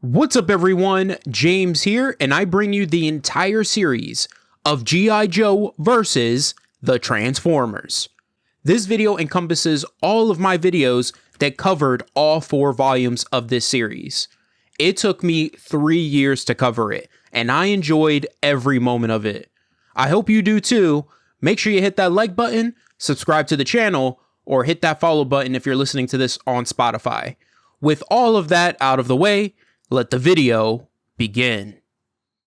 What's up everyone, James here, and I bring you the entire series of G.I. Joe versus the Transformers. This video encompasses all of my videos that covered all 4 volumes of this series. It took me 3 years to cover it, and I enjoyed every moment of it. I hope you do too. Make sure you hit that like button, subscribe to the channel, or hit that follow button if you're listening to this on Spotify. With all of that out of the way, let the video begin.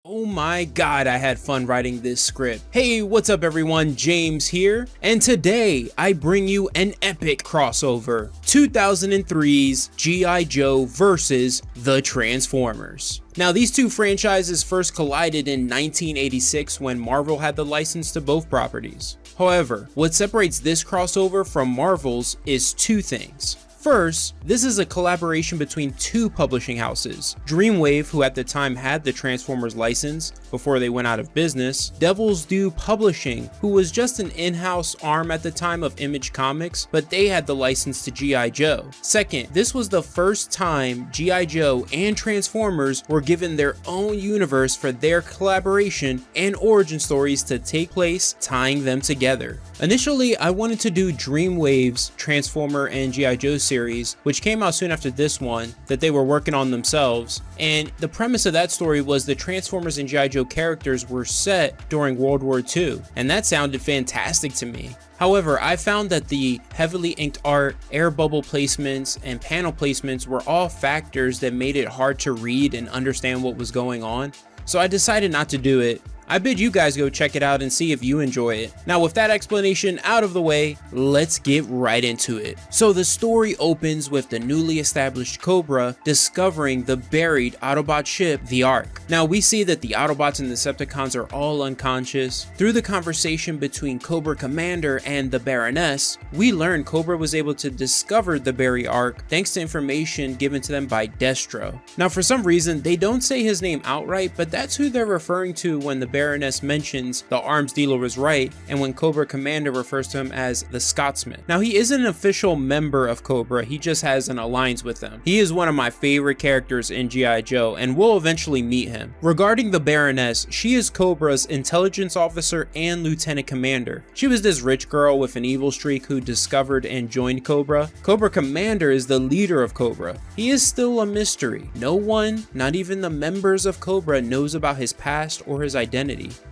Oh my god, I had fun writing this script. Hey, what's up everyone, James here, and today I bring you an epic crossover, 2003's G.I. Joe versus the Transformers. Now, these two franchises first collided in 1986 when Marvel had the license to both properties. However, what separates this crossover from Marvel's is 2 things. First, this is a collaboration between 2 publishing houses, Dreamwave, who at the time had the Transformers license before they went out of business, Devil's Due Publishing, who was just an in-house arm at the time of Image Comics, but they had the license to G.I. Joe. Second, this was the first time G.I. Joe and Transformers were given their own universe for their collaboration and origin stories to take place, tying them together. Initially, I wanted to do Dreamwave's Transformer and G.I. Joe series, which came out soon after this one, that they were working on themselves, and the premise of that story was the Transformers and G.I. Joe characters were set during World War II, and that sounded fantastic to me. However, I found that the heavily inked art, air bubble placements, and panel placements were all factors that made it hard to read and understand what was going on, so I decided not to do it. I bid you guys go check it out and see if you enjoy it. Now, with that explanation out of the way, let's get right into it. So the story opens with the newly established Cobra discovering the buried Autobot ship, the Ark. Now we see that the Autobots and Decepticons are all unconscious. Through the conversation between Cobra Commander and the Baroness, we learn Cobra was able to discover the buried Ark thanks to information given to them by Destro. Now for some reason, they don't say his name outright, but that's who they're referring to when the Baroness mentions the arms dealer was right, and when Cobra Commander refers to him as the Scotsman. Now he isn't an official member of Cobra, he just has an alliance with them. He is one of my favorite characters in G.I. Joe, and we'll eventually meet him. Regarding the Baroness, she is Cobra's intelligence officer and lieutenant commander. She was this rich girl with an evil streak who discovered and joined Cobra. Cobra Commander is the leader of Cobra. He is still a mystery. No one, not even the members of Cobra, knows about his past or his identity.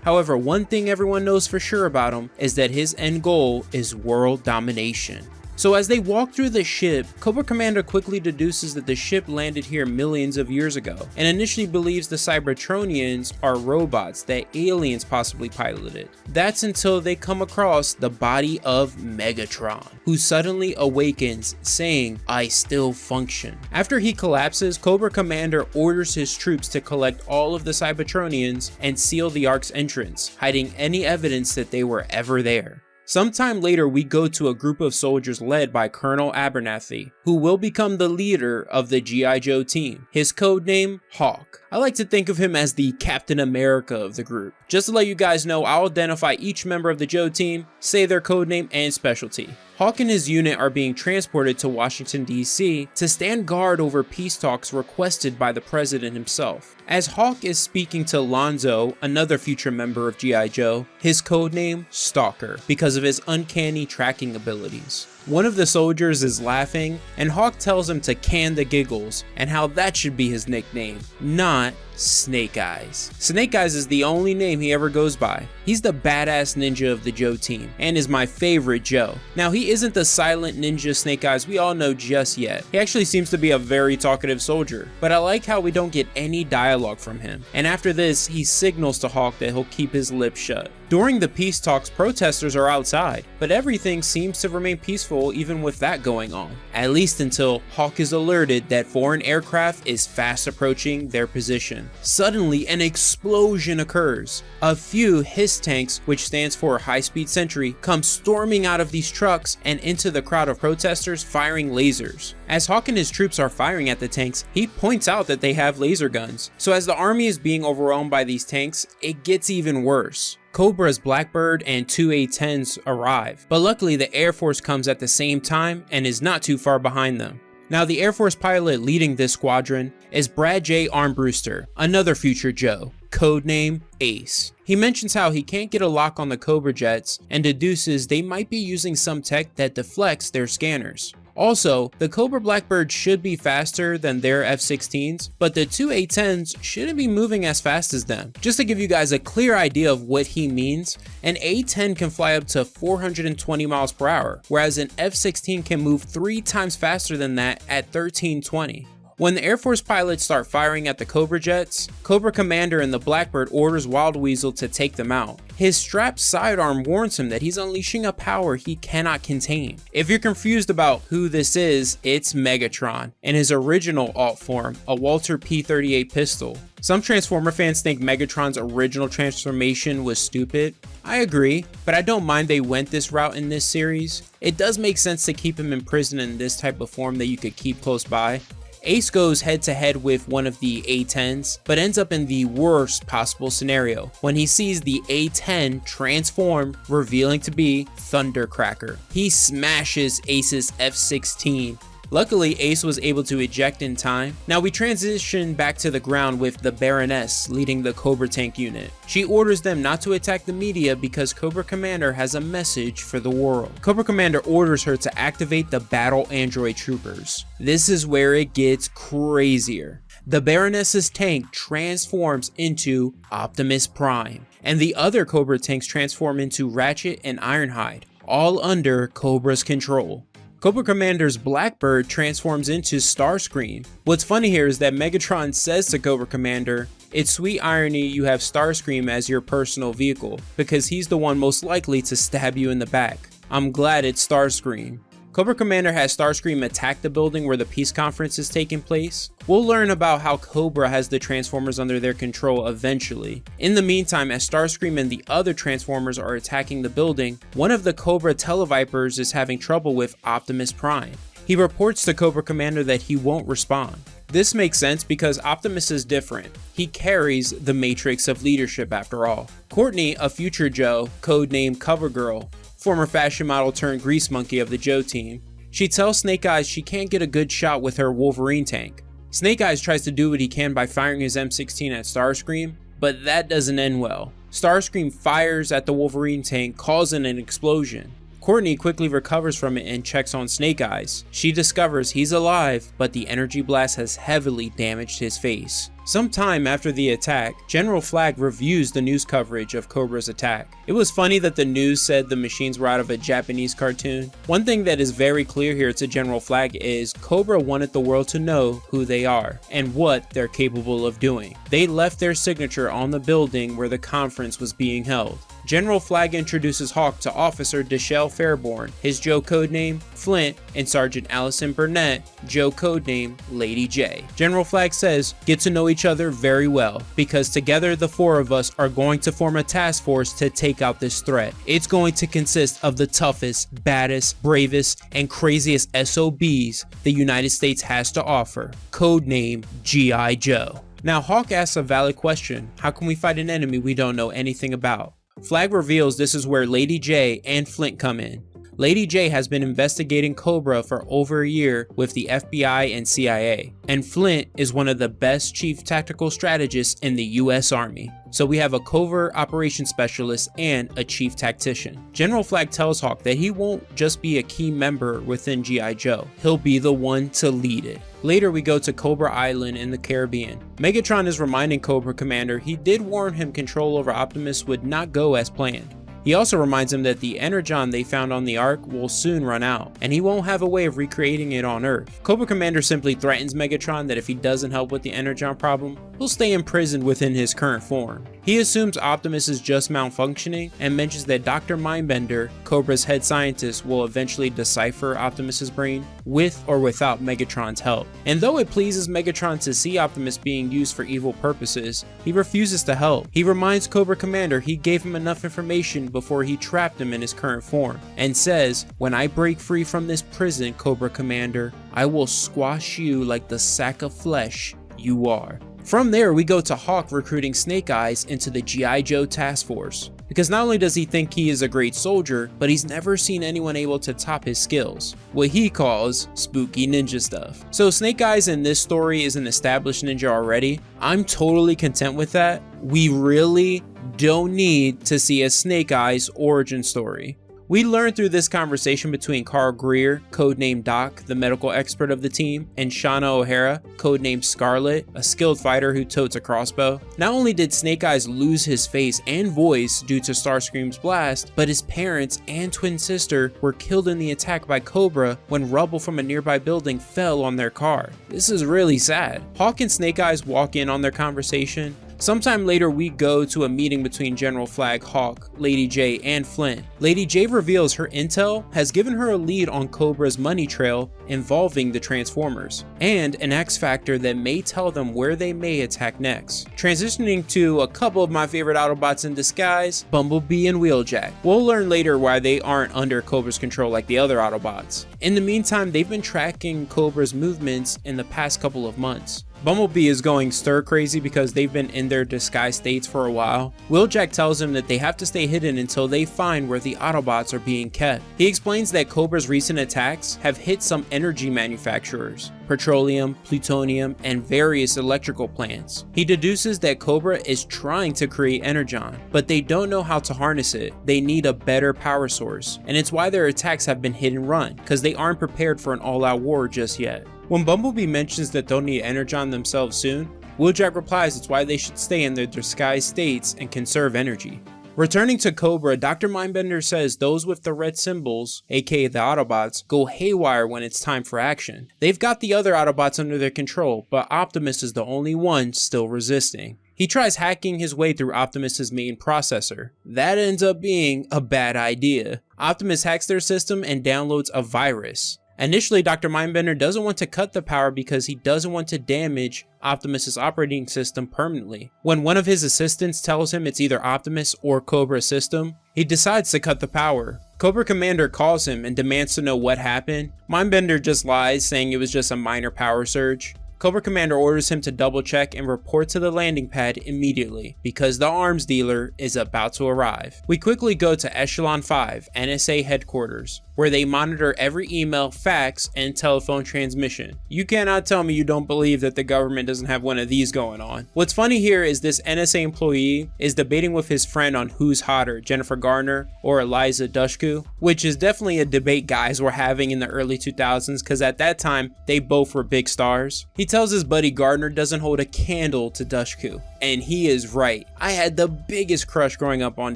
However, one thing everyone knows for sure about him is that his end goal is world domination. So as they walk through the ship, Cobra Commander quickly deduces that the ship landed here millions of years ago, and initially believes the Cybertronians are robots that aliens possibly piloted. That's until they come across the body of Megatron, who suddenly awakens saying, "I still function." After he collapses, Cobra Commander orders his troops to collect all of the Cybertronians and seal the Ark's entrance, hiding any evidence that they were ever there. Sometime later, we go to a group of soldiers led by Colonel Abernathy, who will become the leader of the G.I. Joe team. His codename, Hawk. I like to think of him as the Captain America of the group. Just to let you guys know, I'll identify each member of the Joe team, say their codename and specialty. Hawk and his unit are being transported to Washington, D.C. to stand guard over peace talks requested by the president himself. As Hawk is speaking to Lonzo, another future member of G.I. Joe, his codename, Stalker, because of his uncanny tracking abilities. One of the soldiers is laughing, and Hawk tells him to can the giggles, and how that should be his nickname, not Snake Eyes. Snake Eyes is the only name he ever goes by. He's the badass ninja of the Joe team, and is my favorite Joe. Now, he isn't the silent ninja Snake Eyes we all know just yet. He actually seems to be a very talkative soldier, but I like how we don't get any dialogue from him. And after this, he signals to Hawk that he'll keep his lips shut. During the peace talks, protesters are outside, but everything seems to remain peaceful even with that going on. At least until Hawk is alerted that foreign aircraft is fast approaching their position. Suddenly, an explosion occurs. A few HISS tanks, which stands for High Speed Sentry, come storming out of these trucks and into the crowd of protesters firing lasers. As Hawk and his troops are firing at the tanks, he points out that they have laser guns. So as the army is being overwhelmed by these tanks, it gets even worse. Cobra's Blackbird and 2 A-10s arrive, but luckily the Air Force comes at the same time and is not too far behind them. Now, the Air Force pilot leading this squadron is Brad J. Armbruster, another future Joe, codename Ace. He mentions how he can't get a lock on the Cobra jets and deduces they might be using some tech that deflects their scanners. Also, the Cobra Blackbird should be faster than their F-16s, but the two A-10s shouldn't be moving as fast as them. Just to give you guys a clear idea of what he means, an A-10 can fly up to 420 miles per hour, whereas an F-16 can move 3 times faster than that at 1320. When the Air Force pilots start firing at the Cobra jets, Cobra Commander and the Blackbird orders Wild Weasel to take them out. His strapped sidearm warns him that he's unleashing a power he cannot contain. If you're confused about who this is, it's Megatron, in his original alt form, a Walter P-38 pistol. Some Transformer fans think Megatron's original transformation was stupid. I agree, but I don't mind they went this route in this series. It does make sense to keep him in prison in this type of form that you could keep close by. Ace goes head to head with one of the A-10s, but ends up in the worst possible scenario when he sees the A-10 transform, revealing to be Thundercracker. He smashes Ace's F-16. Luckily, Ace was able to eject in time. Now we transition back to the ground with the Baroness leading the Cobra tank unit. She orders them not to attack the media because Cobra Commander has a message for the world. Cobra Commander orders her to activate the battle android troopers. This is where it gets crazier. The Baroness's tank transforms into Optimus Prime, and the other Cobra tanks transform into Ratchet and Ironhide, all under Cobra's control. Cobra Commander's Blackbird transforms into Starscream. What's funny here is that Megatron says to Cobra Commander, "It's sweet irony you have Starscream as your personal vehicle, because he's the one most likely to stab you in the back. I'm glad it's Starscream." Cobra Commander has Starscream attack the building where the peace conference is taking place. We'll learn about how Cobra has the Transformers under their control eventually. In the meantime, as Starscream and the other Transformers are attacking the building, one of the Cobra Televipers is having trouble with Optimus Prime. He reports to Cobra Commander that he won't respond. This makes sense because Optimus is different. He carries the matrix of leadership after all. Courtney, a future Joe, codenamed Covergirl, former fashion model turned grease monkey of the Joe team. She tells Snake Eyes she can't get a good shot with her Wolverine tank. Snake Eyes tries to do what he can by firing his M16 at Starscream, but that doesn't end well. Starscream fires at the Wolverine tank, causing an explosion. Courtney quickly recovers from it and checks on Snake Eyes. She discovers he's alive, but the energy blast has heavily damaged his face. Sometime after the attack, General Flagg reviews the news coverage of Cobra's attack. It was funny that the news said the machines were out of a Japanese cartoon. One thing that is very clear here to General Flagg is Cobra wanted the world to know who they are and what they're capable of doing. They left their signature on the building where the conference was being held. General Flagg introduces Hawk to Officer Deshelle Fairborn, his Joe codename Flint, and Sergeant Allison Burnett, Joe codename Lady J. General Flagg says, "Get to know each other very well, because together the 4 of us are going to form a task force to take out this threat. It's going to consist of the toughest, baddest, bravest, and craziest SOBs the United States has to offer. Codename G.I. Joe." Now Hawk asks a valid question: how can we fight an enemy we don't know anything about? Flagg reveals this is where Lady J and Flint come in. Lady J has been investigating Cobra for over a year with the FBI and CIA, and Flint is one of the best chief tactical strategists in the US Army. So we have a covert operations specialist and a chief tactician. General Flagg tells Hawk that he won't just be a key member within G.I. Joe, he'll be the one to lead it. Later we go to Cobra Island in the Caribbean. Megatron is reminding Cobra Commander he did warn him control over Optimus would not go as planned. He also reminds him that the energon they found on the Ark will soon run out, and he won't have a way of recreating it on Earth. Cobra Commander simply threatens Megatron that if he doesn't help with the energon problem, he'll stay imprisoned within his current form. He assumes Optimus is just malfunctioning and mentions that Dr. Mindbender, Cobra's head scientist, will eventually decipher Optimus's brain with or without Megatron's help. And though it pleases Megatron to see Optimus being used for evil purposes, he refuses to help. He reminds Cobra Commander he gave him enough information before he trapped him in his current form, and says, "When I break free from this prison, Cobra Commander, I will squash you like the sack of flesh you are." From there, we go to Hawk recruiting Snake Eyes into the G.I. Joe task force. because not only does he think he is a great soldier, but he's never seen anyone able to top his skills, what he calls spooky ninja stuff. So Snake Eyes in this story is an established ninja already. I'm totally content with that. We really don't need to see a Snake Eyes origin story. We learned through this conversation between Carl Greer, codenamed Doc, the medical expert of the team, and Shauna O'Hara, codenamed Scarlet, a skilled fighter who totes a crossbow. Not only did Snake Eyes lose his face and voice due to Starscream's blast, but his parents and twin sister were killed in the attack by Cobra when rubble from a nearby building fell on their car. This is really sad. Hawk and Snake Eyes walk in on their conversation. Sometime later, we go to a meeting between General Flag, Hawk, Lady J, and Flint. Lady J reveals her intel has given her a lead on Cobra's money trail involving the Transformers, and an X factor that may tell them where they may attack next. Transitioning to a couple of my favorite Autobots in disguise, Bumblebee and Wheeljack. We'll learn later why they aren't under Cobra's control like the other Autobots. In the meantime, they've been tracking Cobra's movements in the past couple of months. Bumblebee is going stir crazy because they've been in their disguised states for a while. Wheeljack tells him that they have to stay hidden until they find where the Autobots are being kept. He explains that Cobra's recent attacks have hit some energy manufacturers, petroleum, plutonium, and various electrical plants. He deduces that Cobra is trying to create energon, but they don't know how to harness it. They need a better power source, and it's why their attacks have been hit and run, because they aren't prepared for an all-out war just yet. When Bumblebee mentions that they'll need energon themselves soon, Wheeljack replies it's why they should stay in their disguised states and conserve energy. Returning to Cobra, Dr. Mindbender says those with the red symbols, aka the Autobots, go haywire when it's time for action. They've got the other Autobots under their control, but Optimus is the only one still resisting. He tries hacking his way through Optimus's main processor. That ends up being a bad idea. Optimus hacks their system and downloads a virus. Initially, Dr. Mindbender doesn't want to cut the power because he doesn't want to damage Optimus's operating system permanently. When one of his assistants tells him it's either Optimus or Cobra's system, he decides to cut the power. Cobra Commander calls him and demands to know what happened. Mindbender just lies, saying it was just a minor power surge. Cobra Commander orders him to double check and report to the landing pad immediately, because the arms dealer is about to arrive. We quickly go to Echelon 5, NSA headquarters, where they monitor every email, fax, and telephone transmission. You cannot tell me you don't believe that the government doesn't have one of these going on. What's funny here is this NSA employee is debating with his friend on who's hotter, Jennifer Garner or Eliza Dushku, which is definitely a debate guys were having in the early 2000s, because at that time, they both were big stars. He tells his buddy Gardner doesn't hold a candle to Dushku, and he is right. I had the biggest crush growing up on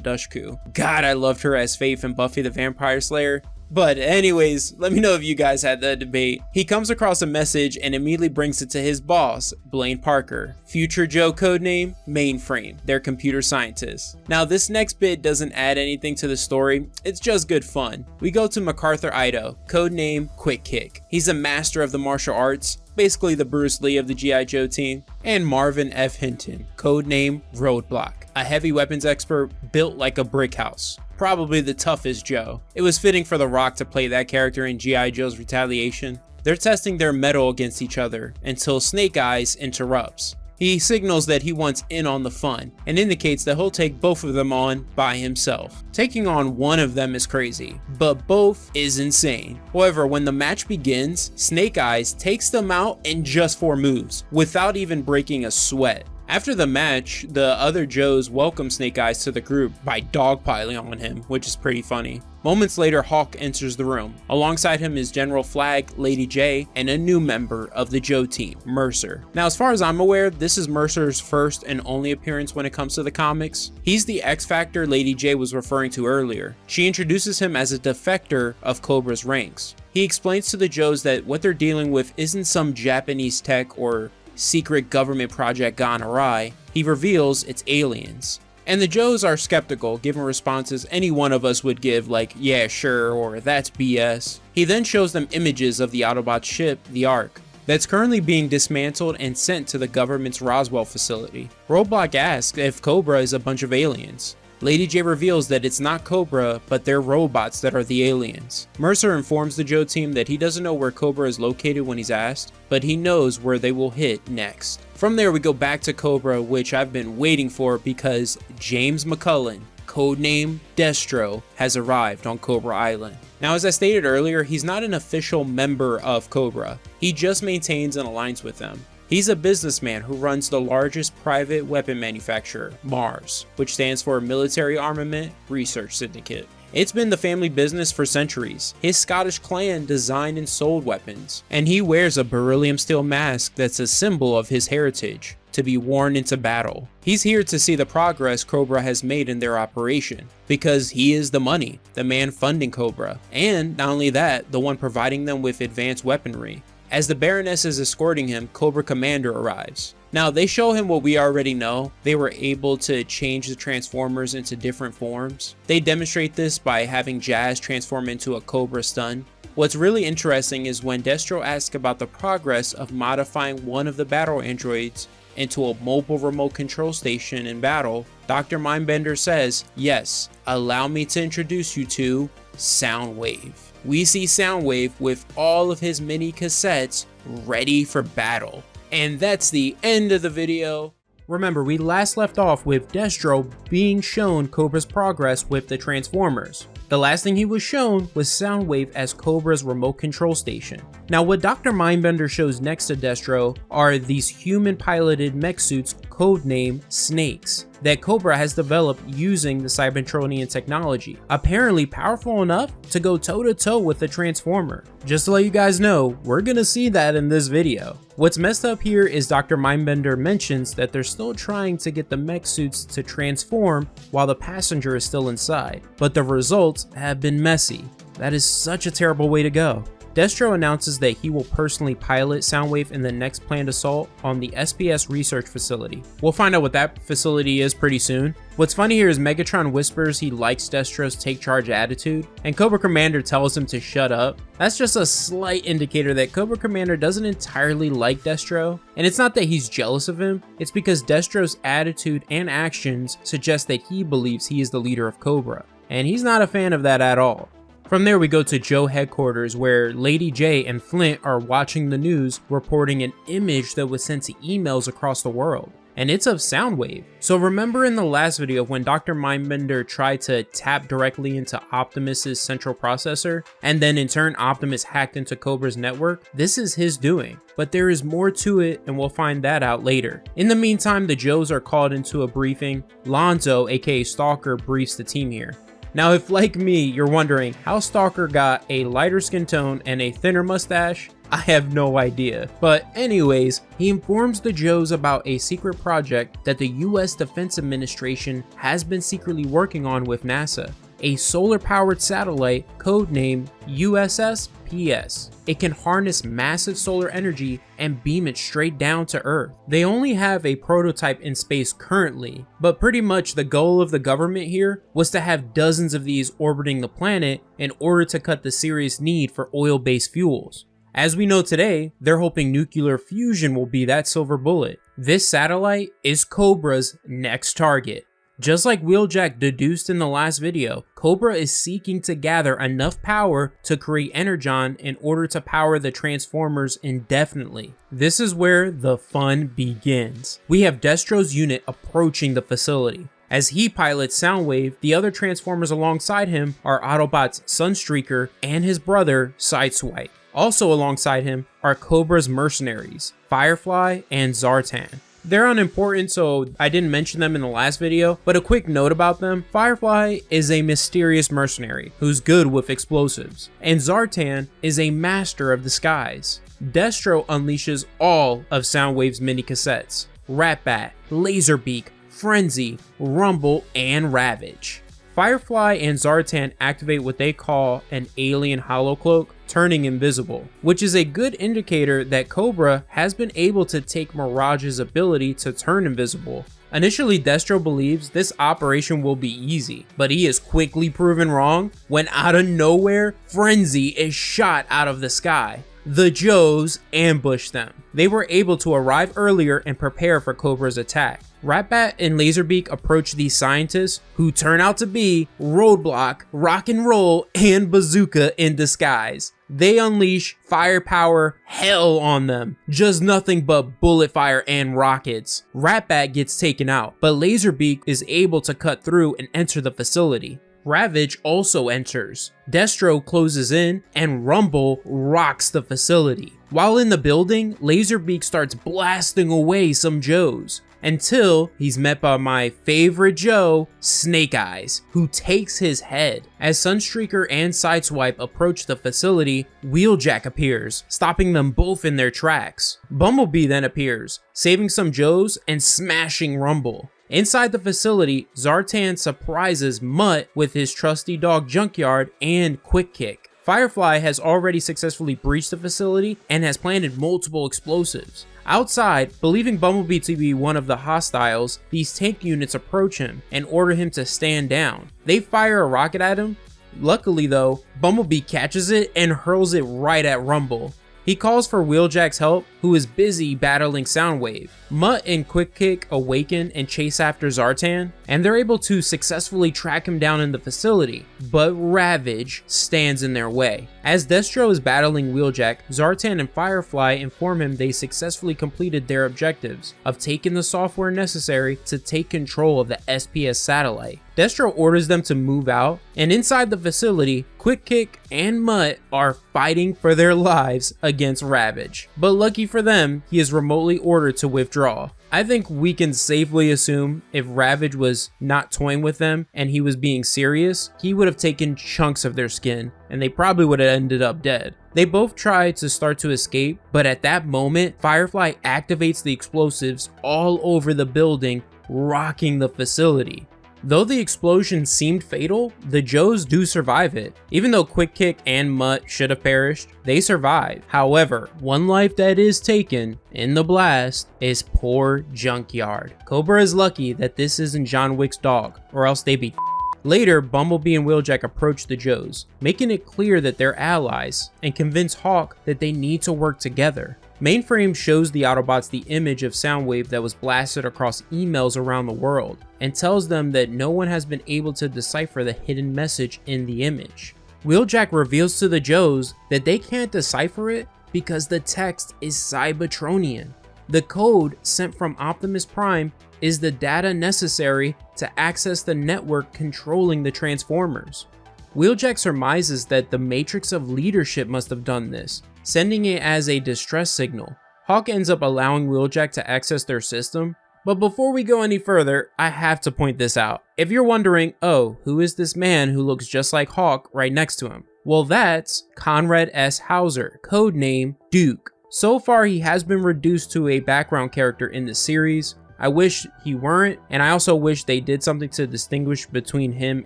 Dushku. God, I loved her as Faith in Buffy the Vampire Slayer. But anyways, let me know if you guys had that debate. He comes across a message and immediately brings it to his boss, Blaine Parker. Future Joe codename, Mainframe, their computer scientist. Now this next bit doesn't add anything to the story, it's just good fun. We go to MacArthur Ido, codename Quick Kick. He's a master of the martial arts, basically the Bruce Lee of the G.I. Joe team, and Marvin F. Hinton, codename Roadblock, a heavy weapons expert built like a brick house. Probably the toughest Joe. It was fitting for The Rock to play that character in G.I. Joe's Retaliation. They're testing their mettle against each other until Snake Eyes interrupts. He signals that he wants in on the fun and indicates that he'll take both of them on by himself. Taking on one of them is crazy, but both is insane. However, when the match begins, Snake Eyes takes them out in just 4 moves without even breaking a sweat. After the match, the other Joes welcome Snake Eyes to the group by dogpiling on him, which is pretty funny. Moments later, Hawk enters the room. Alongside him is General Flag, Lady J, and a new member of the Joe team, Mercer. Now, as far as I'm aware, this is Mercer's first and only appearance when it comes to the comics. He's the X Factor Lady J was referring to earlier. She introduces him as a defector of Cobra's ranks. He explains to the Joes that what they're dealing with isn't some Japanese tech or secret government project gone awry. He reveals it's aliens. And the Joes are skeptical, giving responses any one of us would give, like, yeah, sure, or that's BS. He then shows them images of the Autobot ship, the Ark, that's currently being dismantled and sent to the government's Roswell facility. Roadblock asks if Cobra is a bunch of aliens. Lady J reveals that it's not Cobra, but they're robots that are the aliens. Mercer informs the Joe team that he doesn't know where Cobra is located when he's asked, but he knows where they will hit next. From there we go back to Cobra, which I've been waiting for because James McCullen, codename Destro, has arrived on Cobra Island. Now, as I stated earlier, he's not an official member of Cobra. He just maintains an alliance with them. He's a businessman who runs the largest private weapon manufacturer, MARS, which stands for Military Armament Research Syndicate. It's been the family business for centuries. His Scottish clan designed and sold weapons, and he wears a beryllium steel mask that's a symbol of his heritage, to be worn into battle. He's here to see the progress Cobra has made in their operation, because he is the money, the man funding Cobra, and not only that, the one providing them with advanced weaponry. As the Baroness is escorting him, Cobra Commander arrives. Now, they show him what we already know. They were able to change the Transformers into different forms. They demonstrate this by having Jazz transform into a Cobra stun. What's really interesting is when Destro asks about the progress of modifying one of the battle androids into a mobile remote control station in battle, Dr. Mindbender says, "Yes, allow me to introduce you to Soundwave." We see Soundwave with all of his mini cassettes ready for battle. And that's the end of the video. Remember, we last left off with Destro being shown Cobra's progress with the Transformers. The last thing he was shown was Soundwave as Cobra's remote control station. Now, what Dr. Mindbender shows next to Destro are these human-piloted mech suits codenamed Snakes that Cobra has developed using the Cybertronian technology, apparently powerful enough to go toe-to-toe with the Transformer. Just to let you guys know, we're gonna see that in this video. What's messed up here is Dr. Mindbender mentions that they're still trying to get the mech suits to transform while the passenger is still inside, but the results have been messy. That is such a terrible way to go. Destro announces that he will personally pilot Soundwave in the next planned assault on the SPS research facility. We'll find out what that facility is pretty soon. What's funny here is Megatron whispers he likes Destro's take charge attitude, and Cobra Commander tells him to shut up. That's just a slight indicator that Cobra Commander doesn't entirely like Destro, and it's not that he's jealous of him, it's because Destro's attitude and actions suggest that he believes he is the leader of Cobra, and he's not a fan of that at all. From there we go to Joe headquarters, where Lady J and Flint are watching the news, reporting an image that was sent to emails across the world, and it's of Soundwave. So remember in the last video when Dr. Mindbender tried to tap directly into Optimus's central processor, and then in turn Optimus hacked into Cobra's network? This is his doing, but there is more to it and we'll find that out later. In the meantime, the Joes are called into a briefing. Lonzo, aka Stalker, briefs the team here. Now, if like me, you're wondering how Stalker got a lighter skin tone and a thinner mustache, I have no idea. But anyways, he informs the Joes about a secret project that the US Defense Administration has been secretly working on with NASA. A solar-powered satellite codenamed USS PS. It can harness massive solar energy and beam it straight down to Earth. They only have a prototype in space currently, but pretty much the goal of the government here was to have dozens of these orbiting the planet in order to cut the serious need for oil-based fuels. As we know today, they're hoping nuclear fusion will be that silver bullet. This satellite is Cobra's next target. Just like Wheeljack deduced in the last video, Cobra is seeking to gather enough power to create Energon in order to power the Transformers indefinitely. This is where the fun begins. We have Destro's unit approaching the facility. As he pilots Soundwave, the other Transformers alongside him are Autobots Sunstreaker and his brother Sideswipe. Also alongside him are Cobra's mercenaries, Firefly and Zartan. They're unimportant, so I didn't mention them in the last video, but a quick note about them. Firefly is a mysterious mercenary who's good with explosives, and Zartan is a master of the skies. Destro unleashes all of Soundwave's mini cassettes: Ratbat, Laserbeak, Frenzy, Rumble, and Ravage. Firefly and Zartan activate what they call an alien holocloak, turning invisible, which is a good indicator that Cobra has been able to take Mirage's ability to turn invisible. Initially, Destro believes this operation will be easy, but he is quickly proven wrong when out of nowhere, Frenzy is shot out of the sky. the Joes ambush them. They were able to arrive earlier and prepare for Cobra's attack. Ratbat and Laserbeak approach these scientists, who turn out to be Roadblock, Rock and Roll, and Bazooka in disguise. They unleash firepower hell on them, just nothing but bullet fire and rockets. Ratbat gets taken out, but Laserbeak is able to cut through and enter the facility. Ravage also enters. Destro closes in, and Rumble rocks the facility. While in the building, Laserbeak starts blasting away some Joes, until he's met by my favorite Joe, Snake Eyes, who takes his head. As Sunstreaker and Sideswipe approach the facility, Wheeljack appears, stopping them both in their tracks. Bumblebee then appears, saving some Joes and smashing Rumble. Inside the facility, Zartan surprises Mutt with his trusty dog Junkyard and Quick Kick. Firefly has already successfully breached the facility and has planted multiple explosives. Outside, believing Bumblebee to be one of the hostiles, these tank units approach him and order him to stand down. They fire a rocket at him. Luckily though, Bumblebee catches it and hurls it right at Rumble. He calls for Wheeljack's help, who is busy battling Soundwave. Mutt and Quick Kick awaken and chase after Zartan, and they're able to successfully track him down in the facility, but Ravage stands in their way. As Destro is battling Wheeljack, Zartan and Firefly inform him they successfully completed their objectives of taking the software necessary to take control of the SPS satellite. Destro orders them to move out, and inside the facility, Quick Kick and Mutt are fighting for their lives against Ravage. But lucky for them, he is remotely ordered to withdraw. I think we can safely assume if Ravage was not toying with them and he was being serious, he would have taken chunks of their skin and they probably would have ended up dead. They both try to start to escape, but at that moment, Firefly activates the explosives all over the building, rocking the facility. Though the explosion seemed fatal, the Joes do survive it. Even though Quick Kick and Mutt should have perished, they survive. However, one life that is taken in the blast is poor Junkyard. Cobra is lucky that this isn't John Wick's dog, or else they'd be Later, Bumblebee and Wheeljack approach the Joes, making it clear that they're allies, and convince Hawk that they need to work together. Mainframe shows the Autobots the image of Soundwave that was blasted across emails around the world, and tells them that no one has been able to decipher the hidden message in the image. Wheeljack reveals to the Joes that they can't decipher it because the text is Cybertronian. The code sent from Optimus Prime is the data necessary to access the network controlling the Transformers. Wheeljack surmises that the Matrix of Leadership must have done this, sending it as a distress signal. Hawk ends up allowing Wheeljack to access their system, but before we go any further, I have to point this out. If you're wondering, oh, who is this man who looks just like Hawk right next to him? Well, that's Conrad S. Hauser, codename Duke. So far, he has been reduced to a background character in the series. I wish he weren't, and I also wish they did something to distinguish between him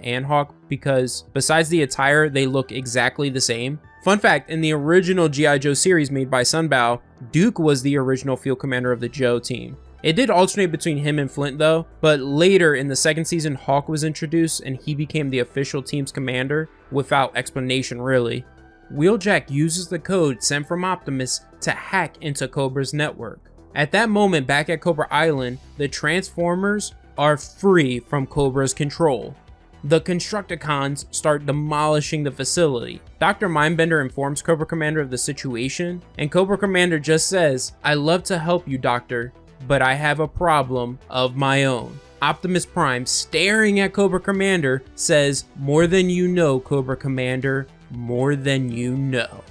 and Hawk, because besides the attire, they look exactly the same. Fun fact, in the original G.I. Joe series made by Sunbow, Duke was the original field commander of the Joe team. It did alternate between him and Flint though, but later in the second season, Hawk was introduced and he became the official team's commander without explanation really. Wheeljack uses the code sent from Optimus to hack into Cobra's network. At that moment back at Cobra Island, the Transformers are free from Cobra's control. The Constructicons start demolishing the facility. Dr. Mindbender informs Cobra Commander of the situation, and Cobra Commander just says, "I'd love to help you, Doctor, but I have a problem of my own." Optimus Prime, staring at Cobra Commander, says, "More than you know, Cobra Commander, more than you know."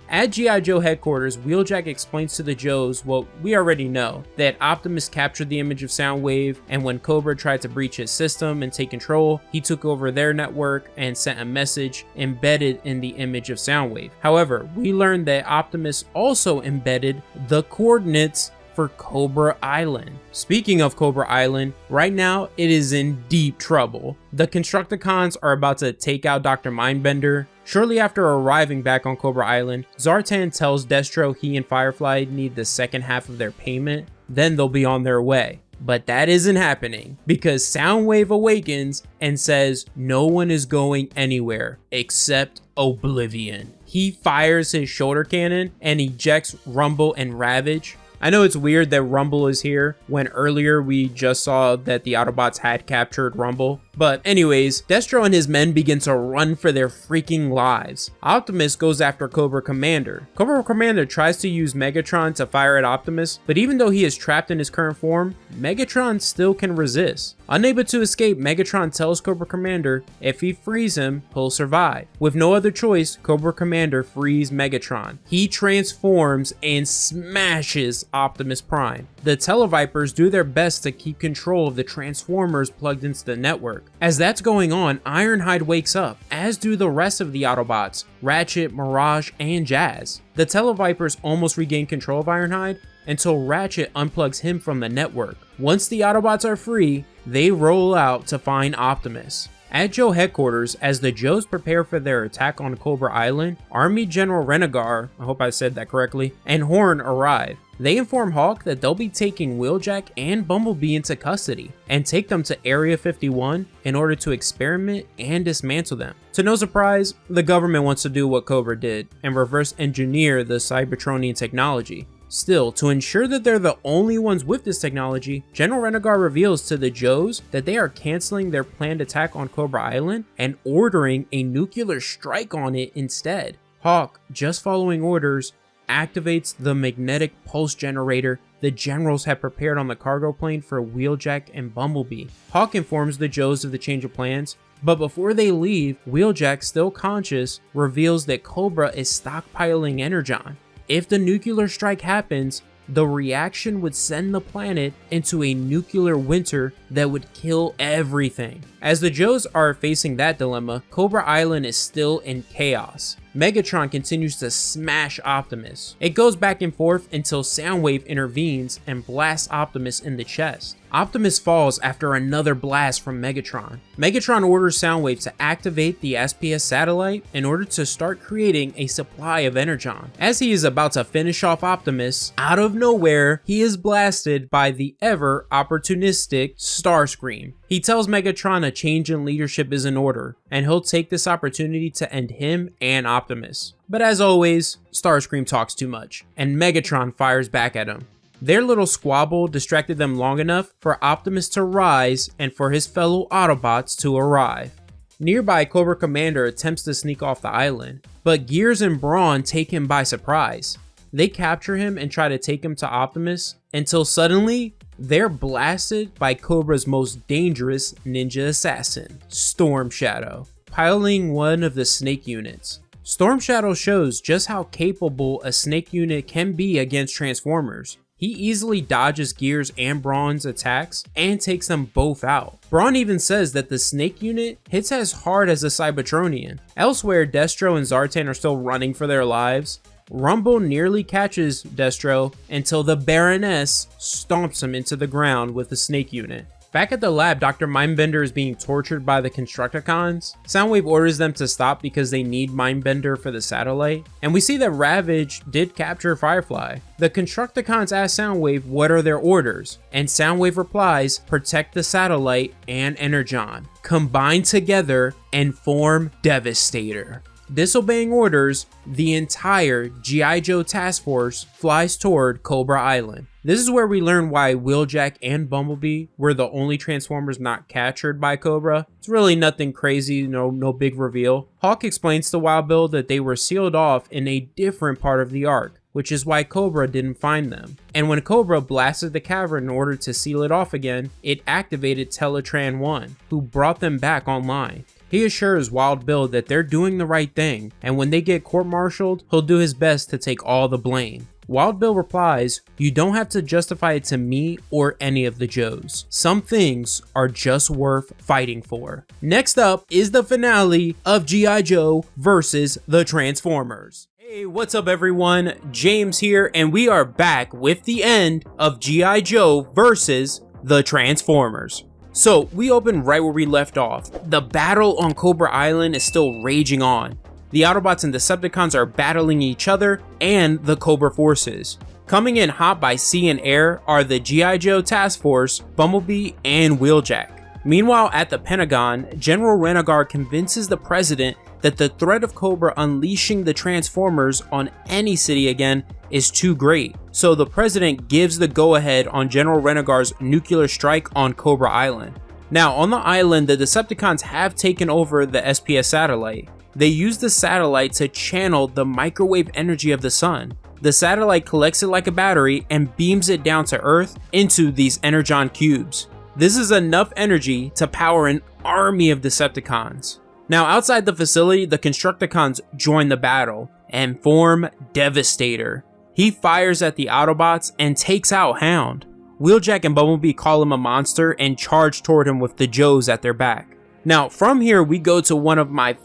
At G.I. Joe headquarters, Wheeljack explains to the Joes what we already know, that Optimus captured the image of Soundwave, and when Cobra tried to breach his system and take control, he took over their network and sent a message embedded in the image of Soundwave. However, we learned that Optimus also embedded the coordinates for Cobra Island. Speaking of Cobra Island, right now it is in deep trouble. The Constructicons are about to take out Dr. Mindbender. Shortly after arriving back on Cobra Island, Zartan tells Destro he and Firefly need the second half of their payment, then they'll be on their way. But that isn't happening because Soundwave awakens and says no one is going anywhere except Oblivion. he fires his shoulder cannon and ejects Rumble and Ravage. I know it's weird that Rumble is here when earlier we just saw that the Autobots had captured Rumble. But anyways, Destro and his men begin to run for their freaking lives. Optimus goes after Cobra Commander. Cobra Commander tries to use Megatron to fire at Optimus, but even though he is trapped in his current form, Megatron still can resist. Unable to escape, Megatron tells Cobra Commander if he frees him, he'll survive. With no other choice, Cobra Commander frees Megatron. He transforms and smashes Optimus Prime. The Televipers do their best to keep control of the Transformers plugged into the network. As that's going on, Ironhide wakes up, as do the rest of the Autobots, Ratchet, Mirage, and Jazz. The Televipers almost regain control of Ironhide until Ratchet unplugs him from the network. Once the Autobots are free, they roll out to find Optimus. At Joe headquarters, as the Joes prepare for their attack on Cobra Island, Army General Renegar, I hope I said that correctly, and Horn arrive. They inform Hawk that they'll be taking Wheeljack and Bumblebee into custody and take them to Area 51 in order to experiment and dismantle them. To no surprise, the government wants to do what Cobra did and reverse engineer the Cybertronian technology. Still, to ensure that they're the only ones with this technology, General Renegar reveals to the Joes that they are canceling their planned attack on Cobra Island and ordering a nuclear strike on it instead. Hawk, just following orders, activates the magnetic pulse generator the generals had prepared on the cargo plane for Wheeljack and Bumblebee. Hawk informs the Joes of the change of plans, but before they leave, Wheeljack, still conscious, reveals that Cobra is stockpiling Energon. If the nuclear strike happens, the reaction would send the planet into a nuclear winter that would kill everything. As the Joes are facing that dilemma, Cobra Island is still in chaos. Megatron continues to smash Optimus. It goes back and forth until Soundwave intervenes and blasts Optimus in the chest. Optimus falls after another blast from Megatron. Megatron orders Soundwave to activate the SPS satellite in order to start creating a supply of Energon. As he is about to finish off Optimus, out of nowhere, he is blasted by the ever opportunistic Starscream. He tells Megatron a change in leadership is in order, and he'll take this opportunity to end him and Optimus. But as always, Starscream talks too much, and Megatron fires back at him. Their little squabble distracted them long enough for Optimus to rise and for his fellow Autobots to arrive. Nearby, Cobra Commander attempts to sneak off the island, but Gears and Brawn take him by surprise. They capture him and try to take him to Optimus until suddenly they're blasted by Cobra's most dangerous ninja assassin, Storm Shadow, piloting one of the Snake units. Storm Shadow shows just how capable a Snake unit can be against Transformers. He easily dodges Gears and Brawn's attacks and takes them both out. Brawn even says that the Snake unit hits as hard as a Cybertronian. Elsewhere, Destro and Zartan are still running for their lives. Rumble nearly catches Destro until the Baroness stomps him into the ground with the Snake unit. Back at the lab, Dr. Mindbender is being tortured by the Constructicons. Soundwave orders them to stop because they need Mindbender for the satellite. And we see that Ravage did capture Firefly. The Constructicons ask Soundwave what are their orders, and Soundwave replies, protect the satellite and Energon, combine together and form Devastator. Disobeying orders, the entire G.I. Joe task force flies toward Cobra Island. This is where we learn why Wheeljack and Bumblebee were the only Transformers not captured by Cobra. It's really nothing crazy, no big reveal. Hawk explains to Wild Bill that they were sealed off in a different part of the Ark, which is why Cobra didn't find them. And when Cobra blasted the cavern in order to seal it off again, it activated Teletran 1, who brought them back online. He assures Wild Bill that they're doing the right thing, and when they get court-martialed, he'll do his best to take all the blame. Wild Bill replies, you don't have to justify it to me or any of the Joes. Some things are just worth fighting for. Next up is the finale of G.I. Joe versus the Transformers. Hey, what's up everyone? James here, and we are back with the end of G.I. Joe versus the Transformers. So, we open right where we left off. The battle on Cobra Island is still raging on. The Autobots and Decepticons are battling each other and the Cobra forces. Coming in hot by sea and air are the G.I. Joe Task Force, Bumblebee, and Wheeljack. Meanwhile, at the Pentagon, General Renegar convinces the president that the threat of Cobra unleashing the Transformers on any city again is too great, so the president gives the go-ahead on General Renegar's nuclear strike on Cobra Island. Now, on the island, the Decepticons have taken over the SPS satellite. They use the satellite to channel the microwave energy of the sun. The satellite collects it like a battery and beams it down to Earth into these energon cubes. This is enough energy to power an army of Decepticons. Now, outside the facility, the Constructicons join the battle and form Devastator. He fires at the Autobots and takes out Hound. Wheeljack and Bumblebee call him a monster and charge toward him with the Joes at their back. Now, from here, we go to one of my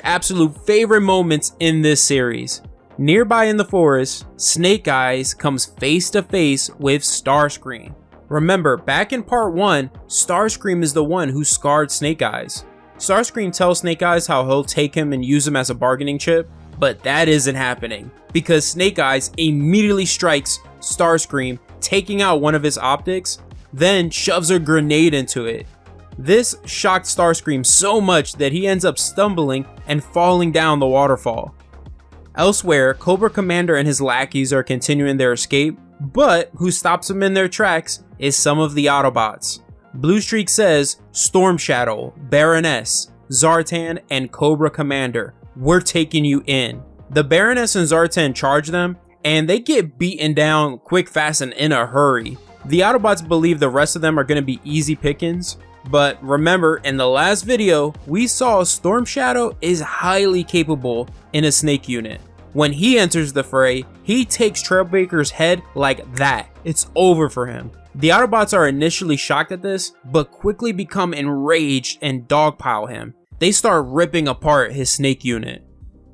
absolute favorite moments in this series. Nearby in the forest, Snake Eyes comes face to face with Starscream. Remember, back in part 1, Starscream is the one who scarred Snake Eyes. Starscream tells Snake Eyes how he'll take him and use him as a bargaining chip, but that isn't happening, because Snake Eyes immediately strikes Starscream, taking out one of his optics, then shoves a grenade into it. This shocked Starscream so much that he ends up stumbling and falling down the waterfall. Elsewhere, Cobra Commander and his lackeys are continuing their escape, but who stops them in their tracks is some of the Autobots. Blue Streak says, Storm Shadow, Baroness, Zartan, and Cobra Commander, we're taking you in. The Baroness and Zartan charge them, and they get beaten down quick, fast, and in a hurry. The Autobots believe the rest of them are going to be easy pickings, but remember, in the last video, we saw Storm Shadow is highly capable in a snake unit. When he enters the fray, he takes Trailbreaker's head like that. It's over for him. The Autobots are initially shocked at this, but quickly become enraged and dogpile him. They start ripping apart his snake unit.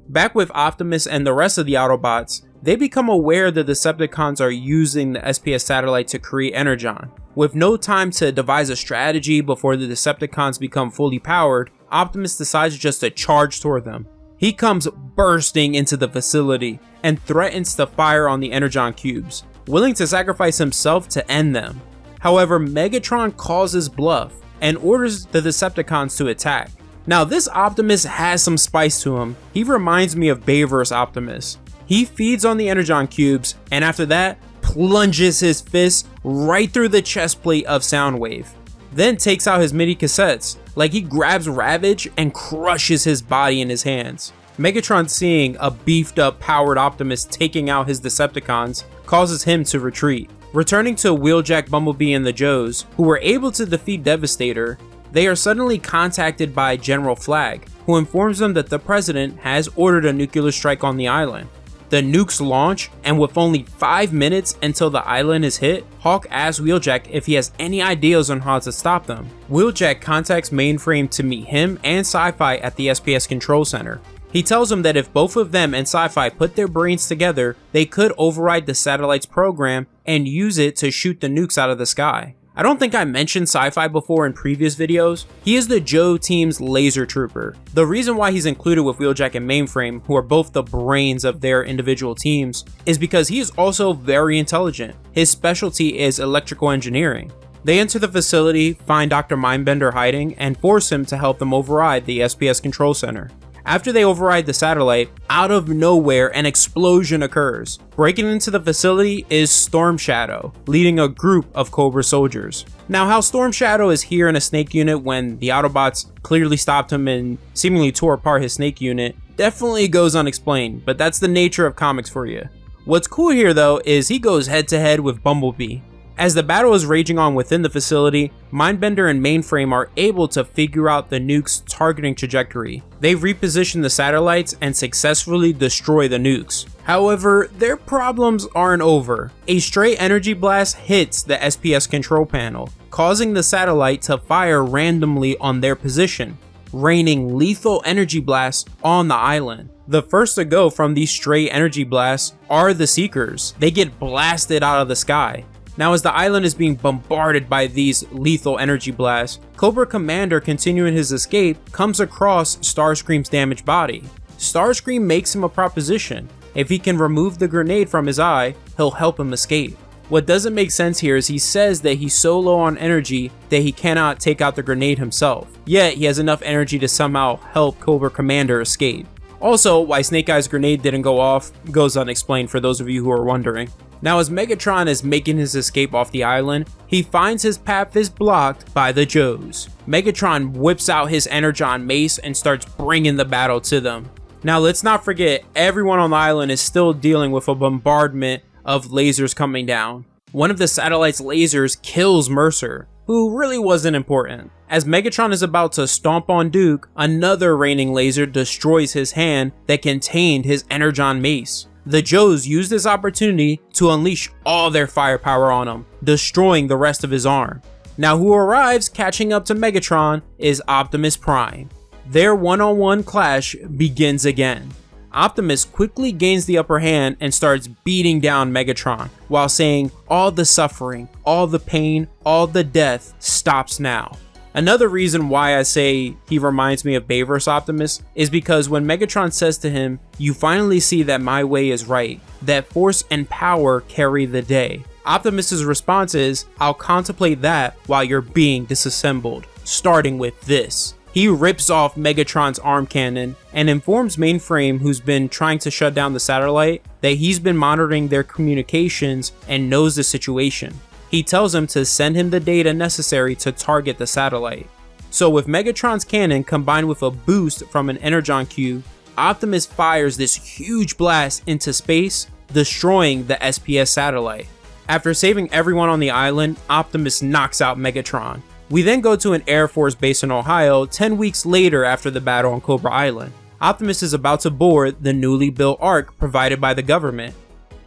Back with Optimus and the rest of the Autobots, they become aware the Decepticons are using the SPS satellite to create Energon. With no time to devise a strategy before the Decepticons become fully powered, Optimus decides just to charge toward them. He comes bursting into the facility and threatens to fire on the Energon cubes, willing to sacrifice himself to end them. However, Megatron calls his bluff and orders the Decepticons to attack. Now, this Optimus has some spice to him. He reminds me of Bayverse Optimus. He feeds on the Energon cubes, and after that, plunges his fist right through the chest plate of Soundwave. Then takes out his MIDI cassettes, like he grabs Ravage and crushes his body in his hands. Megatron, seeing a beefed up powered Optimus taking out his Decepticons, causes him to retreat. Returning to Wheeljack, Bumblebee, and the Joes, who were able to defeat Devastator, they are suddenly contacted by General Flag, who informs them that the president has ordered a nuclear strike on the island. The nukes launch, and with only 5 minutes until the island is hit, Hawk asks Wheeljack if he has any ideas on how to stop them. Wheeljack contacts Mainframe to meet him and Sci-Fi at the SPS Control Center. He tells him that if both of them and Sci-Fi put their brains together, they could override the satellite's program and use it to shoot the nukes out of the sky. I don't think I mentioned Sci-Fi before in previous videos. He is the Joe team's laser trooper. The reason why he's included with Wheeljack and Mainframe, who are both the brains of their individual teams, is because he is also very intelligent. His specialty is electrical engineering. They enter the facility, find Dr. Mindbender hiding, and force him to help them override the SPS Control Center. After they override the satellite, out of nowhere an explosion occurs. Breaking into the facility is Storm Shadow, leading a group of Cobra soldiers. Now, how Storm Shadow is here in a snake unit when the Autobots clearly stopped him and seemingly tore apart his snake unit definitely goes unexplained, but that's the nature of comics for you. What's cool here though is he goes head to head with Bumblebee. As the battle is raging on within the facility, Mindbender and Mainframe are able to figure out the nuke's targeting trajectory. They reposition the satellites and successfully destroy the nukes. However, their problems aren't over. A stray energy blast hits the SPS control panel, causing the satellite to fire randomly on their position, raining lethal energy blasts on the island. The first to go from these stray energy blasts are the Seekers. They get blasted out of the sky. Now, as the island is being bombarded by these lethal energy blasts, Cobra Commander, continuing his escape, comes across Starscream's damaged body. Starscream makes him a proposition. If he can remove the grenade from his eye, he'll help him escape. What doesn't make sense here is he says that he's so low on energy that he cannot take out the grenade himself, yet he has enough energy to somehow help Cobra Commander escape. Also, why Snake Eye's grenade didn't go off goes unexplained for those of you who are wondering. Now, as Megatron is making his escape off the island, he finds his path is blocked by the Joes. Megatron whips out his Energon mace and starts bringing the battle to them. Now, let's not forget, everyone on the island is still dealing with a bombardment of lasers coming down. One of the satellite's lasers kills Mercer, who really wasn't important. As Megatron is about to stomp on Duke, another raining laser destroys his hand that contained his Energon mace. The Joes use this opportunity to unleash all their firepower on him, destroying the rest of his arm. Now, who arrives catching up to Megatron is Optimus Prime. Their one-on-one clash begins again. Optimus quickly gains the upper hand and starts beating down Megatron while saying, "All the suffering, all the pain, all the death stops now." Another reason why I say he reminds me of Bayverse Optimus is because when Megatron says to him, "You finally see that my way is right, that force and power carry the day," Optimus's response is, "I'll contemplate that while you're being disassembled, starting with this." He rips off Megatron's arm cannon and informs Mainframe, who's been trying to shut down the satellite, that he's been monitoring their communications and knows the situation. He tells him to send him the data necessary to target the satellite. So with Megatron's cannon combined with a boost from an Energon cube, Optimus fires this huge blast into space, destroying the SPS satellite. After saving everyone on the island, Optimus knocks out Megatron. We then go to an Air Force base in Ohio 10 weeks later after the battle on Cobra Island. Optimus is about to board the newly built Ark provided by the government.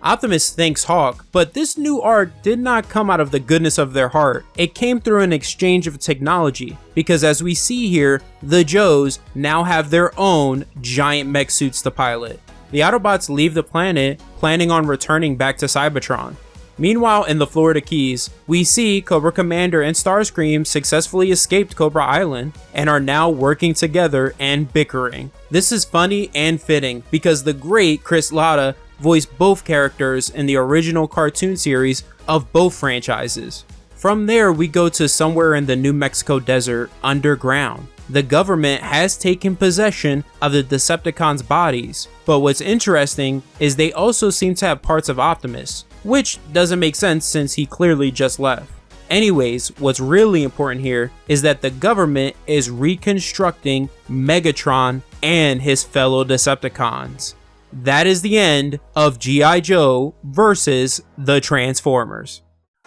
Optimus thanks Hawk, but this new Ark did not come out of the goodness of their heart. It came through an exchange of technology, because as we see here, the Joes now have their own giant mech suits to pilot. The Autobots leave the planet, planning on returning back to Cybertron. Meanwhile, in the Florida Keys, we see Cobra Commander and Starscream successfully escaped Cobra Island and are now working together and bickering. This is funny and fitting because the great Chris Latta voiced both characters in the original cartoon series of both franchises. From there, we go to somewhere in the New Mexico desert underground. The government has taken possession of the Decepticons' bodies, but what's interesting is they also seem to have parts of Optimus, which doesn't make sense since he clearly just left. Anyways, what's really important here is that the government is reconstructing Megatron and his fellow Decepticons. That is the end of G.I. Joe versus the Transformers.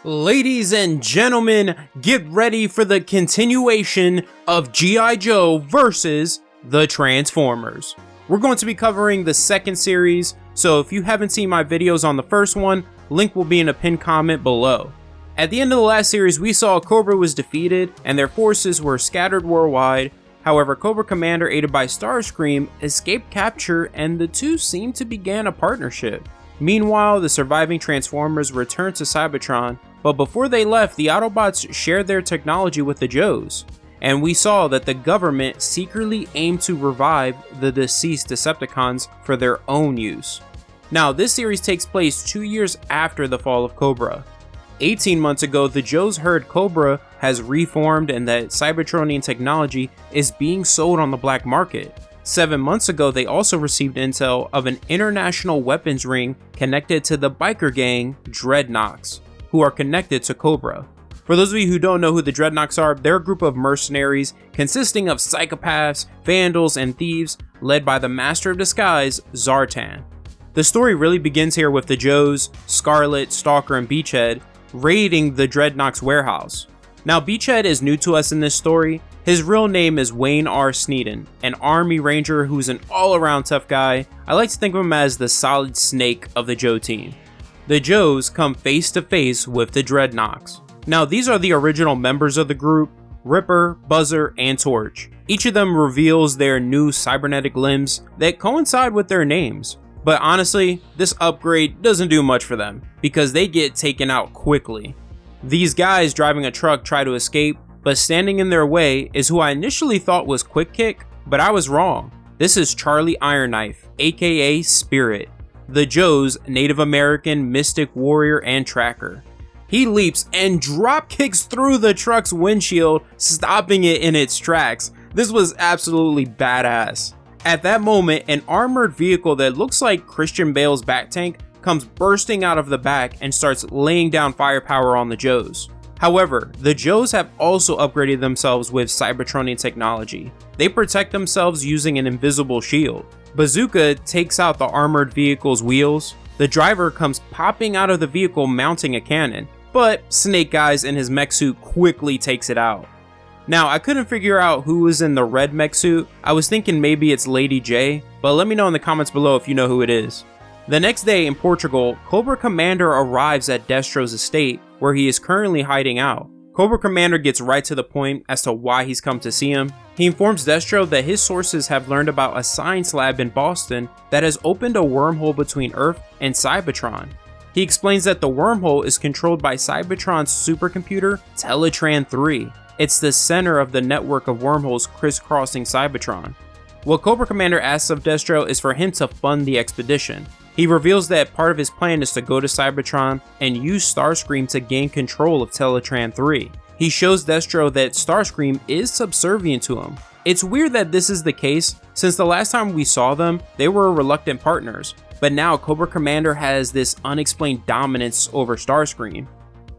Ladies and gentlemen, get ready for the continuation of G.I. Joe versus the Transformers. We're going to be covering the second series, so if you haven't seen my videos on the first one, link will be in a pinned comment below. At the end of the last series, we saw Cobra was defeated and their forces were scattered worldwide. However, Cobra Commander, aided by Starscream, escaped capture and the two seemed to begin a partnership. Meanwhile, the surviving Transformers returned to Cybertron, but before they left, the Autobots shared their technology with the Joes, and we saw that the government secretly aimed to revive the deceased Decepticons for their own use. Now, this series takes place 2 years after the fall of Cobra. 18 months ago, the Joes heard Cobra has reformed and that Cybertronian technology is being sold on the black market. 7 months ago, they also received intel of an international weapons ring connected to the biker gang Dreadnoks, who are connected to Cobra. For those of you who don't know who the Dreadnoks are, they're a group of mercenaries consisting of psychopaths, vandals, and thieves led by the Master of Disguise, Zartan. The story really begins here with the Joes, Scarlet, Stalker, and Beachhead raiding the Dreadnoks warehouse. Now, Beachhead is new to us in this story. His real name is Wayne R. Sneeden, an Army Ranger who's an all-around tough guy. I like to think of him as the solid snake of the Joe team. The Joes come face to face with the Dreadnoks. Now, these are the original members of the group: Ripper, Buzzer, and Torch. Each of them reveals their new cybernetic limbs that coincide with their names. But honestly, this upgrade doesn't do much for them, because they get taken out quickly. These guys driving a truck try to escape, but standing in their way is who I initially thought was Quick Kick, but I was wrong. This is Charlie Ironknife, aka Spirit. the Joe's Native American mystic warrior and tracker. He leaps and drop kicks through the truck's windshield, stopping it in its tracks. This was absolutely badass. At that moment, an armored vehicle that looks like Christian Bale's Bat-Tank comes bursting out of the back and starts laying down firepower on the Joes. However, the Joes have also upgraded themselves with Cybertronian technology. They protect themselves using an invisible shield. Bazooka takes out the armored vehicle's wheels. The driver comes popping out of the vehicle mounting a cannon, but Snake Eyes in his mech suit quickly takes it out. Now, I couldn't figure out who was in the red mech suit. I was thinking maybe it's Lady J, but let me know in the comments below if you know who it is. The next day in Portugal, Cobra Commander arrives at Destro's estate, where he is currently hiding out. Cobra Commander gets right to the point as to why he's come to see him. He informs Destro that his sources have learned about a science lab in Boston that has opened a wormhole between Earth and Cybertron. He explains that the wormhole is controlled by Cybertron's supercomputer, Teletran 3. It's the center of the network of wormholes crisscrossing Cybertron. What Cobra Commander asks of Destro is for him to fund the expedition. He reveals that part of his plan is to go to Cybertron and use Starscream to gain control of Teletran 3. He shows Destro that Starscream is subservient to him. It's weird that this is the case, since the last time we saw them, they were reluctant partners, but now Cobra Commander has this unexplained dominance over Starscream.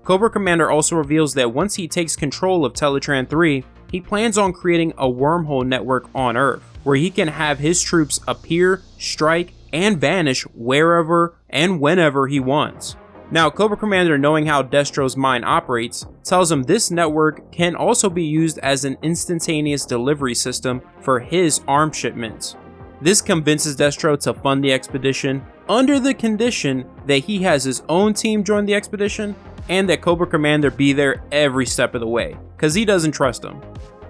Cobra Commander also reveals that once he takes control of Teletran 3, he plans on creating a wormhole network on Earth, where he can have his troops appear, strike, and vanish wherever and whenever he wants. Now, Cobra Commander, knowing how Destro's mind operates, tells him this network can also be used as an instantaneous delivery system for his arms shipments. This convinces Destro to fund the expedition under the condition that he has his own team join the expedition and that Cobra Commander be there every step of the way, cause he doesn't trust him.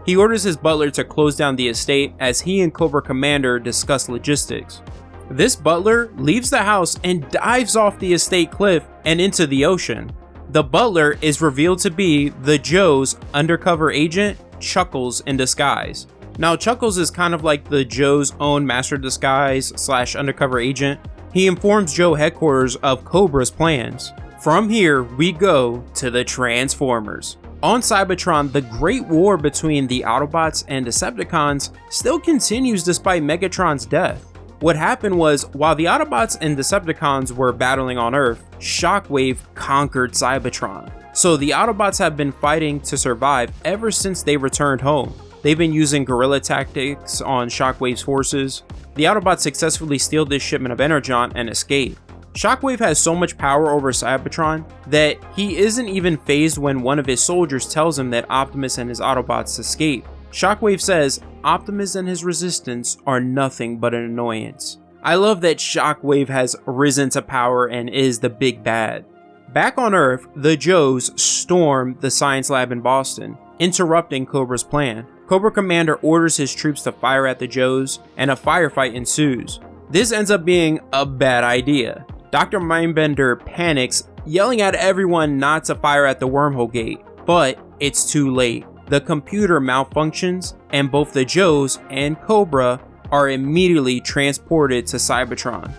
He orders his butler to close down the estate as he and Cobra Commander discuss logistics. This butler leaves the house and dives off the estate cliff and into the ocean. The butler is revealed to be the Joe's undercover agent, Chuckles in disguise. Now, Chuckles is kind of like the Joe's own master disguise / undercover agent. He informs Joe headquarters of Cobra's plans. From here, we go to the Transformers. On Cybertron, the Great War between the Autobots and Decepticons still continues despite Megatron's death. What happened was, while the Autobots and Decepticons were battling on Earth, Shockwave conquered Cybertron. So the Autobots have been fighting to survive ever since they returned home. They've been using guerrilla tactics on Shockwave's forces. The Autobots successfully steal this shipment of Energon and escape. Shockwave has so much power over Cybertron that he isn't even fazed when one of his soldiers tells him that Optimus and his Autobots escape. Shockwave says Optimus and his resistance are nothing but an annoyance. I love that Shockwave has risen to power and is the big bad. Back on Earth, the Joes storm the science lab in Boston, interrupting Cobra's plan. Cobra Commander orders his troops to fire at the Joes, and a firefight ensues. This ends up being a bad idea. Dr. Mindbender panics, yelling at everyone not to fire at the wormhole gate, but it's too late. The computer malfunctions, and both the Joes and Cobra are immediately transported to Cybertron.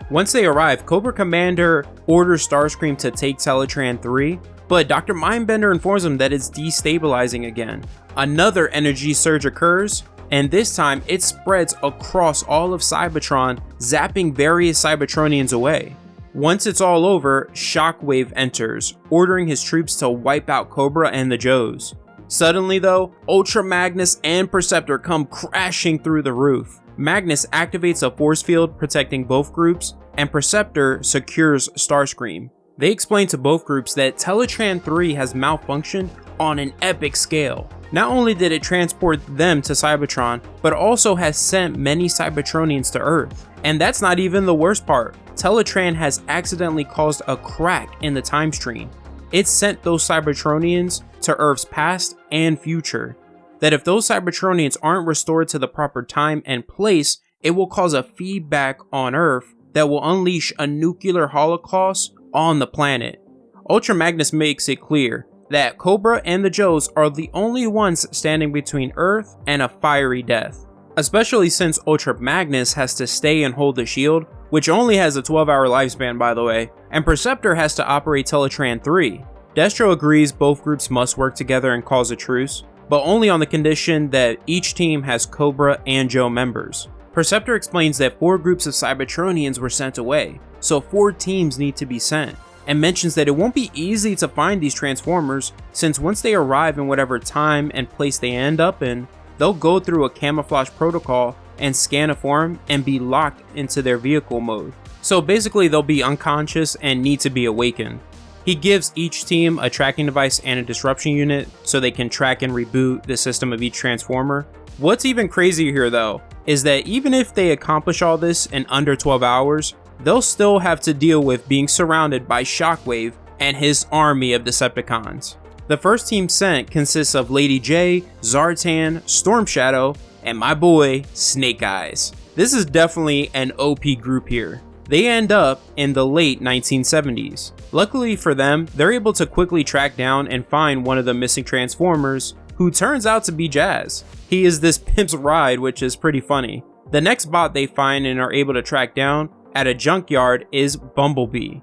Once they arrive, Cobra Commander orders Starscream to take Teletran 3, but Dr. Mindbender informs him that it's destabilizing again. Another energy surge occurs, and this time it spreads across all of Cybertron, zapping various Cybertronians away. Once it's all over, Shockwave enters, ordering his troops to wipe out Cobra and the Joes. Suddenly though, Ultra Magnus and Perceptor come crashing through the roof. Magnus activates a force field protecting both groups, and Perceptor secures Starscream. They explain to both groups that Teletran 3 has malfunctioned on an epic scale. Not only did it transport them to Cybertron, but also has sent many Cybertronians to Earth. And that's not even the worst part. Teletran has accidentally caused a crack in the time stream. It sent those Cybertronians to Earth's past and future. That if those Cybertronians aren't restored to the proper time and place, it will cause a feedback on Earth that will unleash a nuclear holocaust on the planet. Ultra Magnus makes it clear that Cobra and the Joes are the only ones standing between Earth and a fiery death. especially since Ultra Magnus has to stay and hold the shield, which only has a 12-hour lifespan by the way, and Perceptor has to operate Teletran 3. Destro agrees both groups must work together and calls a truce, but only on the condition that each team has Cobra and Joe members. Perceptor explains that 4 groups of Cybertronians were sent away, so 4 teams need to be sent, and mentions that it won't be easy to find these Transformers since once they arrive in whatever time and place they end up in, they'll go through a camouflage protocol and scan a form and be locked into their vehicle mode. So basically they'll be unconscious and need to be awakened. He gives each team a tracking device and a disruption unit so they can track and reboot the system of each Transformer. What's even crazier here though, is that even if they accomplish all this in under 12 hours, they'll still have to deal with being surrounded by Shockwave and his army of Decepticons. The first team sent consists of Lady J, Zartan, Storm Shadow, and my boy, Snake Eyes. This is definitely an OP group here. They end up in the late 1970s. Luckily for them, they're able to quickly track down and find one of the missing Transformers, who turns out to be Jazz. He is this pimp's ride, which is pretty funny. The next bot they find and are able to track down at a junkyard is Bumblebee.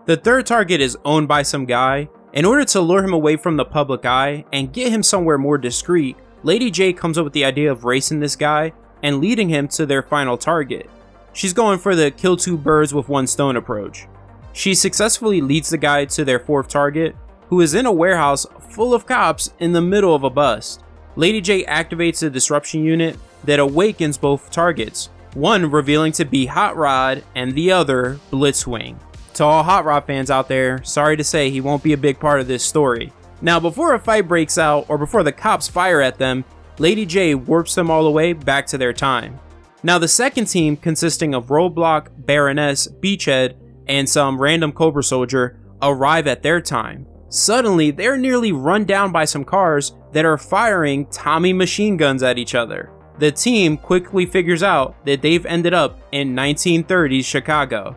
The third target is owned by some guy. In order to lure him away from the public eye and get him somewhere more discreet, Lady J comes up with the idea of racing this guy and leading him to their final target. She's going for the kill 2 birds with 1 stone approach. She successfully leads the guy to their 4th target, who is in a warehouse full of cops in the middle of a bust. Lady J activates a disruption unit that awakens both targets, one revealing to be Hot Rod and the other Blitzwing. To all Hot Rod fans out there, sorry to say he won't be a big part of this story. Now before a fight breaks out or before the cops fire at them, Lady J warps them all away back to their time. Now the second team, consisting of Roadblock, Baroness, Beachhead, and some random Cobra soldier, arrive at their time. Suddenly, they're nearly run down by some cars that are firing Tommy machine guns at each other. The team quickly figures out that they've ended up in 1930s Chicago.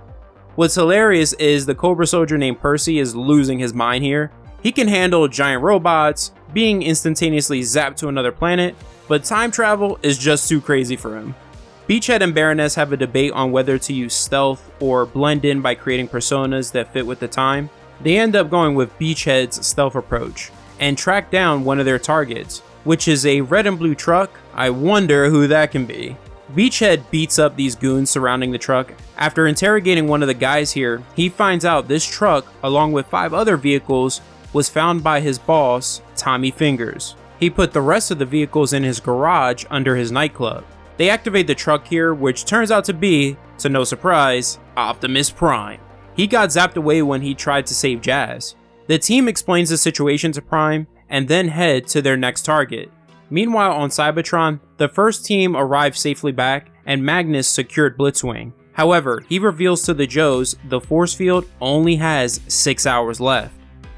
What's hilarious is the Cobra soldier named Percy is losing his mind here. He can handle giant robots, being instantaneously zapped to another planet, but time travel is just too crazy for him. Beachhead and Baroness have a debate on whether to use stealth or blend in by creating personas that fit with the time. They end up going with Beachhead's stealth approach and track down one of their targets, which is a red and blue truck. I wonder who that can be. Beachhead beats up these goons surrounding the truck. After interrogating one of the guys here, he finds out this truck, along with 5 other vehicles, was found by his boss, Tommy Fingers. He put the rest of the vehicles in his garage under his nightclub. They activate the truck here, which turns out to be, to no surprise, Optimus Prime. He got zapped away when he tried to save Jazz. The team explains the situation to Prime and then head to their next target. Meanwhile on Cybertron, the first team arrived safely back and Magnus secured Blitzwing. However, he reveals to the Joes the force field only has 6 hours left.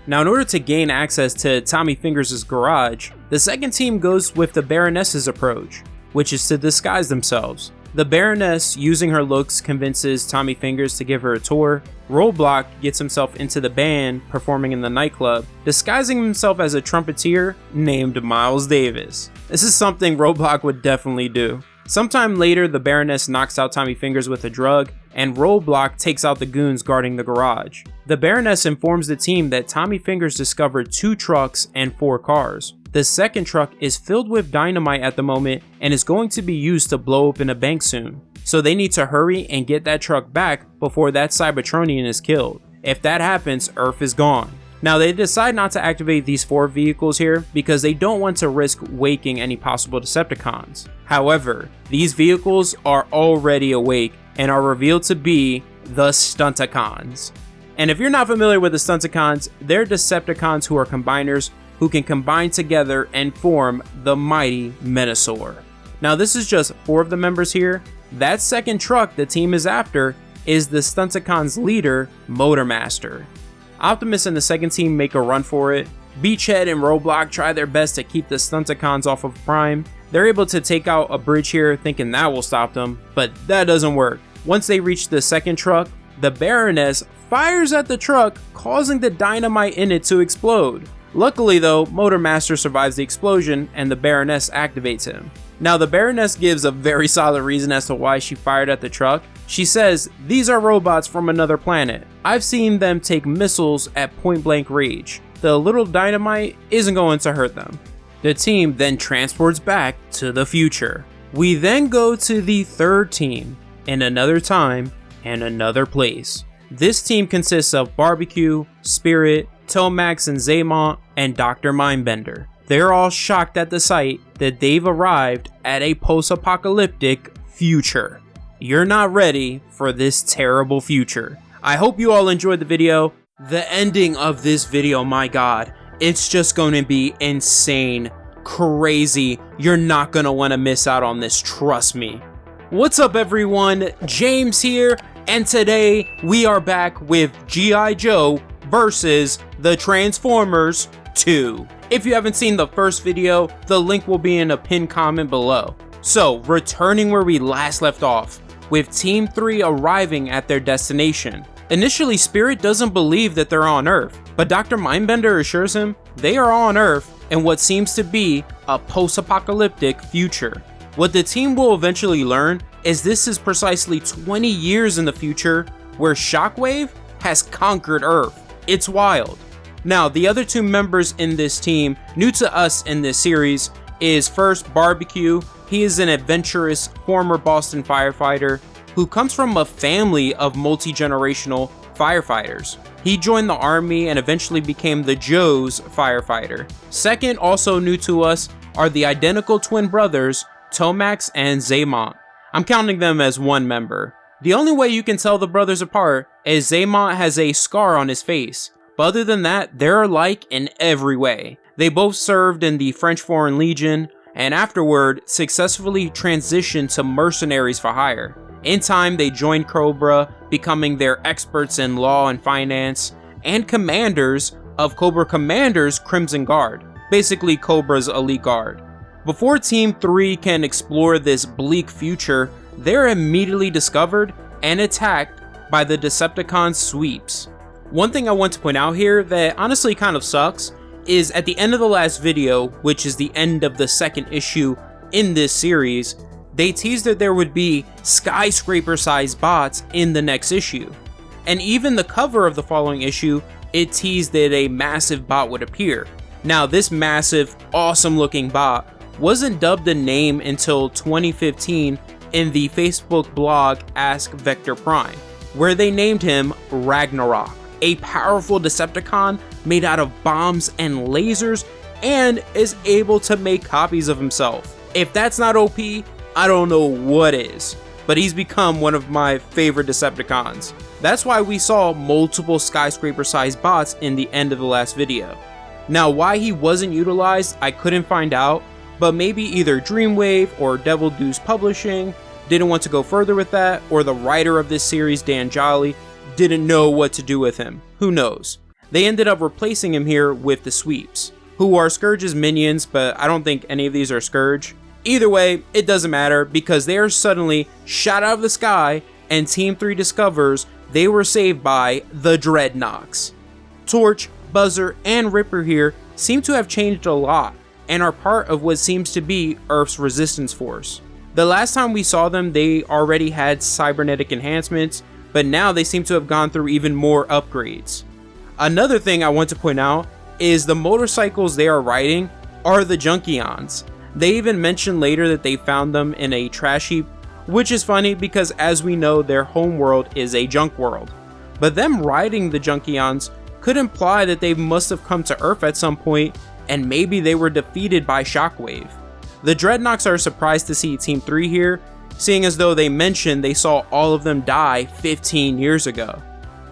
Now in order to gain access to Tommy Fingers' garage, the second team goes with the Baroness's approach, which is to disguise themselves. The Baroness, using her looks, convinces Tommy Fingers to give her a tour. Roadblock gets himself into the band performing in the nightclub, disguising himself as a trumpeter named Miles Davis. This is something Roadblock would definitely do. Sometime later, the Baroness knocks out Tommy Fingers with a drug, and Roadblock takes out the goons guarding the garage. The Baroness informs the team that Tommy Fingers discovered 2 trucks and 4 cars. The second truck is filled with dynamite at the moment and is going to be used to blow open a bank soon. So they need to hurry and get that truck back before that Cybertronian is killed. If that happens, Earth is gone. Now they decide not to activate these 4 vehicles here because they don't want to risk waking any possible Decepticons. However, these vehicles are already awake and are revealed to be the Stunticons. And if you're not familiar with the Stunticons, they're Decepticons who are combiners who can combine together and form the mighty Menosaur. Now this is just 4 of the members here. That second truck the team is after is the Stunticons leader, Motormaster. Optimus and the second team make a run for it. Beachhead and Roadblock try their best to keep the Stunticons off of Prime. They're able to take out a bridge here thinking that will stop them, but that doesn't work. Once they reach the second truck, the Baroness fires at the truck, causing the dynamite in it to explode. Luckily though, Motormaster survives the explosion and the Baroness activates him. Now the Baroness gives a very solid reason as to why she fired at the truck. She says, "These are robots from another planet. I've seen them take missiles at point blank range. The little dynamite isn't going to hurt them." The team then transports back to the future. We then go to the third team, in another time and another place. This team consists of Barbecue, Spirit, Tomax and Zaymont, and Dr. Mindbender. They're all shocked at the sight that they've arrived at a post-apocalyptic future. You're not ready for this terrible future. I hope you all enjoyed the video. The ending of this video, my god, it's just going to be insane, crazy. You're not going to want to miss out on this, trust me. What's up everyone, James here, and today we are back with G.I. Joe versus the Transformers 2. If you haven't seen the first video, the link will be in a pinned comment below. So, returning where we last left off, with Team 3 arriving at their destination. Initially, Spirit doesn't believe that they're on Earth, but Dr. Mindbender assures him they are on Earth in what seems to be a post-apocalyptic future. What the team will eventually learn is this is precisely 20 years in the future where Shockwave has conquered Earth. It's wild. Now, the other two members in this team, new to us in this series, is first Barbecue. He is an adventurous former Boston firefighter who comes from a family of multi-generational firefighters. He joined the army and eventually became the Joe's firefighter. Second, also new to us, are the identical twin brothers, Tomax and Zaymont. I'm counting them as one member. The only way you can tell the brothers apart is Zaymont has a scar on his face, but other than that, they're alike in every way. They both served in the French Foreign Legion, and afterward successfully transitioned to mercenaries for hire. In time, they joined Cobra, becoming their experts in law and finance, and commanders of Cobra Commander's Crimson Guard, basically Cobra's elite guard. Before Team 3 can explore this bleak future, they're immediately discovered and attacked by the Decepticon sweeps. One thing I want to point out here that honestly kind of sucks is at the end of the last video, which is the end of the second issue in this series, they teased that there would be skyscraper-sized bots in the next issue. And even the cover of the following issue, it teased that a massive bot would appear. Now, this massive, awesome-looking bot wasn't dubbed a name until 2015 in the Facebook blog Ask Vector Prime, where they named him Ragnarok, a powerful Decepticon made out of bombs and lasers and is able to make copies of himself. If that's not OP, I don't know what is, but he's become one of my favorite Decepticons. That's why we saw multiple skyscraper-sized bots in the end of the last video. Now, why he wasn't utilized, I couldn't find out, but maybe either Dreamwave or Devil Deuce Publishing didn't want to go further with that, or the writer of this series, Dan Jolley, didn't know what to do with him. Who knows? They ended up replacing him here with the Sweeps, who are Scourge's minions, but I don't think any of these are Scourge. Either way, it doesn't matter because they are suddenly shot out of the sky and Team 3 discovers they were saved by the Dreadnoks. Torch, Buzzer, and Ripper here seem to have changed a lot and are part of what seems to be Earth's resistance force. The last time we saw them, they already had cybernetic enhancements, but now they seem to have gone through even more upgrades. Another thing I want to point out is the motorcycles they are riding are the Junkions. They even mention later that they found them in a trash heap, which is funny because as we know, their homeworld is a junk world. But them riding the Junkions could imply that they must have come to Earth at some point and maybe they were defeated by Shockwave. The Dreadnoks are surprised to see Team 3 here, seeing as though they mentioned they saw all of them die 15 years ago.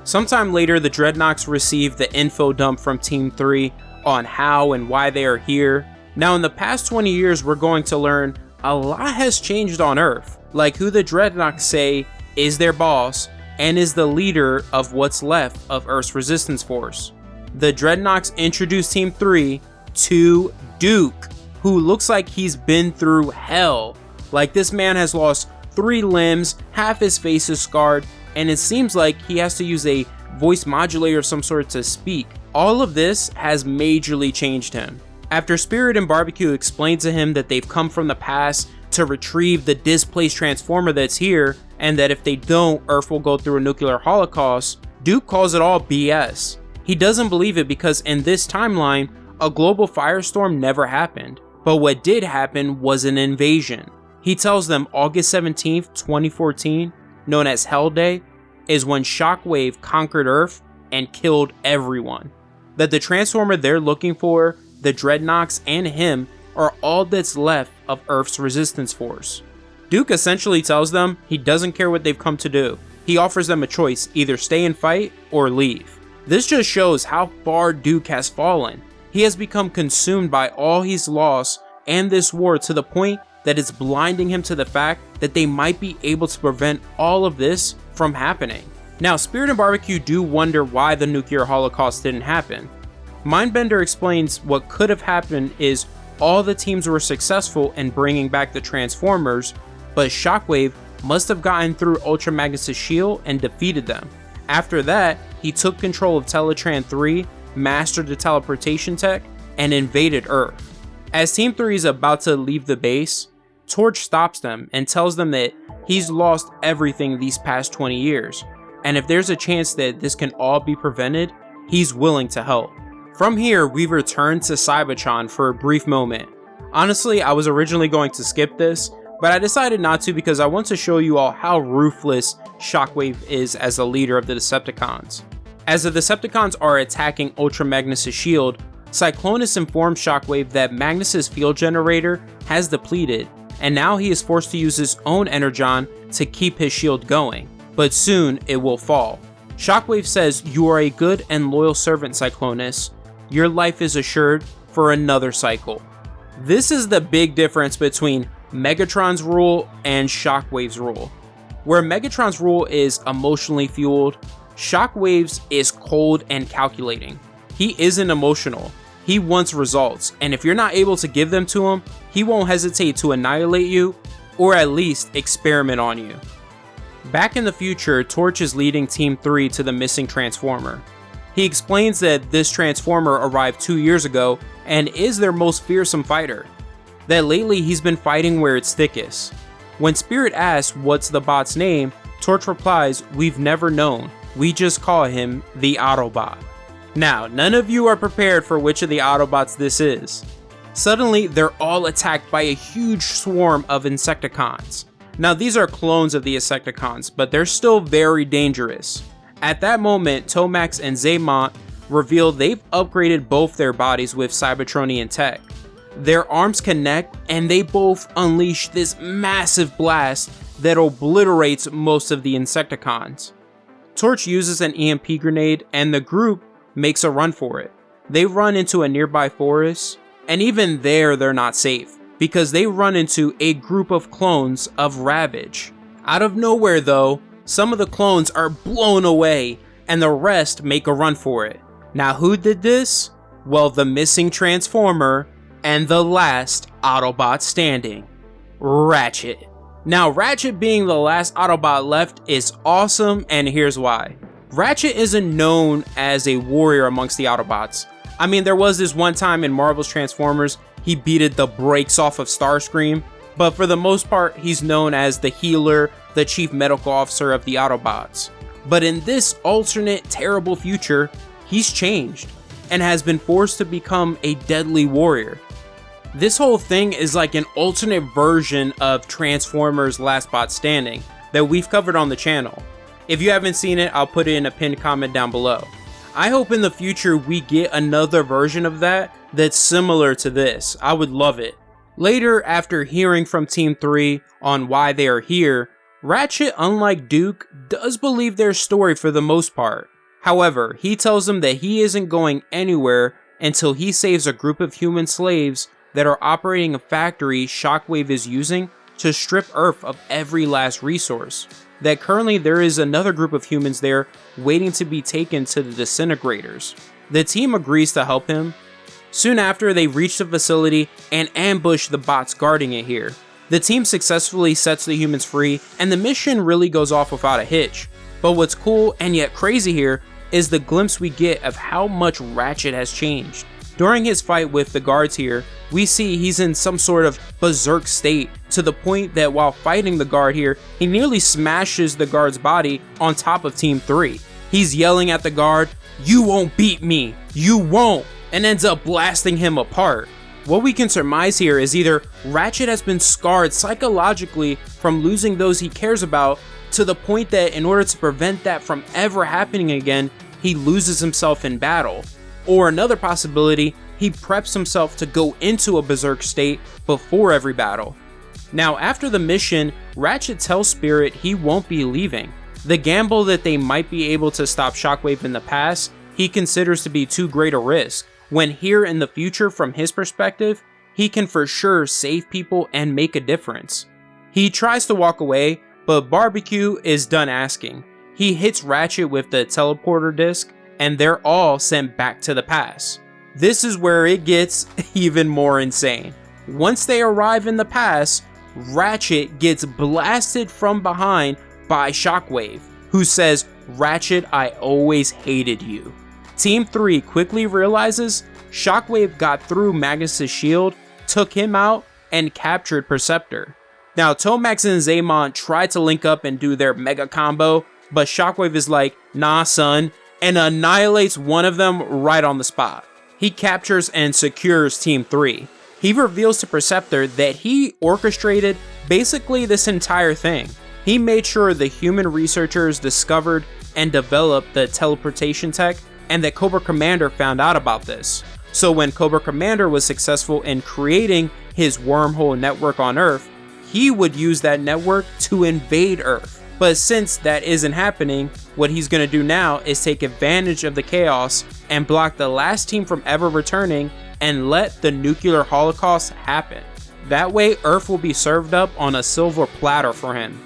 Sometime later, the Dreadnoks receive the info dump from Team 3 on how and why they are here. Now, in the past 20 years, we're going to learn a lot has changed on Earth, like who the Dreadnoks say is their boss and is the leader of what's left of Earth's resistance force. The Dreadnoks introduce Team 3 to Duke, who looks like he's been through hell. Like, this man has lost 3 limbs, half his face is scarred, and it seems like he has to use a voice modulator of some sort to speak. All of this has majorly changed him. After Spirit and Barbecue explain to him that they've come from the past to retrieve the displaced Transformer that's here, and that if they don't, Earth will go through a nuclear holocaust, Duke calls it all BS. He doesn't believe it because in this timeline, a global firestorm never happened, but what did happen was an invasion. He tells them August 17th, 2014, known as Hell Day, is when Shockwave conquered Earth and killed everyone. That the Transformer they're looking for, the Dreadnoks, and him are all that's left of Earth's resistance force. Duke essentially tells them he doesn't care what they've come to do. He offers them a choice, either stay and fight or leave. This just shows how far Duke has fallen. He has become consumed by all he's lost and this war to the point that it's blinding him to the fact that they might be able to prevent all of this from happening. Now, Spirit and Barbecue do wonder why the nuclear holocaust didn't happen. Mindbender explains what could have happened is all the teams were successful in bringing back the Transformers, but Shockwave must have gotten through Ultra Magnus' shield and defeated them. After that, he took control of Teletran 3, mastered the teleportation tech, and invaded Earth. As Team 3 is about to leave the base, Torch stops them and tells them that he's lost everything these past 20 years, and if there's a chance that this can all be prevented, he's willing to help. From here, we return to Cybertron for a brief moment. Honestly, I was originally going to skip this, but I decided not to because I want to show you all how ruthless Shockwave is as the leader of the Decepticons. As the Decepticons are attacking Ultra Magnus' shield, Cyclonus informs Shockwave that Magnus' field generator has depleted, and now he is forced to use his own Energon to keep his shield going, but soon it will fall. Shockwave says, "You are a good and loyal servant, Cyclonus. Your life is assured for another cycle." This is the big difference between Megatron's rule and Shockwave's rule. Where Megatron's rule is emotionally fueled, Shockwave's is cold and calculating. He isn't emotional. He wants results, and if you're not able to give them to him, he won't hesitate to annihilate you, or at least experiment on you. Back in the future, Torch is leading Team 3 to the missing Transformer. He explains that this Transformer arrived 2 years ago and is their most fearsome fighter. That lately he's been fighting where it's thickest. When Spirit asks what's the bot's name, Torch replies, "We've never known. We just call him the Autobot." Now, none of you are prepared for which of the Autobots this is. Suddenly, they're all attacked by a huge swarm of Insecticons. Now, these are clones of the Insecticons, but they're still very dangerous. At that moment, Tomax and Zaymont reveal they've upgraded both their bodies with Cybertronian tech. Their arms connect and they both unleash this massive blast that obliterates most of the Insecticons. Torch uses an EMP grenade and the group makes a run for it. They run into a nearby forest, and even there they're not safe because they run into a group of clones of Ravage. Out of nowhere though, some of the clones are blown away and the rest make a run for it. Now who did this? Well, the missing Transformer and the last Autobot standing, Ratchet. Now Ratchet being the last Autobot left is awesome, and here's why. Ratchet isn't known as a warrior amongst the Autobots. I mean, there was this one time in Marvel's Transformers, he beated the brakes off of Starscream, but for the most part, he's known as the healer, the chief medical officer of the Autobots. But in this alternate, terrible future, he's changed and has been forced to become a deadly warrior. This whole thing is like an alternate version of Transformers Last Bot Standing that we've covered on the channel. If you haven't seen it, I'll put it in a pinned comment down below. I hope in the future we get another version of that that's similar to this. I would love it. Later, after hearing from Team 3 on why they are here, Ratchet, unlike Duke, does believe their story for the most part. However, he tells them that he isn't going anywhere until he saves a group of human slaves that are operating a factory Shockwave is using to strip Earth of every last resource. That currently there is another group of humans there waiting to be taken to the disintegrators. The team agrees to help him. Soon after, they reach the facility and ambush the bots guarding it here. The team successfully sets the humans free and the mission really goes off without a hitch. But what's cool and yet crazy here is the glimpse we get of how much Ratchet has changed. During his fight with the guards here, we see he's in some sort of berserk state, to the point that while fighting the guard here, he nearly smashes the guard's body on top of Team 3. He's yelling at the guard, "You won't beat me, you won't," and ends up blasting him apart. What we can surmise here is either Ratchet has been scarred psychologically from losing those he cares about, to the point that in order to prevent that from ever happening again, he loses himself in battle. Or another possibility, he preps himself to go into a berserk state before every battle. Now, after the mission, Ratchet tells Spirit he won't be leaving. The gamble that they might be able to stop Shockwave in the past, he considers to be too great a risk, when here in the future, from his perspective, he can for sure save people and make a difference. He tries to walk away, but Barbecue is done asking. He hits Ratchet with the teleporter disc, and they're all sent back to the past. This is where it gets even more insane. Once they arrive in the past, Ratchet gets blasted from behind by Shockwave, who says, "Ratchet, I always hated you." Team 3 quickly realizes Shockwave got through Magnus' shield, took him out, and captured Perceptor. Now, Tomax and Zaymon try to link up and do their mega combo, but Shockwave is like, "Nah, son," and annihilates one of them right on the spot. He captures and secures Team 3. He reveals to Perceptor that he orchestrated basically this entire thing. He made sure the human researchers discovered and developed the teleportation tech, and that Cobra Commander found out about this. So when Cobra Commander was successful in creating his wormhole network on Earth, he would use that network to invade Earth. But since that isn't happening, what he's going to do now is take advantage of the chaos and block the last team from ever returning and let the nuclear holocaust happen. That way, Earth will be served up on a silver platter for him.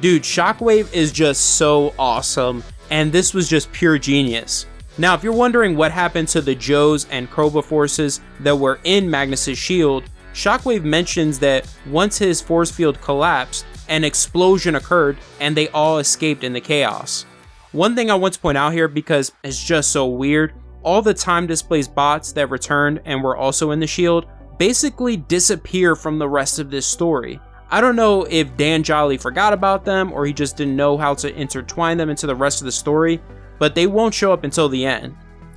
Dude, Shockwave is just so awesome, and this was just pure genius. Now, if you're wondering what happened to the Joes and Cobra forces that were in Magnus' shield, Shockwave mentions that once his force field collapsed, an explosion occurred and they all escaped in the chaos. One thing I want to point out here, because it's just so weird, all the time displays bots that returned and were also in the shield basically disappear from the rest of this story. I don't know if Dan Jolley forgot about them or he just didn't know how to intertwine them into the rest of the story, but they won't show up until the end.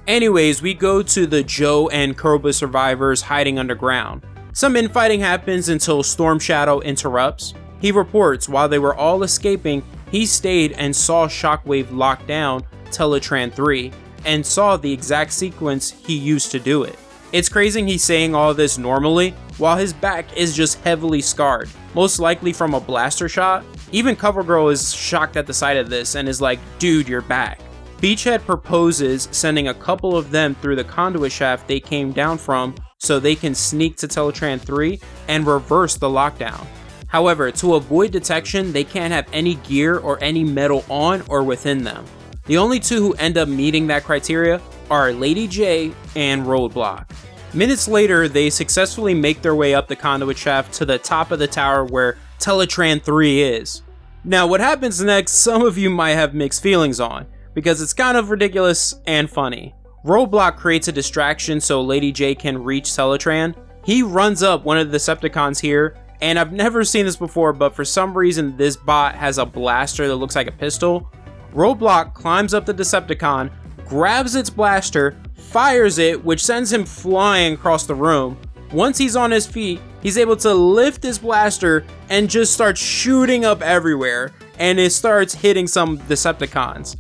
Anyways, we go to the Joe and Cobra survivors hiding underground. Some infighting happens until Storm Shadow interrupts. He reports while they were all escaping, he stayed and saw Shockwave lock down Teletran 3 and saw the exact sequence he used to do it. It's crazy he's saying all this normally while his back is just heavily scarred, most likely from a blaster shot. Even CoverGirl is shocked at the sight of this and is like, "Dude, you're back." Beachhead proposes sending a couple of them through the conduit shaft they came down from so they can sneak to Teletran 3 and reverse the lockdown. However, to avoid detection, they can't have any gear or any metal on or within them. The only two who end up meeting that criteria are Lady J and Roadblock. Minutes later, they successfully make their way up the conduit shaft to the top of the tower where Teletran 3 is. Now, what happens next, some of you might have mixed feelings on, because it's kind of ridiculous and funny. Roadblock creates a distraction so Lady J can reach Teletran. He runs up one of the Decepticons here, and I've never seen this before, but for some reason this bot has a blaster that looks like a pistol. Roadblock climbs up the Decepticon, grabs its blaster, fires it, which sends him flying across the room. Once he's on his feet, he's able to lift his blaster and just start shooting up everywhere, and it starts hitting some Decepticons.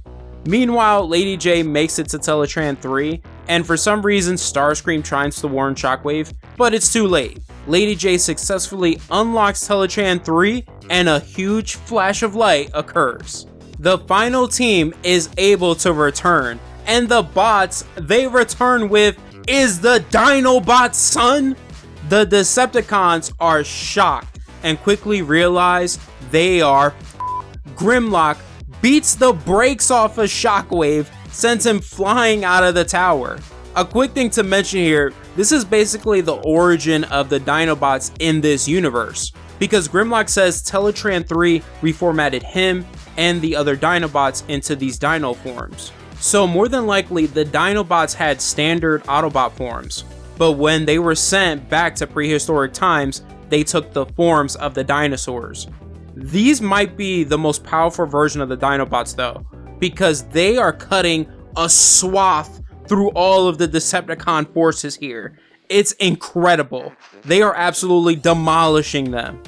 Meanwhile, Lady J makes it to Teletran 3, and for some reason Starscream tries to warn Shockwave, but it's too late. Lady J successfully unlocks Teletran 3, and a huge flash of light occurs. The final team is able to return, and the bots they return with is the Dinobots, son! The Decepticons are shocked and quickly realize they are Grimlock beats the brakes off of Shockwave, sends him flying out of the tower. A quick thing to mention here, this is basically the origin of the Dinobots in this universe, because Grimlock says Teletran 3 reformatted him and the other Dinobots into these dino forms. So more than likely, the Dinobots had standard Autobot forms, but when they were sent back to prehistoric times, they took the forms of the dinosaurs. These might be the most powerful version of the Dinobots though, because they are cutting a swath through all of the Decepticon forces here. It's incredible. They are absolutely demolishing them.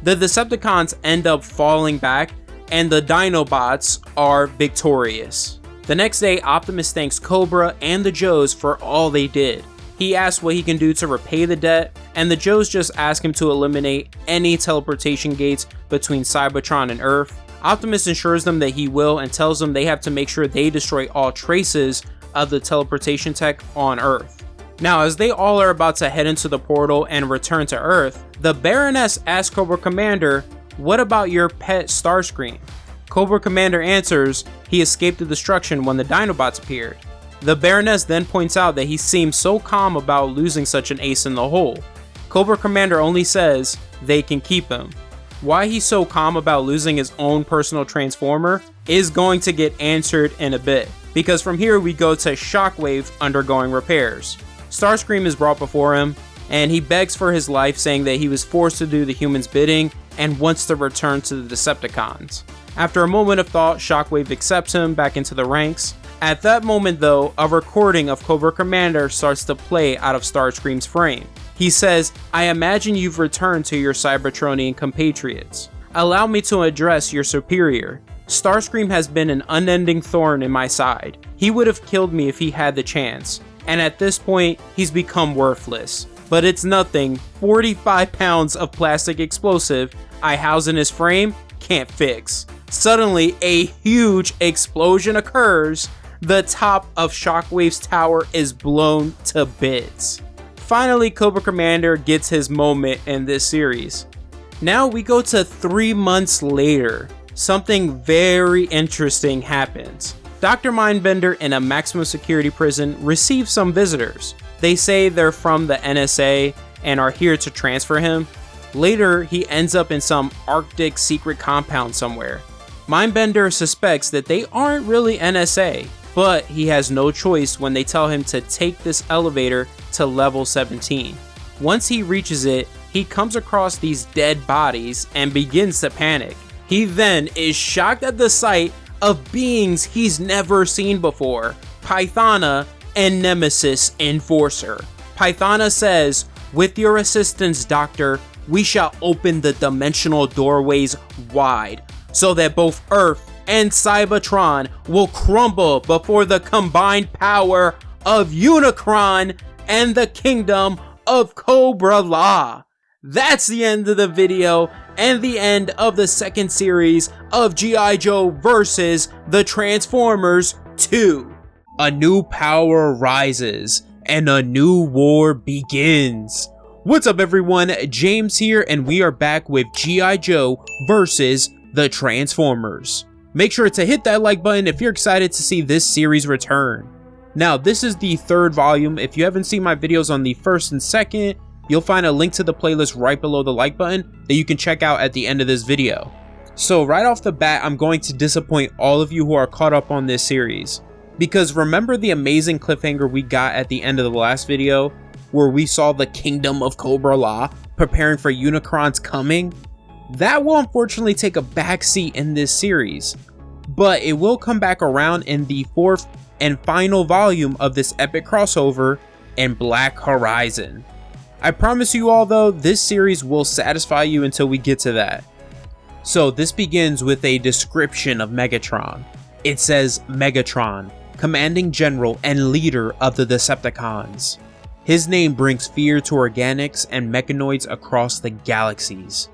The Decepticons end up falling back, and the Dinobots are victorious. The next day, Optimus thanks Cobra and the Joes for all they did. He asks what he can do to repay the debt, and the Joes just ask him to eliminate any teleportation gates between Cybertron and Earth. Optimus assures them that he will and tells them they have to make sure they destroy all traces of the teleportation tech on Earth. Now, as they all are about to head into the portal and return to Earth, the Baroness asks Cobra Commander, "What about your pet Starscream?" Cobra Commander answers he escaped the destruction when the Dinobots appeared. The Baroness then points out that he seems so calm about losing such an ace in the hole. Cobra Commander only says they can keep him. Why he's so calm about losing his own personal Transformer is going to get answered in a bit, because from here we go to Shockwave undergoing repairs. Starscream is brought before him, and he begs for his life, saying that he was forced to do the humans' bidding and wants to return to the Decepticons. After a moment of thought, Shockwave accepts him back into the ranks. At that moment though, a recording of Cobra Commander starts to play out of Starscream's frame. He says, "I imagine you've returned to your Cybertronian compatriots. Allow me to address your superior. Starscream has been an unending thorn in my side. He would have killed me if he had the chance, and at this point, he's become worthless. But it's nothing 45 pounds of plastic explosive I house in his frame can't fix." Suddenly, a huge explosion occurs. The top of Shockwave's tower is blown to bits. Finally, Cobra Commander gets his moment in this series. Now we go to 3 months later. Something very interesting happens. Dr. Mindbender in a maximum security prison receives some visitors. They say they're from the NSA and are here to transfer him. Later, he ends up in some Arctic secret compound somewhere. Mindbender suspects that they aren't really NSA, but he has no choice when they tell him to take this elevator to level 17. Once he reaches it, he comes across these dead bodies and begins to panic. He then is shocked at the sight of beings he's never seen before, Pythona and Nemesis Enforcer. Pythona says, "With your assistance, Doctor, we shall open the dimensional doorways wide, so that both Earth and Cybertron will crumble before the combined power of Unicron and the kingdom of Cobra-la." That's the end of the video and the end of the second series of G.I. Joe versus the Transformers 2. A new power rises and a new war begins. What's up everyone, James here, and we are back with G.I. Joe versus the Transformers. Make sure to hit that like button if you're excited to see this series return. Now, this is the third volume. If you haven't seen my videos on the first and second, you'll find a link to the playlist right below the like button that you can check out at the end of this video. So right off the bat, I'm going to disappoint all of you who are caught up on this series. Because remember the amazing cliffhanger we got at the end of the last video, where we saw the kingdom of Cobra-la preparing for Unicron's coming? That will unfortunately take a backseat in this series, but it will come back around in the fourth and final volume of this epic crossover in Black Horizon. I promise you all though, this series will satisfy you until we get to that. So this begins with a description of Megatron. It says, Megatron, commanding general and leader of the Decepticons. His name brings fear to organics and mechanoids across the galaxies.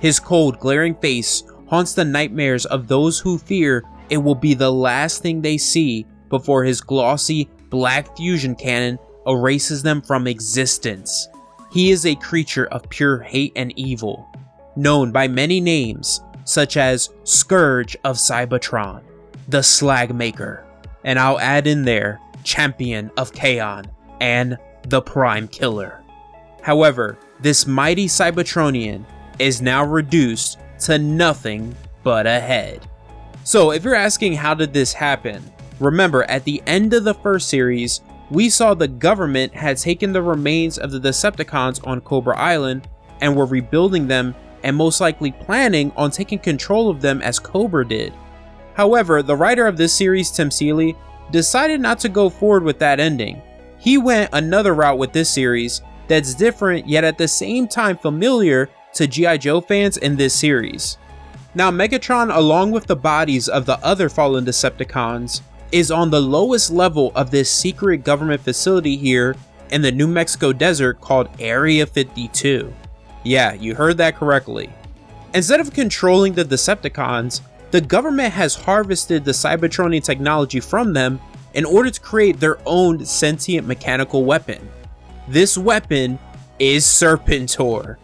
His cold, glaring face haunts the nightmares of those who fear it will be the last thing they see before his glossy, black fusion cannon erases them from existence. He is a creature of pure hate and evil, known by many names such as Scourge of Cybertron, the Slag Maker, and I'll add in there Champion of Kaon, and the Prime Killer. However, this mighty Cybertronian is now reduced to nothing but a head. So if you're asking how did this happen, Remember, at the end of the first series, we saw the government had taken the remains of the Decepticons on Cobra Island and were rebuilding them and most likely planning on taking control of them as Cobra did. However, the writer of this series, Tim Seeley, decided not to go forward with that ending. He went another route with this series that's different yet at the same time familiar to G.I. Joe fans in this series. Now, Megatron, along with the bodies of the other fallen Decepticons, is on the lowest level of this secret government facility here in the New Mexico desert called Area 52. Yeah, you heard that correctly. Instead of controlling the Decepticons, the government has harvested the Cybertronian technology from them in order to create their own sentient mechanical weapon. This weapon is Serpentor.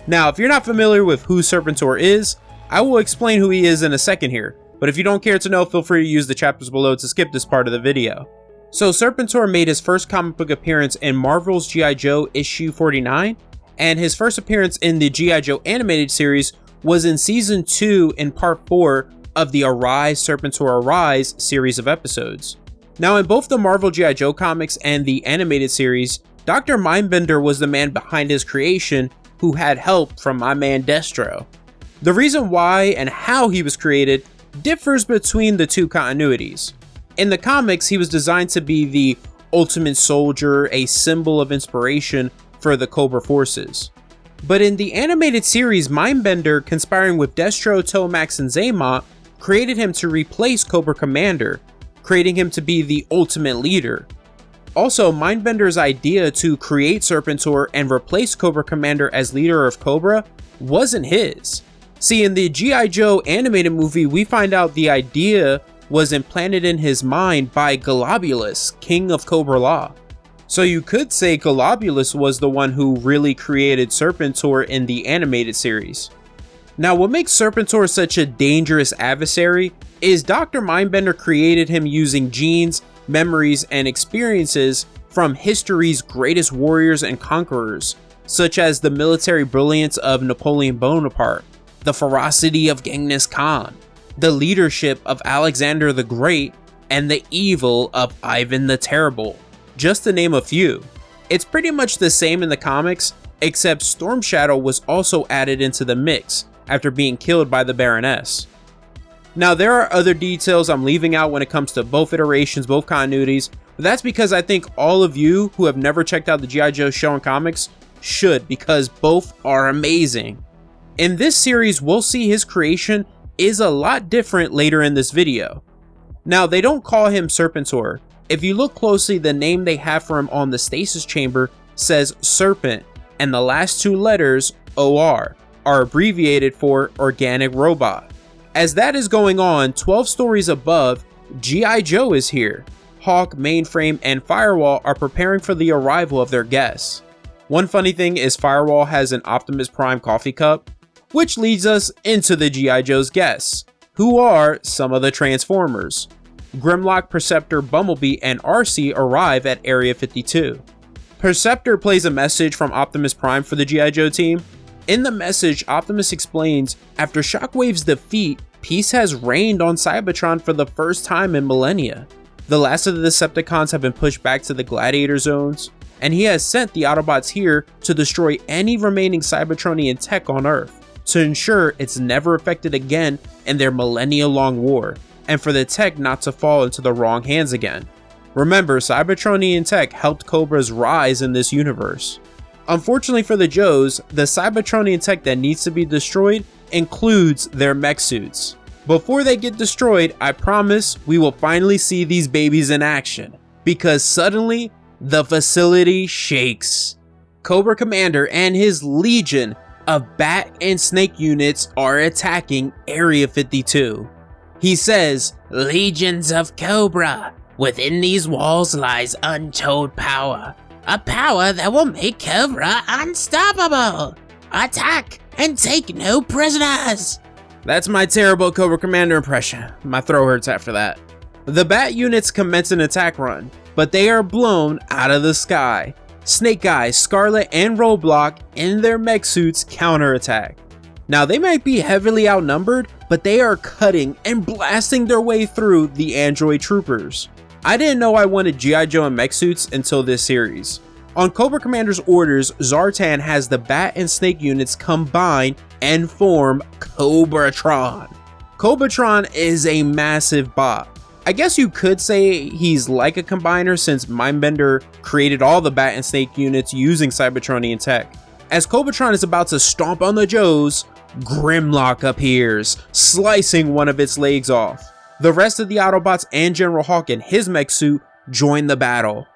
Now, if you're not familiar with who Serpentor is, I will explain who he is in a second here, but if you don't care to know, feel free to use the chapters below to skip this part of the video. So Serpentor made his first comic book appearance in Marvel's G.I. Joe issue 49, and his first appearance in the G.I. Joe animated series was in season 2 in part 4 of the Arise Serpentor Arise series of episodes. Now, in both the Marvel G.I. Joe comics and the animated series, Dr. Mindbender was the man behind his creation who had help from my man Destro. The reason why and how he was created differs between the two continuities. In the comics, he was designed to be the ultimate soldier, a symbol of inspiration for the Cobra forces. But in the animated series, Mindbender, conspiring with Destro, Tomax, and Zaymot, created him to replace Cobra Commander, creating him to be the ultimate leader. Also, Mindbender's idea to create Serpentor and replace Cobra Commander as leader of Cobra wasn't his. See, in the G.I. Joe animated movie, we find out the idea was implanted in his mind by Globulus, king of cobra-la. So you could say Globulus was the one who really created Serpentor in the animated series. Now, what makes Serpentor such a dangerous adversary is Dr. Mindbender created him using genes, memories, and experiences from history's greatest warriors and conquerors, such as the military brilliance of Napoleon Bonaparte, the ferocity of Genghis Khan, the leadership of Alexander the Great, and the evil of Ivan the Terrible, just to name a few. It's pretty much the same in the comics, except Storm Shadow was also added into the mix after being killed by the Baroness. Now, there are other details I'm leaving out when it comes to both iterations, both continuities, but that's because I think all of you who have never checked out the G.I. Joe show and comics should, because both are amazing. In this series, we'll see his creation is a lot different later in this video. Now, they don't call him Serpentor. If you look closely, the name they have for him on the stasis chamber says Serpent, and the last two letters, OR, are abbreviated for Organic Robot. As that is going on, 12 stories above, G.I. Joe is here. Hawk, Mainframe, and Firewall are preparing for the arrival of their guests. One funny thing is Firewall has an Optimus Prime coffee cup, which leads us into the G.I. Joe's guests, who are some of the Transformers. Grimlock, Perceptor, Bumblebee, and RC arrive at Area 52. Perceptor plays a message from Optimus Prime for the G.I. Joe team. In the message, Optimus explains, after Shockwave's defeat, peace has reigned on Cybertron for the first time in millennia. The last of the Decepticons have been pushed back to the Gladiator zones, and he has sent the Autobots here to destroy any remaining Cybertronian tech on Earth, to ensure it's never affected again in their millennia-long war, and for the tech not to fall into the wrong hands again. Remember, Cybertronian tech helped Cobra's rise in this universe. Unfortunately for the Joes, the Cybertronian tech that needs to be destroyed includes their mech suits. Before they get destroyed, I promise we will finally see these babies in action, because suddenly, the facility shakes. Cobra Commander and his legion of Bat and Snake units are attacking Area 52. He says, "Legions of Cobra, within these walls lies untold power. A power that will make Cobra unstoppable. Attack and take no prisoners." That's my terrible Cobra Commander impression. My throat hurts after that. The Bat units commence an attack run, but they are blown out of the sky. Snake Eyes, Scarlet, and Roadblock in their mech suits counterattack. Now, they might be heavily outnumbered, but they are cutting and blasting their way through the android troopers. I didn't know I wanted G.I. Joe and mech suits until this series. On Cobra Commander's orders, Zartan has the Bat and Snake units combine and form Cobratron. Cobratron is a massive bot. I guess you could say he's like a combiner since Mindbender created all the Bat and Snake units using Cybertronian tech. As Cobratron is about to stomp on the Joes, Grimlock appears, slicing one of its legs off. The rest of the Autobots and General Hawk in his mech suit join the battle.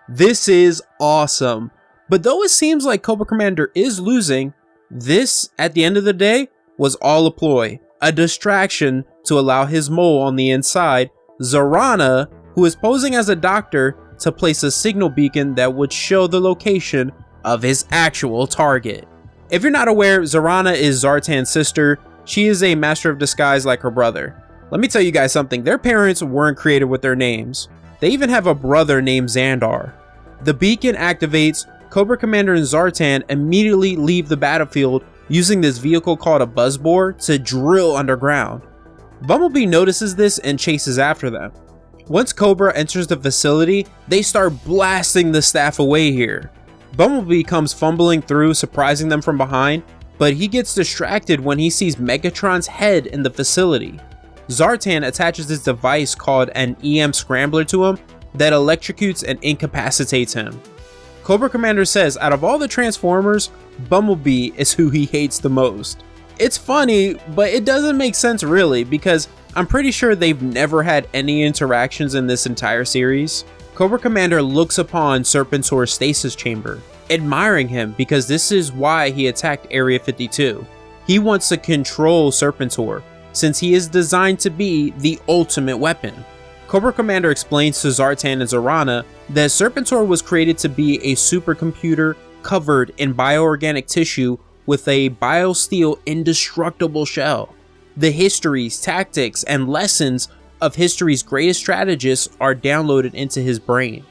This is awesome, but though it seems like Cobra Commander is losing, this, at the end of the day, was all a ploy, a distraction to allow his mole on the inside, Zarana, who is posing as a doctor, to place a signal beacon that would show the location of his actual target. If you're not aware, Zarana is Zartan's sister. She is a master of disguise like her brother. Let me tell you guys something, their parents weren't creative with their names. They even have a brother named Xandar. The beacon activates, Cobra Commander and Zartan immediately leave the battlefield using this vehicle called a buzzbore to drill underground. Bumblebee notices this and chases after them. Once Cobra enters the facility, they start blasting the staff away here. Bumblebee comes fumbling through, surprising them from behind, but he gets distracted when he sees Megatron's head in the facility. Zartan attaches his device called an EM Scrambler to him that electrocutes and incapacitates him. Cobra Commander says out of all the Transformers, Bumblebee is who he hates the most. It's funny, but it doesn't make sense really, because I'm pretty sure they've never had any interactions in this entire series. Cobra Commander looks upon Serpentor's stasis chamber, admiring him because this is why he attacked Area 52. He wants to control Serpentor, since he is designed to be the ultimate weapon. Cobra Commander explains to Zartan and Zarana that Serpentor was created to be a supercomputer covered in bioorganic tissue with a biosteel indestructible shell. The histories, tactics, and lessons of history's greatest strategists are downloaded into his brain.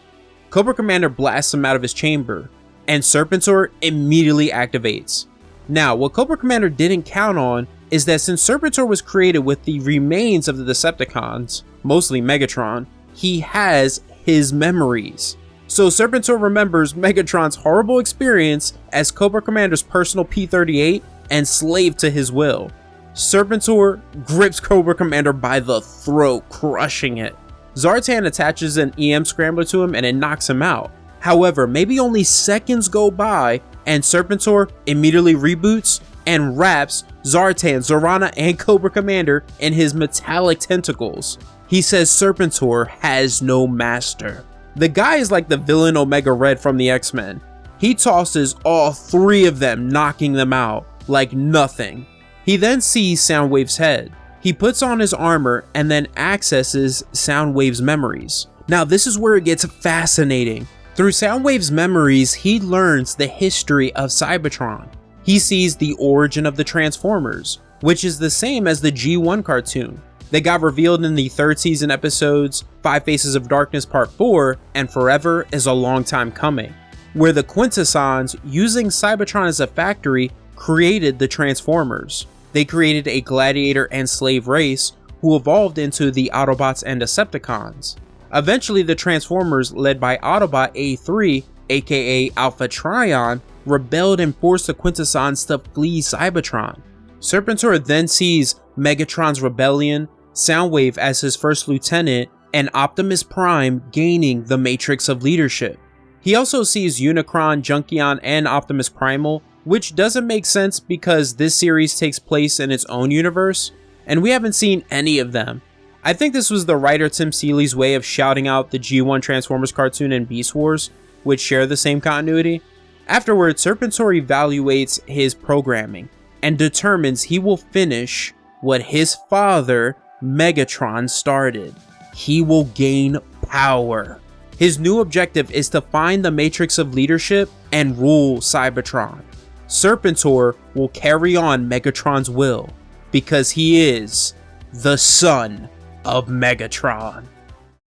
Cobra Commander blasts him out of his chamber, and Serpentor immediately activates. Now, what Cobra Commander didn't count on is that since Serpentor was created with the remains of the Decepticons, mostly Megatron, he has his memories. So Serpentor remembers Megatron's horrible experience as Cobra Commander's personal P-38 and slave to his will. Serpentor grips Cobra Commander by the throat, crushing it. Zartan attaches an EM Scrambler to him and it knocks him out. However, maybe only seconds go by and Serpentor immediately reboots and wraps Zartan, Zarana, and Cobra Commander in his metallic tentacles. He says Serpentor has no master. The guy is like the villain Omega Red from the X-Men. He tosses all three of them, knocking them out like nothing. He then sees Soundwave's head. He puts on his armor and then accesses Soundwave's memories. Now this is where it gets fascinating. Through Soundwave's memories, he learns the history of Cybertron. He sees the origin of the Transformers, which is the same as the G1 cartoon that got revealed in the third season episodes 5 Faces of Darkness Part 4 and Forever is a Long Time Coming, where the Quintessons, using Cybertron as a factory, created the Transformers. They created a gladiator and slave race who evolved into the Autobots and Decepticons. Eventually, the Transformers, led by Autobot A3, aka Alpha Trion, rebelled and forced the Quintessons to flee Cybertron. Serpentor then sees Megatron's rebellion, Soundwave as his first lieutenant, and Optimus Prime gaining the Matrix of Leadership. He also sees Unicron, Junkion, and Optimus Primal, which doesn't make sense because this series takes place in its own universe, and we haven't seen any of them. I think this was the writer Tim Seeley's way of shouting out the G1 Transformers cartoon and Beast Wars, which share the same continuity. Afterwards, Serpentor evaluates his programming and determines he will finish what his father, Megatron, started. He will gain power. His new objective is to find the Matrix of Leadership and rule Cybertron. Serpentor will carry on Megatron's will because he is the son of Megatron.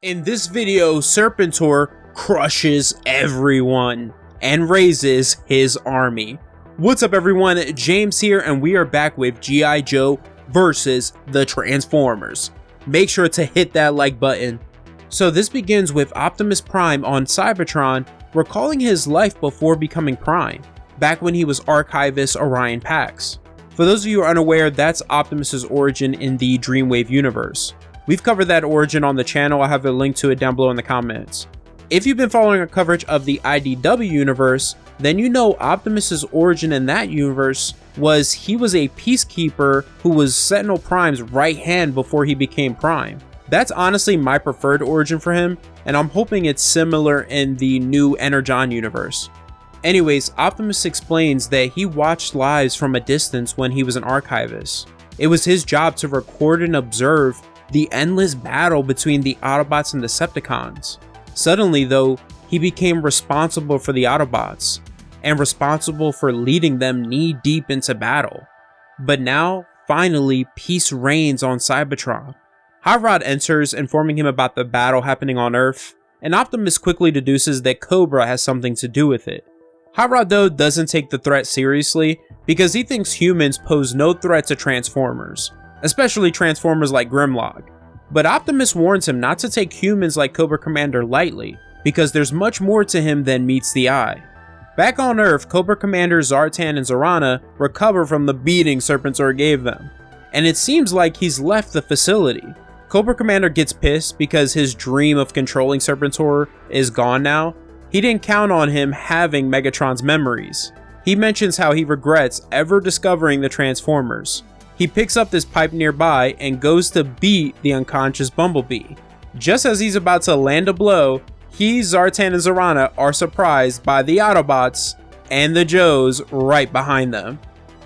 In this video, Serpentor crushes everyone and raises his army. What's up everyone, James here, and we are back with G.I. Joe versus the Transformers. Make sure to hit that like button. So this begins with Optimus Prime on Cybertron recalling his life before becoming Prime, back when he was Archivist Orion Pax. For those of you who are unaware, that's Optimus's origin in the Dreamwave universe. We've covered that origin on the channel. I'll have a link to it down below in the comments. If you've been following our coverage of the IDW universe, then you know Optimus's origin in that universe was he was a peacekeeper who was Sentinel Prime's right hand before he became Prime. That's honestly my preferred origin for him, and I'm hoping it's similar in the new Energon universe. Anyways, Optimus explains that he watched lives from a distance when he was an archivist. It was his job to record and observe the endless battle between the Autobots and Decepticons. Suddenly though, he became responsible for the Autobots, and responsible for leading them knee-deep into battle. But now, finally, peace reigns on Cybertron. Hot Rod enters, informing him about the battle happening on Earth, and Optimus quickly deduces that Cobra has something to do with it. Hot Rod though doesn't take the threat seriously, because he thinks humans pose no threat to Transformers, especially Transformers like Grimlock. But Optimus warns him not to take humans like Cobra Commander lightly, because there's much more to him than meets the eye. Back on Earth, Cobra Commander Zartan and Zarana recover from the beating Serpentor gave them, and it seems like he's left the facility. Cobra Commander gets pissed because his dream of controlling Serpentor is gone now. He didn't count on him having Megatron's memories. He mentions how he regrets ever discovering the Transformers. He picks up this pipe nearby and goes to beat the unconscious Bumblebee. Just as he's about to land a blow, he, Zartan, and Zarana are surprised by the Autobots and the Joes right behind them.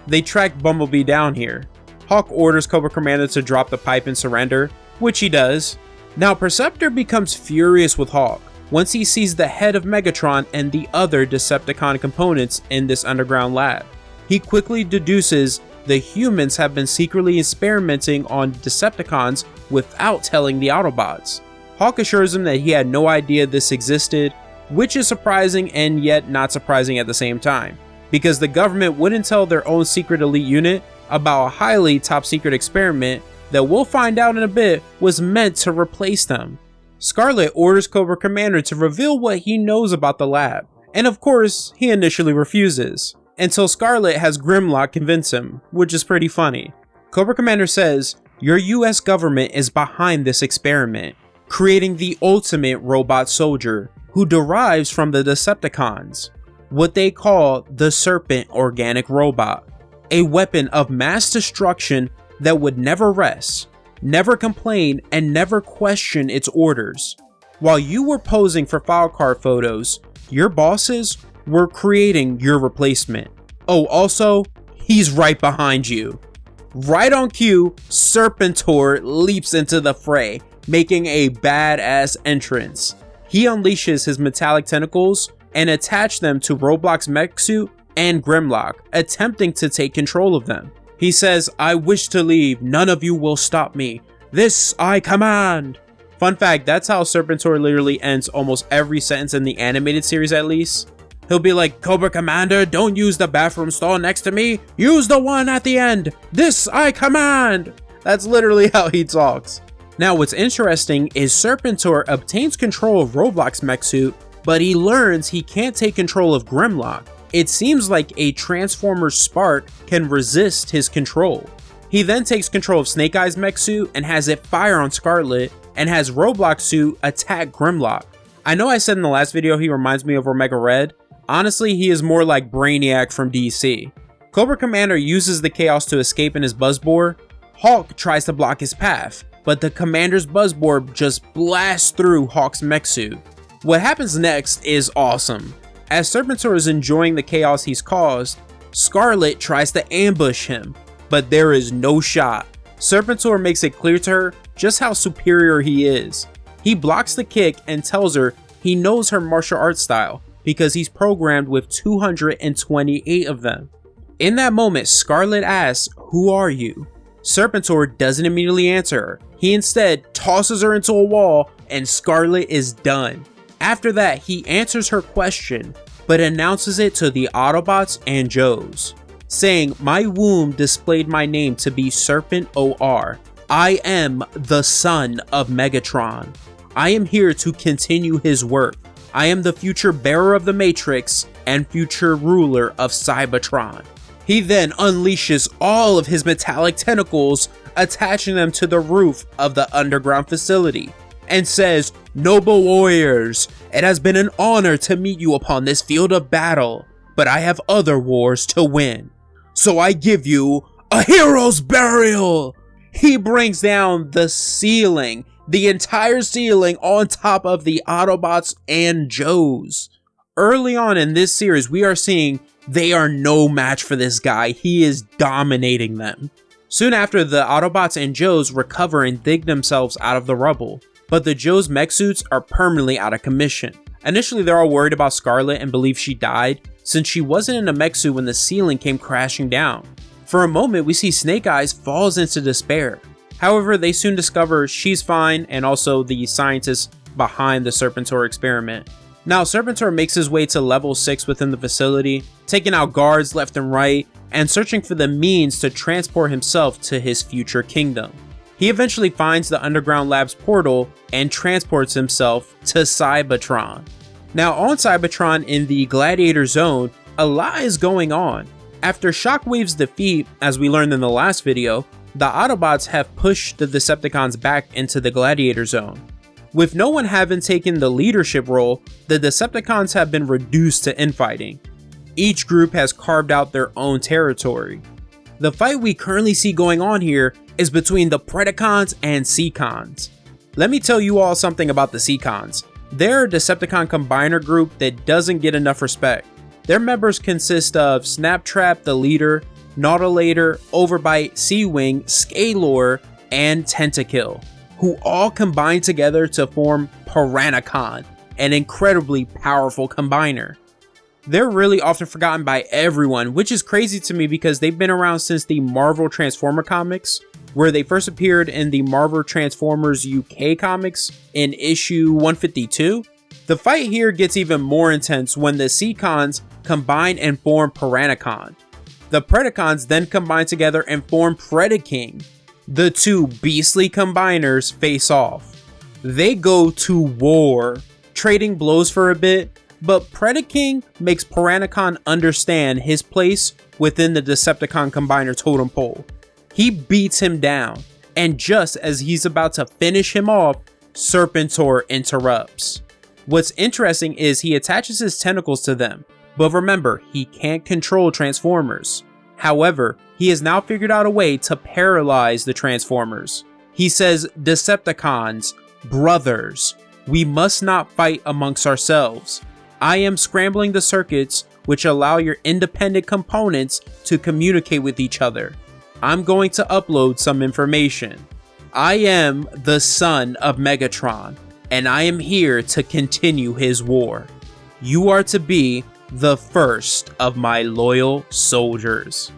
They track Bumblebee down here. Hawk orders Cobra Commander to drop the pipe and surrender, which he does. Now Perceptor becomes furious with Hawk once he sees the head of Megatron and the other Decepticon components in this underground lab. He quickly deduces the humans have been secretly experimenting on Decepticons without telling the Autobots. Hawk assures him that he had no idea this existed, which is surprising and yet not surprising at the same time, because the government wouldn't tell their own secret elite unit about a highly top secret experiment that we'll find out in a bit was meant to replace them. Scarlet orders Cobra Commander to reveal what he knows about the lab, and of course, he initially refuses, until Scarlet has Grimlock convince him, which is pretty funny. Cobra Commander says, "Your US government is behind this experiment, creating the ultimate robot soldier who derives from the Decepticons, what they call the Serpent Organic Robot, a weapon of mass destruction that would never rest, never complain, and never question its orders. While you were posing for file card photos, your bosses were creating your replacement. Oh, also, he's right behind you." Right on cue, Serpentor leaps into the fray, making a badass entrance. He unleashes his metallic tentacles and attach them to Roblox's mech suit and Grimlock, attempting to take control of them. He says, "I wish to leave, none of you will stop me. This I command." Fun fact, that's how Serpentor literally ends almost every sentence in the animated series at least. He'll be like, "Cobra Commander, don't use the bathroom stall next to me. Use the one at the end. This I command." That's literally how he talks. Now what's interesting is Serpentor obtains control of Roblox's mech suit, but he learns he can't take control of Grimlock. It seems like a Transformer spark can resist his control. He then takes control of Snake Eye's mech suit and has it fire on Scarlet, and has Roblox's suit attack Grimlock. I know I said in the last video he reminds me of Omega Red. Honestly, he is more like Brainiac from DC. Cobra Commander uses the chaos to escape in his Buzzbore. Hawk tries to block his path, but the Commander's Buzzbore just blasts through Hawk's mech suit. What happens next is awesome. As Serpentor is enjoying the chaos he's caused, Scarlet tries to ambush him, but there is no shot. Serpentor makes it clear to her just how superior he is. He blocks the kick and tells her he knows her martial arts style because he's programmed with 228 of them. In that moment, Scarlet asks, "Who are you?" Serpentor doesn't immediately answer her. He instead tosses her into a wall and Scarlet is done. After that, he answers her question, but announces it to the Autobots and Joes. saying, "My womb displayed my name to be Serpent OR. I am the son of Megatron. I am here to continue his work. I am the future bearer of the Matrix and future ruler of Cybertron." He then unleashes all of his metallic tentacles, attaching them to the roof of the underground facility, and says, "Noble warriors, it has been an honor to meet you upon this field of battle, but I have other wars to win. So I give you a hero's burial." He brings down the ceiling, the entire ceiling on top of the Autobots and Joes. Early on in this series, we are seeing they are no match for this guy. He is dominating them. Soon after, the Autobots and Joes recover and dig themselves out of the rubble, but the Joes' mech suits are permanently out of commission. Initially, they're all worried about Scarlet and believe she died, since she wasn't in a mech suit when the ceiling came crashing down. For a moment, we see Snake Eyes falls into despair. However, they soon discover she's fine, and also the scientists behind the Serpentor experiment. Now, Serpentor makes his way to level 6 within the facility, taking out guards left and right, and searching for the means to transport himself to his future kingdom. He eventually finds the Underground Lab's portal and transports himself to Cybertron. Now, on Cybertron in the Gladiator Zone, a lot is going on. After Shockwave's defeat, as we learned in the last video, the Autobots have pushed the Decepticons back into the Gladiator Zone. With no one having taken the leadership role, the Decepticons have been reduced to infighting. Each group has carved out their own territory. The fight we currently see going on here is between the Predacons and Seacons. Let me tell you all something about the Seacons. They're a Decepticon combiner group that doesn't get enough respect. Their members consist of Snaptrap, the leader, Nautilator, Overbite, Seawing, Scalor, and Tentakill, who all combine together to form Piranacon, an incredibly powerful combiner. They're really often forgotten by everyone, which is crazy to me because they've been around since the Marvel Transformer comics, where they first appeared in the Marvel Transformers UK comics in issue 152. The fight here gets even more intense when the Seacons combine and form Piranacon. The Predacons then combine together and form Predaking. The two beastly combiners face off. They go to war, trading blows for a bit, but Predaking makes Piranacon understand his place within the Decepticon combiner totem pole. He beats him down, and just as he's about to finish him off, Serpentor interrupts. What's interesting is he attaches his tentacles to them, but remember, he can't control Transformers. However, he has now figured out a way to paralyze the Transformers. He says, "Decepticons, brothers, we must not fight amongst ourselves. I am scrambling the circuits which allow your independent components to communicate with each other. I'm going to upload some information. I am the son of Megatron, and I am here to continue his war. You are to be the first of my loyal soldiers."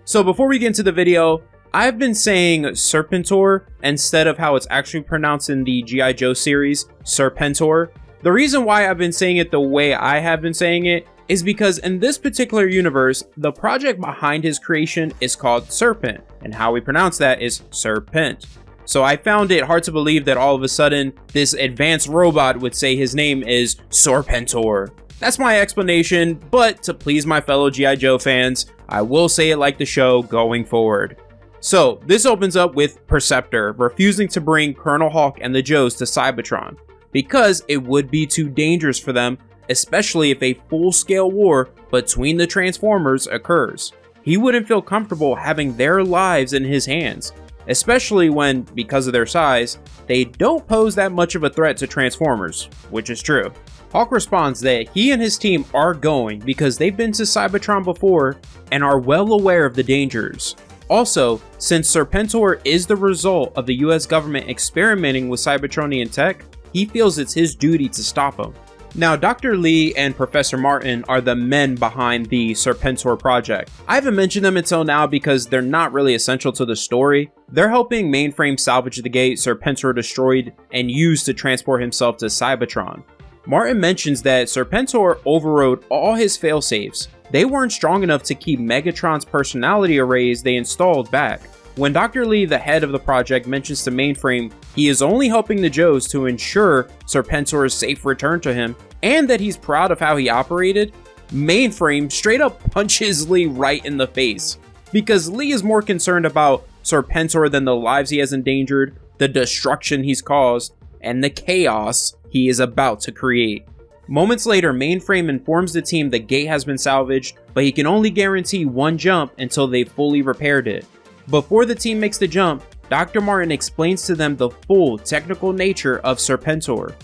So before we get into the video, I've been saying Serpentor instead of how it's actually pronounced in the G.I. Joe series, Serpentor. The reason why I've been saying it the way I have been saying it is because in this particular universe, the project behind his creation is called Serpent, and how we pronounce that is Serpent. So I found it hard to believe that all of a sudden this advanced robot would say his name is Serpentor. That's my explanation, but to please my fellow G.I. Joe fans, I will say it like the show going forward. So this opens up with Perceptor refusing to bring Colonel Hawk and the Joes to Cybertron because it would be too dangerous for them, especially if a full-scale war between the Transformers occurs. He wouldn't feel comfortable having their lives in his hands, especially when, because of their size, they don't pose that much of a threat to Transformers, which is true. Hawk responds that he and his team are going because they've been to Cybertron before and are well aware of the dangers. Also, since Serpentor is the result of the US government experimenting with Cybertronian tech, he feels it's his duty to stop him. Now, Dr. Lee and Professor Martin are the men behind the Serpentor project. I haven't mentioned them until now because they're not really essential to the story. They're helping Mainframe salvage the gate Serpentor destroyed and used to transport himself to Cybertron. Martin mentions that Serpentor overrode all his failsafes, They weren't strong enough to keep Megatron's personality arrays they installed back. When Dr. Lee, the head of the project, mentions to Mainframe he is only helping the Joes to ensure Serpentor's safe return to him, and that he's proud of how he operated, Mainframe straight up punches Lee right in the face. Because Lee is more concerned about Serpentor than the lives he has endangered, the destruction he's caused, and the chaos he is about to create. Moments later, Mainframe informs the team the gate has been salvaged, but he can only guarantee one jump until they've fully repaired it. Before the team makes the jump, Dr. Martin explains to them the full technical nature of Serpentor.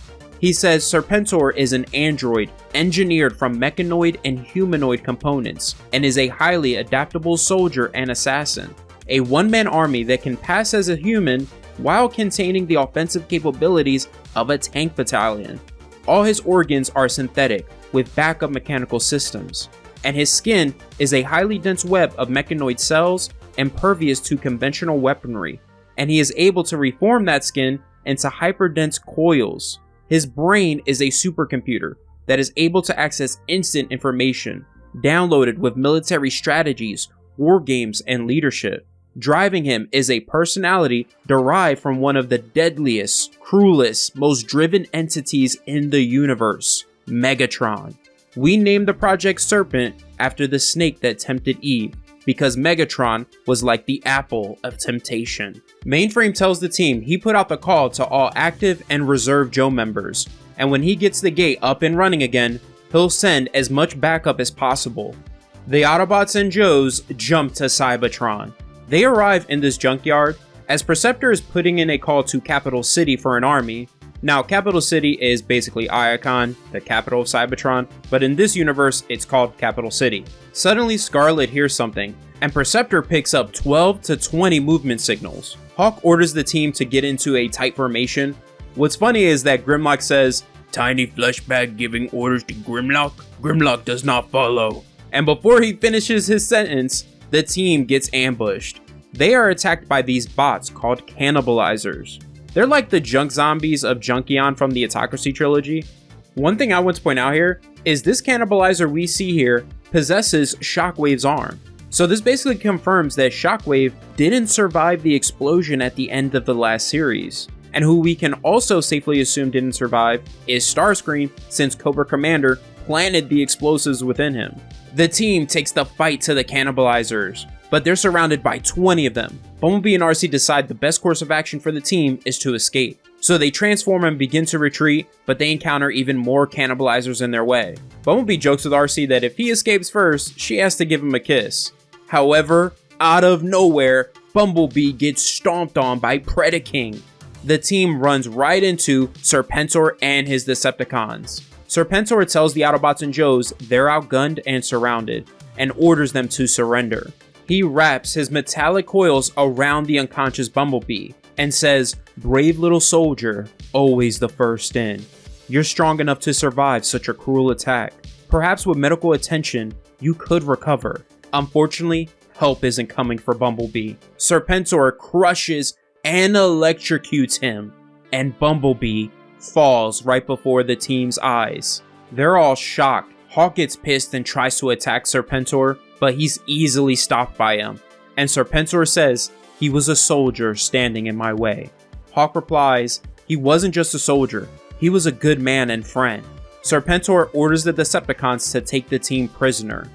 He says Serpentor is an android engineered from mechanoid and humanoid components, and is a highly adaptable soldier and assassin. A one-man army that can pass as a human while containing the offensive capabilities of a tank battalion. All his organs are synthetic, with backup mechanical systems, and his skin is a highly dense web of mechanoid cells impervious to conventional weaponry, and he is able to reform that skin into hyperdense coils. His brain is a supercomputer that is able to access instant information, downloaded with military strategies, war games, and leadership. Driving him is a personality derived from one of the deadliest, cruelest, most driven entities in the universe, Megatron. We named the project Serpent after the snake that tempted Eve, because Megatron was like the apple of temptation. Mainframe tells the team he put out the call to all active and reserve Joe members, and when he gets the gate up and running again, he'll send as much backup as possible. The Autobots and Joes jump to Cybertron. They arrive in this junkyard as Perceptor is putting in a call to Capital City for an army. Now, Capital City is basically Iacon, the capital of Cybertron, but in this universe, it's called Capital City. Suddenly, Scarlet hears something, and Perceptor picks up 12 to 20 movement signals. Hawk orders the team to get into a tight formation. What's funny is that Grimlock says, "Tiny fleshbag giving orders to Grimlock? Grimlock does not follow." And before he finishes his sentence, the team gets ambushed. They are attacked by these bots called cannibalizers. They're like the junk zombies of Junkion from the Autocracy trilogy. One thing I want to point out here is this cannibalizer we see here possesses Shockwave's arm. So this basically confirms that Shockwave didn't survive the explosion at the end of the last series. And who we can also safely assume didn't survive is Starscream, since Cobra Commander planted the explosives within him. The team takes the fight to the cannibalizers, but they're surrounded by 20 of them. Bumblebee and RC decide the best course of action for the team is to escape. So they transform and begin to retreat, but they encounter even more cannibalizers in their way. Bumblebee jokes with RC that if he escapes first, she has to give him a kiss. However, out of nowhere, Bumblebee gets stomped on by Predaking. The team runs right into Serpentor and his Decepticons. Serpentor tells the Autobots and Joes they're outgunned and surrounded, and orders them to surrender. He wraps his metallic coils around the unconscious Bumblebee, and says, "Brave little soldier, always the first in. You're strong enough to survive such a cruel attack. Perhaps with medical attention, you could recover. Unfortunately, help isn't coming for Bumblebee." Serpentor crushes and electrocutes him, and Bumblebee falls right before the team's eyes. They're all shocked. Hawk gets pissed and tries to attack Serpentor, but he's easily stopped by him, and Serpentor says, "He was a soldier standing in my way." Hawk replies, "He wasn't just a soldier, he was a good man and friend." Serpentor orders the Decepticons to take the team prisoner.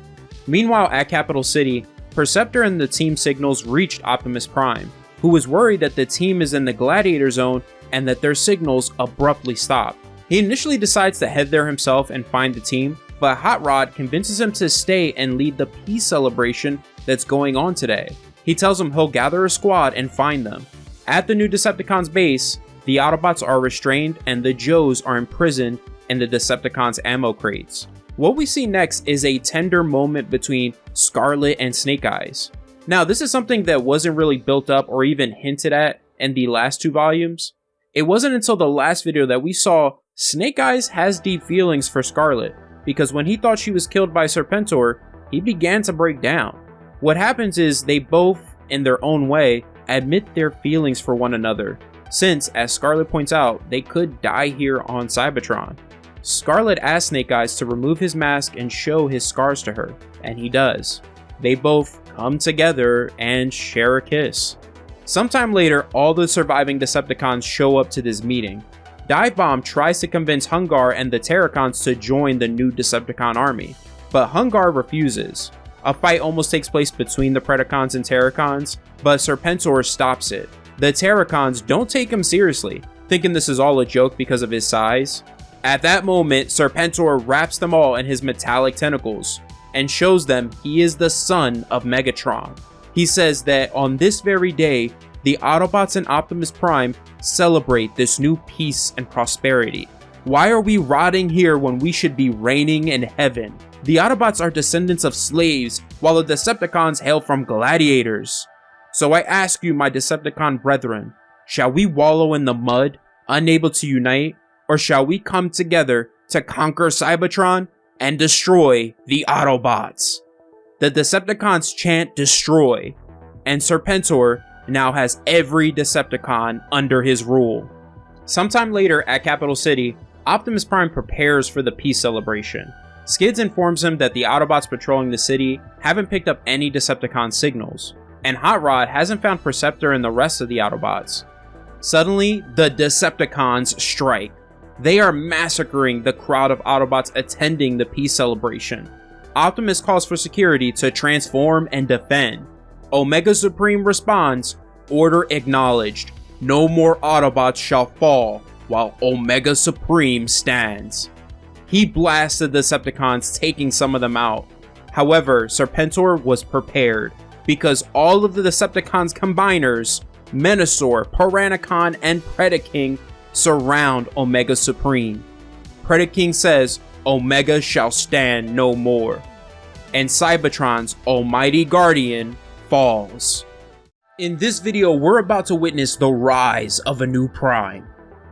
Meanwhile, at Capital City, Perceptor and the team signals reached Optimus Prime, who was worried that the team is in the Gladiator Zone and that their signals abruptly stop. He initially decides to head there himself and find the team, but Hot Rod convinces him to stay and lead the peace celebration that's going on today. He tells him he'll gather a squad and find them. At the new Decepticons base, the Autobots are restrained and the Joes are imprisoned in the Decepticons ammo crates. What we see next is a tender moment between Scarlet and Snake Eyes. Now, this is something that wasn't really built up or even hinted at in the last two volumes. It wasn't until the last video that we saw Snake Eyes has deep feelings for Scarlet, because when he thought she was killed by Serpentor, he began to break down. What happens is they both, in their own way, admit their feelings for one another, since, as Scarlet points out, they could die here on Cybertron. Scarlet asks Snake Eyes to remove his mask and show his scars to her, and he does. They both come together and share a kiss. Sometime later, all the surviving Decepticons show up to this meeting. Dive Bomb tries to convince Hungar and the Terracons to join the new Decepticon army, but Hungar refuses. A fight almost takes place between the Predacons and Terracons, but Serpentor stops it. The Terracons don't take him seriously, thinking this is all a joke because of his size. At that moment, Serpentor wraps them all in his metallic tentacles and shows them he is the son of Megatron. He says that on this very day, the Autobots and Optimus Prime celebrate this new peace and prosperity. Why are we rotting here when we should be reigning in heaven? The Autobots are descendants of slaves, while the Decepticons hail from gladiators. So I ask you, my Decepticon brethren, shall we wallow in the mud, unable to unite, or shall we come together to conquer Cybertron and destroy the Autobots? The Decepticons chant destroy, and Serpentor now has every Decepticon under his rule. Sometime later at Capital City, Optimus Prime prepares for the peace celebration. Skids informs him that the Autobots patrolling the city haven't picked up any Decepticon signals, and Hot Rod hasn't found Perceptor and the rest of the Autobots. Suddenly, the Decepticons strike. They are massacring the crowd of Autobots attending the peace celebration. Optimus calls for security to transform and defend. Omega Supreme responds, "Order acknowledged. No more Autobots shall fall while Omega Supreme stands." He blasted the Decepticons, taking some of them out. However, Serpentor was prepared, because all of the Decepticons combiners, Menasor, Piranacon, and Predaking, surround Omega Supreme. Predaking says, "Omega shall stand no more." And Cybertron's almighty guardian falls. In this video, we're about to witness the rise of a new Prime.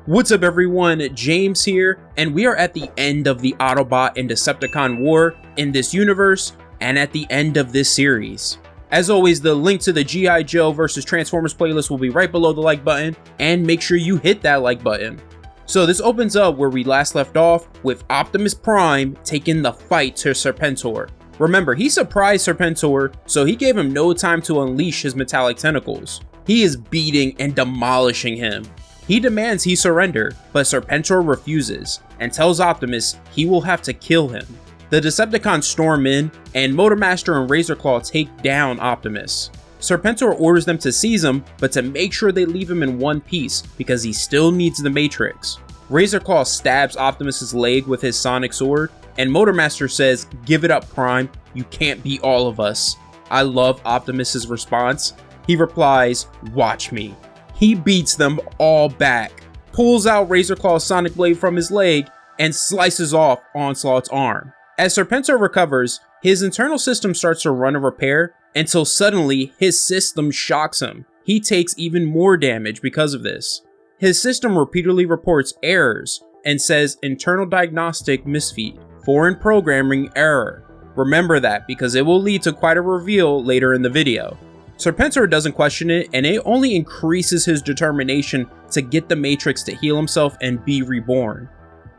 What's up everyone, James here, and we are at the end of the Autobot and Decepticon war in this universe, and at the end of this series. As always, the link to the G.I. Joe vs. Transformers playlist will be right below the like button, and make sure you hit that like button. So this opens up where we last left off, with Optimus Prime taking the fight to Serpentor. Remember, he surprised Serpentor, so he gave him no time to unleash his metallic tentacles. He is beating and demolishing him. He demands he surrender, but Serpentor refuses, and tells Optimus he will have to kill him. The Decepticons storm in, and Motormaster and Razorclaw take down Optimus. Serpentor orders them to seize him, but to make sure they leave him in one piece, because he still needs the Matrix. Razorclaw stabs Optimus's leg with his sonic sword, and Motormaster says, "Give it up, Prime, you can't beat all of us." I love Optimus's response. He replies, "Watch me." He beats them all back, pulls out Razorclaw's sonic blade from his leg, and slices off Onslaught's arm. As Serpentor recovers, his internal system starts to run a repair, until suddenly his system shocks him. He takes even more damage because of this. His system repeatedly reports errors, and says internal diagnostic misfeed, foreign programming error. Remember that, because it will lead to quite a reveal later in the video. Serpentor doesn't question it, and it only increases his determination to get the Matrix to heal himself and be reborn.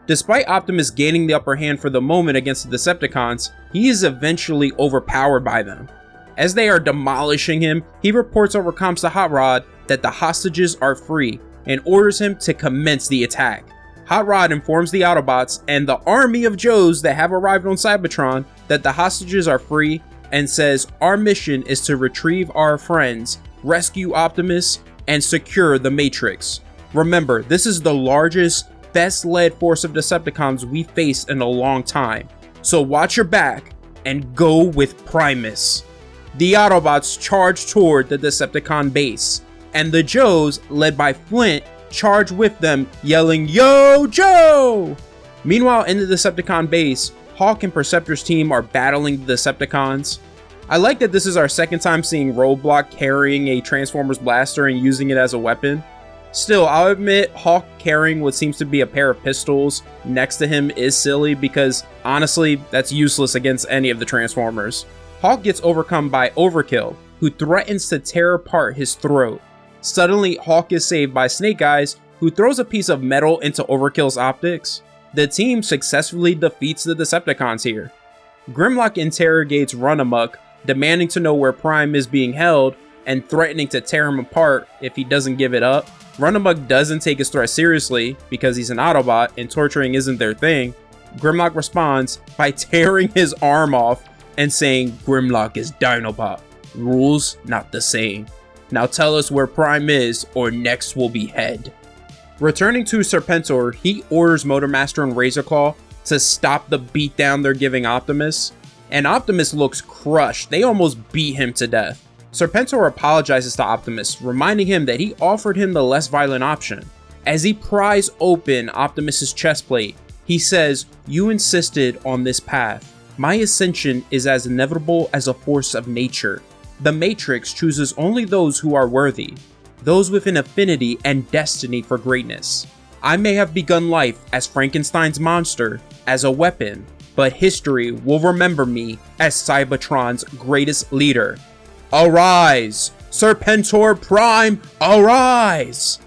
Despite Optimus gaining the upper hand for the moment against the Decepticons, he is eventually overpowered by them. As they are demolishing him, he reports over comms to Hot Rod that the hostages are free, and orders him to commence the attack. Hot Rod informs the Autobots and the army of Joes that have arrived on Cybertron that the hostages are free, and says our mission is to retrieve our friends, rescue Optimus, and secure the Matrix. Remember, this is the largest, best led force of Decepticons we faced in a long time, so watch your back and go with Primus. The Autobots charge toward the Decepticon base, and the Joes, led by Flint, charge with them, yelling, "Yo, Joe!" Meanwhile, in the Decepticon base, Hawk and Perceptor's team are battling the Decepticons. I like that this is our second time seeing Roadblock carrying a Transformers blaster and using it as a weapon. Still, I'll admit, Hawk carrying what seems to be a pair of pistols next to him is silly, because honestly, that's useless against any of the Transformers. Hawk gets overcome by Overkill, who threatens to tear apart his throat. Suddenly, Hawk is saved by Snake Eyes, who throws a piece of metal into Overkill's optics. The team successfully defeats the Decepticons here. Grimlock interrogates Runamuck, demanding to know where Prime is being held and threatening to tear him apart if he doesn't give it up. Runamuck doesn't take his threat seriously because he's an Autobot and torturing isn't their thing. Grimlock responds by tearing his arm off and saying Grimlock is Dinobot. Rules not the same. Now tell us where Prime is or next will be head. Returning to Serpentor, he orders Motormaster and Razorclaw to stop the beatdown they're giving Optimus, and Optimus looks crushed. They almost beat him to death. Serpentor apologizes to Optimus, reminding him that he offered him the less violent option. As he pries open Optimus's chest plate, he says, "You insisted on this path. My ascension is as inevitable as a force of nature. The Matrix chooses only those who are worthy, those with an affinity and destiny for greatness. I may have begun life as Frankenstein's monster, as a weapon, but history will remember me as Cybertron's greatest leader. Arise! Serpentor Prime, arise!"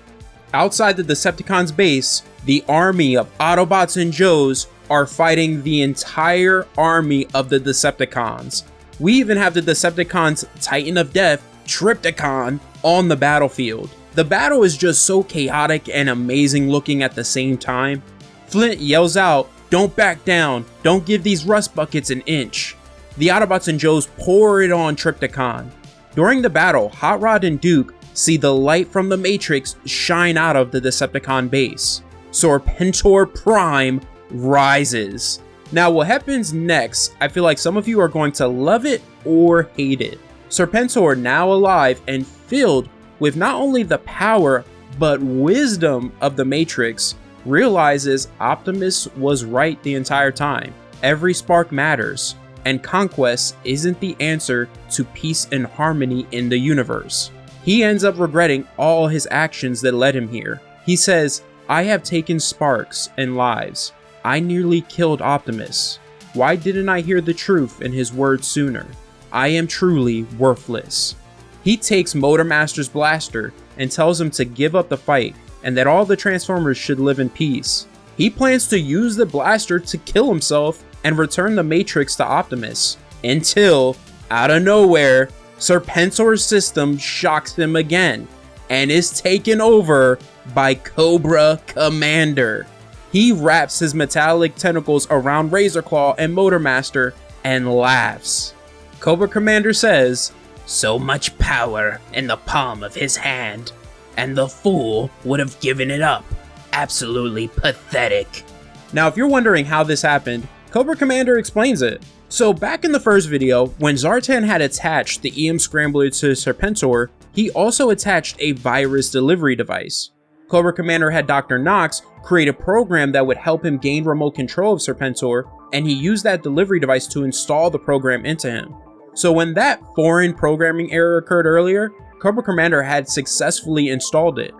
Outside the Decepticons' base, the army of Autobots and Joes are fighting the entire army of the Decepticons. We even have the Decepticons' Titan of Death, Trypticon, on the battlefield. The battle is just so chaotic and amazing looking at the same time. Flint yells out, "Don't back down, don't give these rust buckets an inch." The Autobots and Joes pour it on Trypticon. During the battle, Hot Rod and Duke see the light from the Matrix shine out of the Decepticon base. Serpentor Prime rises. Now what happens next, I feel like some of you are going to love it or hate it. Serpentor, now alive and filled with not only the power but wisdom of the Matrix, realizes Optimus was right the entire time. Every spark matters, and conquest isn't the answer to peace and harmony in the universe. He ends up regretting all his actions that led him here. He says, "I have taken sparks and lives. I nearly killed Optimus. Why didn't I hear the truth in his words sooner? I am truly worthless." He takes Motormaster's blaster and tells him to give up the fight and that all the Transformers should live in peace. He plans to use the blaster to kill himself and return the Matrix to Optimus, until, out of nowhere, Serpentor's system shocks him again and is taken over by Cobra Commander. He wraps his metallic tentacles around Razorclaw and Motormaster and laughs. Cobra Commander says, "So much power in the palm of his hand, and the fool would have given it up. Absolutely pathetic." Now, if you're wondering how this happened, Cobra Commander explains it. So back in the first video, when Zartan had attached the EM Scrambler to Serpentor, he also attached a virus delivery device. Cobra Commander had Dr. Nox create a program that would help him gain remote control of Serpentor, and he used that delivery device to install the program into him. So when that foreign programming error occurred earlier, Cobra Commander had successfully installed it.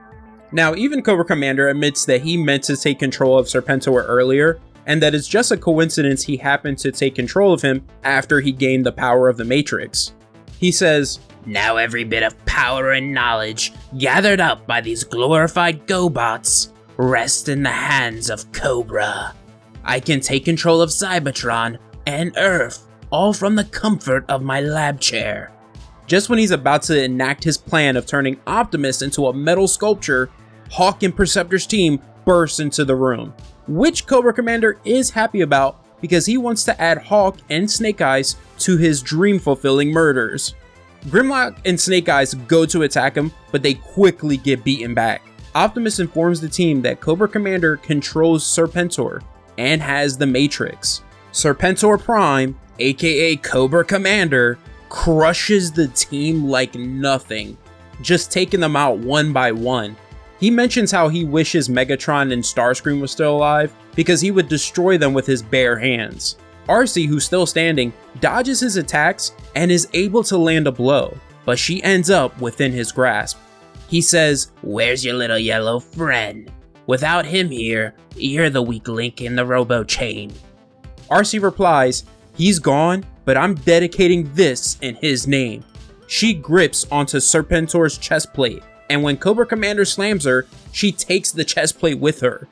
Now, even Cobra Commander admits that he meant to take control of Serpentor earlier, and that it's just a coincidence he happened to take control of him after he gained the power of the Matrix. He says, "Now every bit of power and knowledge gathered up by these glorified GoBots rest in the hands of Cobra. I can take control of Cybertron and Earth, all from the comfort of my lab chair." Just when he's about to enact his plan of turning Optimus into a metal sculpture, Hawk and Perceptor's team bursts into the room, which Cobra Commander is happy about because he wants to add Hawk and Snake Eyes to his dream-fulfilling murders. Grimlock and Snake Eyes go to attack him, but they quickly get beaten back. Optimus informs the team that Cobra Commander controls Serpentor and has the Matrix. Serpentor Prime, aka Cobra Commander, crushes the team like nothing, just taking them out one by one. He mentions how he wishes Megatron and Starscream were still alive because he would destroy them with his bare hands. Arcee, who's still standing, dodges his attacks and is able to land a blow, but she ends up within his grasp. He says, "Where's your little yellow friend? Without him here, you're the weak link in the robo chain." Arcee replies, "He's gone, but I'm dedicating this in his name." She grips onto Serpentor's chest plate, and when Cobra Commander slams her, she takes the chest plate with her.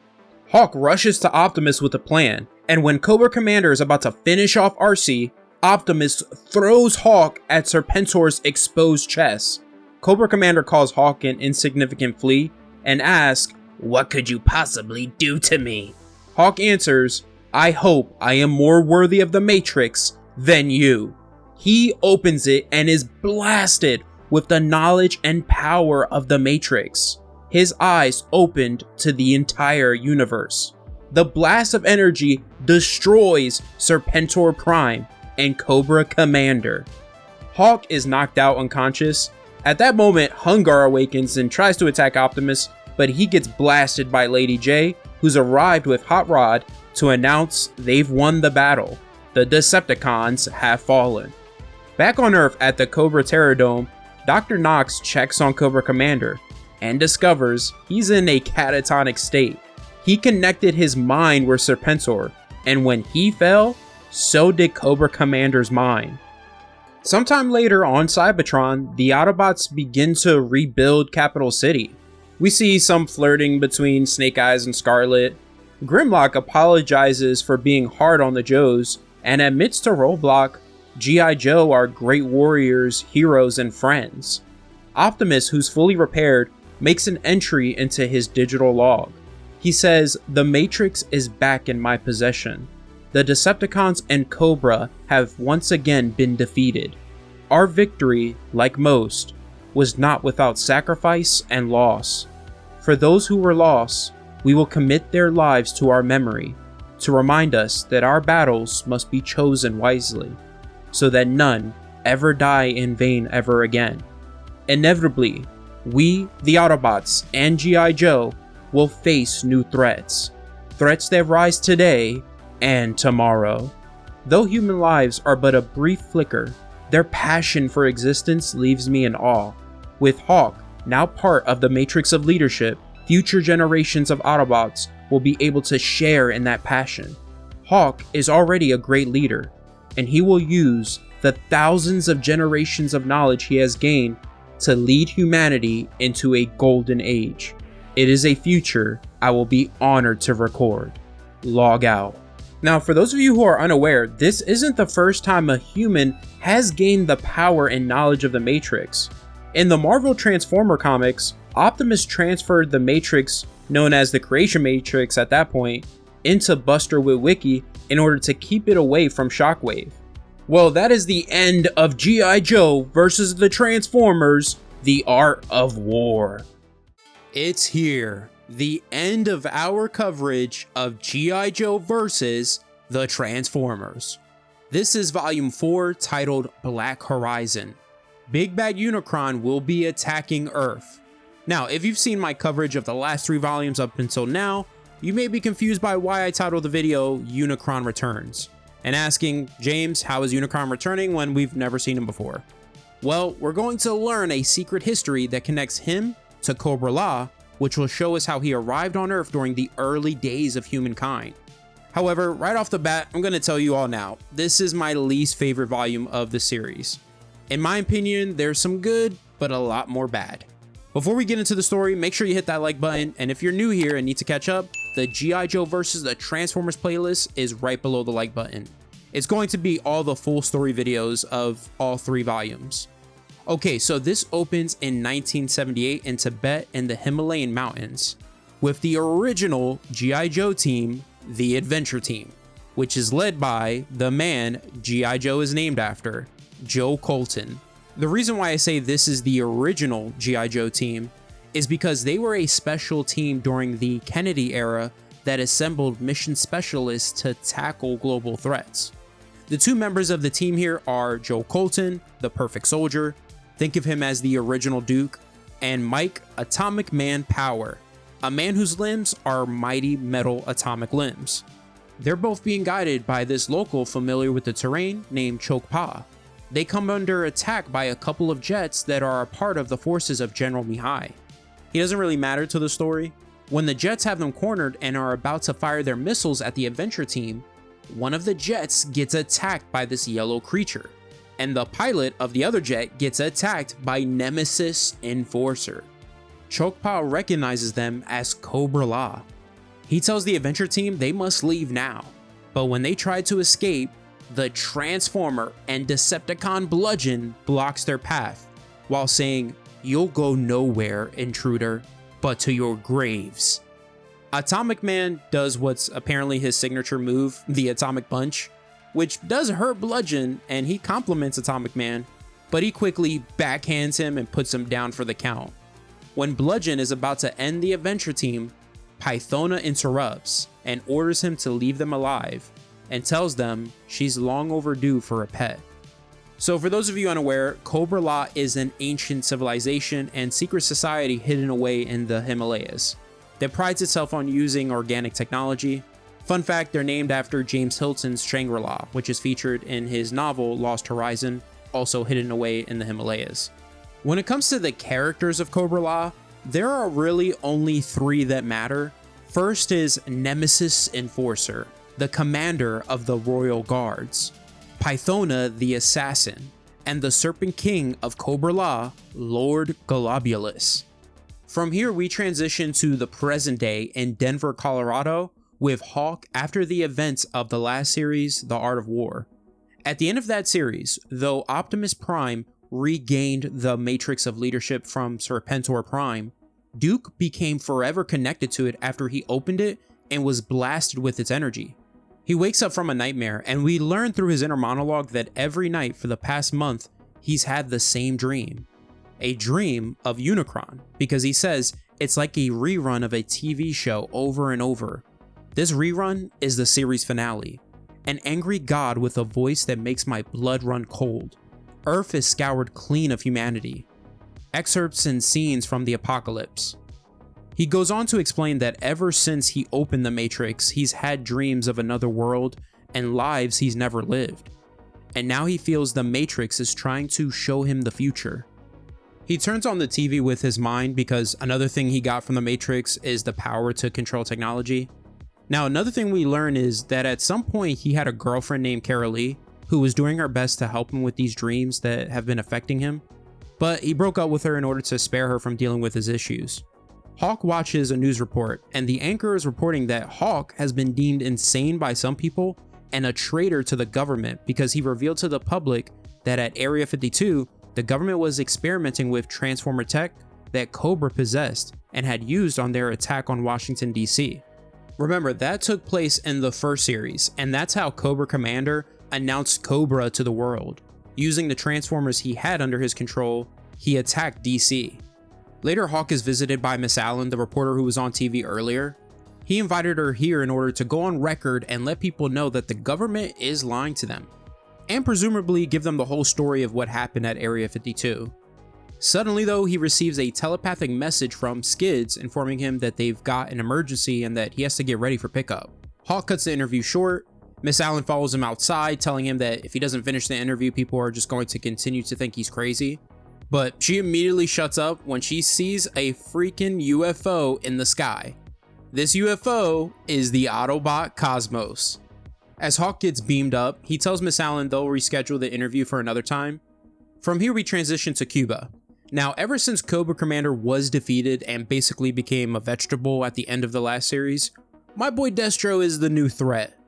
Hawk rushes to Optimus with a plan, and when Cobra Commander is about to finish off Arcee, Optimus throws Hawk at Serpentor's exposed chest. Cobra Commander calls Hawk an insignificant flea and asks, "What could you possibly do to me?" Hawk answers, "I hope I am more worthy of the Matrix than you." He opens it and is blasted with the knowledge and power of the Matrix. His eyes opened to the entire universe. The blast of energy destroys Serpentor Prime and Cobra Commander. Hawk is knocked out unconscious. At that moment, Hungar awakens and tries to attack Optimus, but he gets blasted by Lady J, who's arrived with Hot Rod to announce they've won the battle. The Decepticons have fallen. Back on Earth at the Cobra Terradome, Dr. Nox checks on Cobra Commander and discovers he's in a catatonic state. He connected his mind with Serpentor, and when he fell, so did Cobra Commander's mind. Sometime later on Cybertron, the Autobots begin to rebuild Capital City. We see some flirting between Snake Eyes and Scarlet. Grimlock apologizes for being hard on the Joes and admits to Roadblock G.I. Joe are great warriors, heroes, and friends. Optimus, who's fully repaired, makes an entry into his digital log. He says, "The Matrix is back in my possession. The Decepticons and Cobra have once again been defeated. Our victory, like most, was not without sacrifice and loss. For those who were lost, we will commit their lives to our memory, to remind us that our battles must be chosen wisely, so that none ever die in vain ever again. Inevitably, we, the Autobots, and G.I. Joe will face new threats. Threats that rise today and tomorrow. Though human lives are but a brief flicker, their passion for existence leaves me in awe. With Hawk now part of the Matrix of Leadership, future generations of Autobots will be able to share in that passion. Hawk is already a great leader, and he will use the thousands of generations of knowledge he has gained to lead humanity into a golden age. It is a future I will be honored to record. Log out." Now, for those of you who are unaware, this isn't the first time a human has gained the power and knowledge of the Matrix. In the Marvel Transformer comics, Optimus transferred the Matrix, known as the Creation Matrix at that point, into Buster Witwicky in order to keep it away from Shockwave. Well, that is the end of G.I. Joe versus the Transformers, The Art of War. It's here, the end of our coverage of G.I. Joe versus the Transformers. This is volume 4, titled Black Horizon. Big Bad Unicron will be attacking Earth. Now, if you've seen my coverage of the last 3 volumes up until now, you may be confused by why I titled the video Unicron Returns, and asking, "James, how is Unicron returning when we've never seen him before?" Well, we're going to learn a secret history that connects him to cobra-la, which will show us how he arrived on Earth during the early days of humankind. However, right off the bat, I'm going to tell you all now, this is my least favorite volume of the series. In my opinion, there's some good, but a lot more bad. Before we get into the story, make sure you hit that like button, and if you're new here and need to catch up, the G.I. Joe vs. the Transformers playlist is right below the like button. It's going to be all the full story videos of all 3 volumes. Okay, so this opens in 1978 in Tibet in the Himalayan mountains, with the original G.I. Joe team, the Adventure Team, which is led by the man G.I. Joe is named after, Joe Colton. The reason why I say this is the original G.I. Joe team is because they were a special team during the Kennedy era that assembled mission specialists to tackle global threats. The 2 members of the team here are Joe Colton, the perfect soldier, think of him as the original Duke, and Mike Atomic Man Power, a man whose limbs are mighty metal atomic limbs. They're both being guided by this local familiar with the terrain named Chokpa. They come under attack by a couple of jets that are a part of the forces of General Mihai. He doesn't really matter to the story. When the jets have them cornered and are about to fire their missiles at the Adventure Team, one of the jets gets attacked by this yellow creature, and the pilot of the other jet gets attacked by Nemesis Enforcer. Chokpa recognizes them as Cobra-la. He tells the adventure team they must leave now, but when they try to escape, the Transformer and Decepticon Bludgeon blocks their path while saying, "You'll go nowhere, intruder, but to your graves." Atomic Man does what's apparently his signature move, the Atomic Punch, which does hurt Bludgeon, and he compliments Atomic Man, but he quickly backhands him and puts him down for the count. When Bludgeon is about to end the adventure team, Pythona interrupts and orders him to leave them alive and tells them she's long overdue for a pet. So for those of you unaware, cobra-la is an ancient civilization and secret society hidden away in the Himalayas that prides itself on using organic technology. Fun fact, they're named after James Hilton's Shangri-La, which is featured in his novel Lost Horizon, also hidden away in the Himalayas. When it comes to the characters of cobra-la, there are really only 3 that matter. First is Nemesis Enforcer, the commander of the Royal Guards, Pythona the Assassin, and the Serpent King of Cobra-La, Lord Globulus. From here, we transition to the present day in Denver, Colorado, with Hawk after the events of the last series, The Art of War. At the end of that series, though Optimus Prime regained the Matrix of Leadership from Serpentor Prime, Duke became forever connected to it after he opened it and was blasted with its energy. He wakes up from a nightmare, and we learn through his inner monologue that every night for the past month, he's had the same dream. A dream of Unicron, because he says it's like a rerun of a TV show over and over. This rerun is the series finale. An angry god with a voice that makes my blood run cold. Earth is scoured clean of humanity. Excerpts and scenes from the apocalypse. He goes on to explain that ever since he opened the Matrix, he's had dreams of another world and lives he's never lived. And now he feels the Matrix is trying to show him the future. He turns on the TV with his mind because another thing he got from the Matrix is the power to control technology. Now, another thing we learn is that at some point he had a girlfriend named Crowley who was doing her best to help him with these dreams that have been affecting him, but he broke up with her in order to spare her from dealing with his issues. Hawk watches a news report, and the anchor is reporting that Hawk has been deemed insane by some people and a traitor to the government because he revealed to the public that at Area 52, the government was experimenting with Transformer tech that Cobra possessed and had used on their attack on Washington, D.C. Remember, that took place in the first series, and that's how Cobra Commander announced Cobra to the world. Using the Transformers he had under his control, he attacked DC. Later, Hawk is visited by Miss Allen, the reporter who was on TV earlier. He invited her here in order to go on record and let people know that the government is lying to them, and presumably give them the whole story of what happened at Area 52. Suddenly though, he receives a telepathic message from Skids informing him that they've got an emergency and that he has to get ready for pickup. Hawk cuts the interview short. Miss Allen follows him outside, telling him that if he doesn't finish the interview, people are just going to continue to think he's crazy. But she immediately shuts up when she sees a freaking UFO in the sky. This UFO is the Autobot Cosmos. As Hawk gets beamed up, he tells Miss Allen they'll reschedule the interview for another time. From here we transition to Cuba. Now, ever since Cobra Commander was defeated and basically became a vegetable at the end of the last series, my boy Destro is the new threat.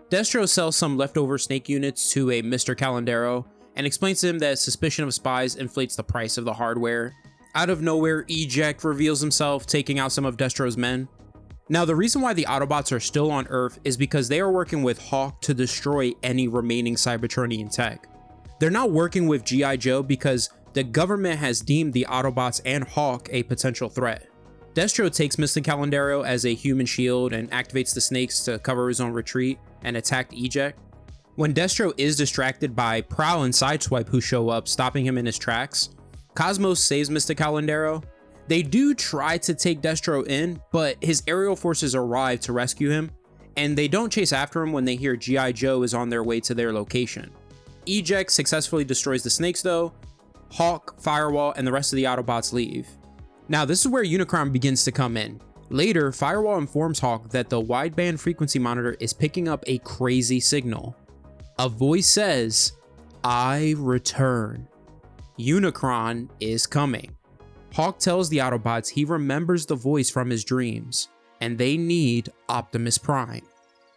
Destro sells some leftover snake units to a Mr. Calendaro and explains to him that suspicion of spies inflates the price of the hardware. Out of nowhere, Eject reveals himself, taking out some of Destro's men. Now, the reason why the Autobots are still on Earth is because they are working with Hawk to destroy any remaining Cybertronian tech. They're not working with G.I. Joe because the government has deemed the Autobots and Hawk a potential threat. Destro takes Mr. Calendaro as a human shield and activates the snakes to cover his own retreat and attack Eject. When Destro is distracted by Prowl and Sideswipe who show up, stopping him in his tracks, Cosmos saves Mr. Calendaro. They do try to take Destro in, but his aerial forces arrive to rescue him, and they don't chase after him when they hear G.I. Joe is on their way to their location. Eject successfully destroys the snakes though. Hawk, Firewall, and the rest of the Autobots leave. Now, this is where Unicron begins to come in. Later, Firewall informs Hawk that the wideband frequency monitor is picking up a crazy signal. A voice says, "I return. Unicron is coming." Hawk tells the Autobots he remembers the voice from his dreams, and they need Optimus Prime.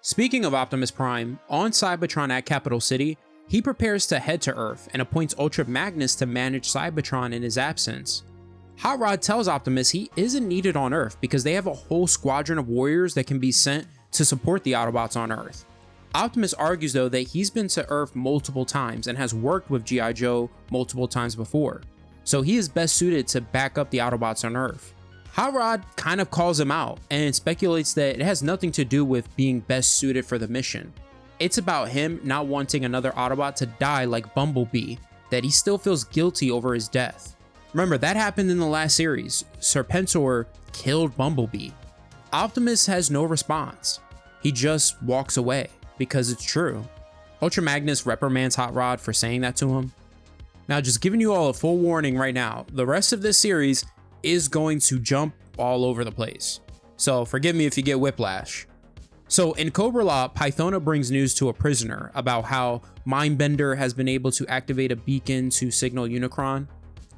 Speaking of Optimus Prime, on Cybertron at Capital City, he prepares to head to Earth and appoints Ultra Magnus to manage Cybertron in his absence. Hot Rod tells Optimus he isn't needed on Earth because they have a whole squadron of warriors that can be sent to support the Autobots on Earth. Optimus argues though that he's been to Earth multiple times and has worked with G.I. Joe multiple times before, so he is best suited to back up the Autobots on Earth. Hot Rod kind of calls him out and speculates that it has nothing to do with being best suited for the mission. It's about him not wanting another Autobot to die like Bumblebee, that he still feels guilty over his death. Remember, that happened in the last series. Serpentor killed Bumblebee. Optimus has no response. He just walks away because it's true. Ultra Magnus reprimands Hot Rod for saying that to him. Now, just giving you all a full warning right now, the rest of this series is going to jump all over the place, so forgive me if you get whiplash. So in cobra-la, Pythona brings news to a prisoner about how Mindbender has been able to activate a beacon to signal Unicron,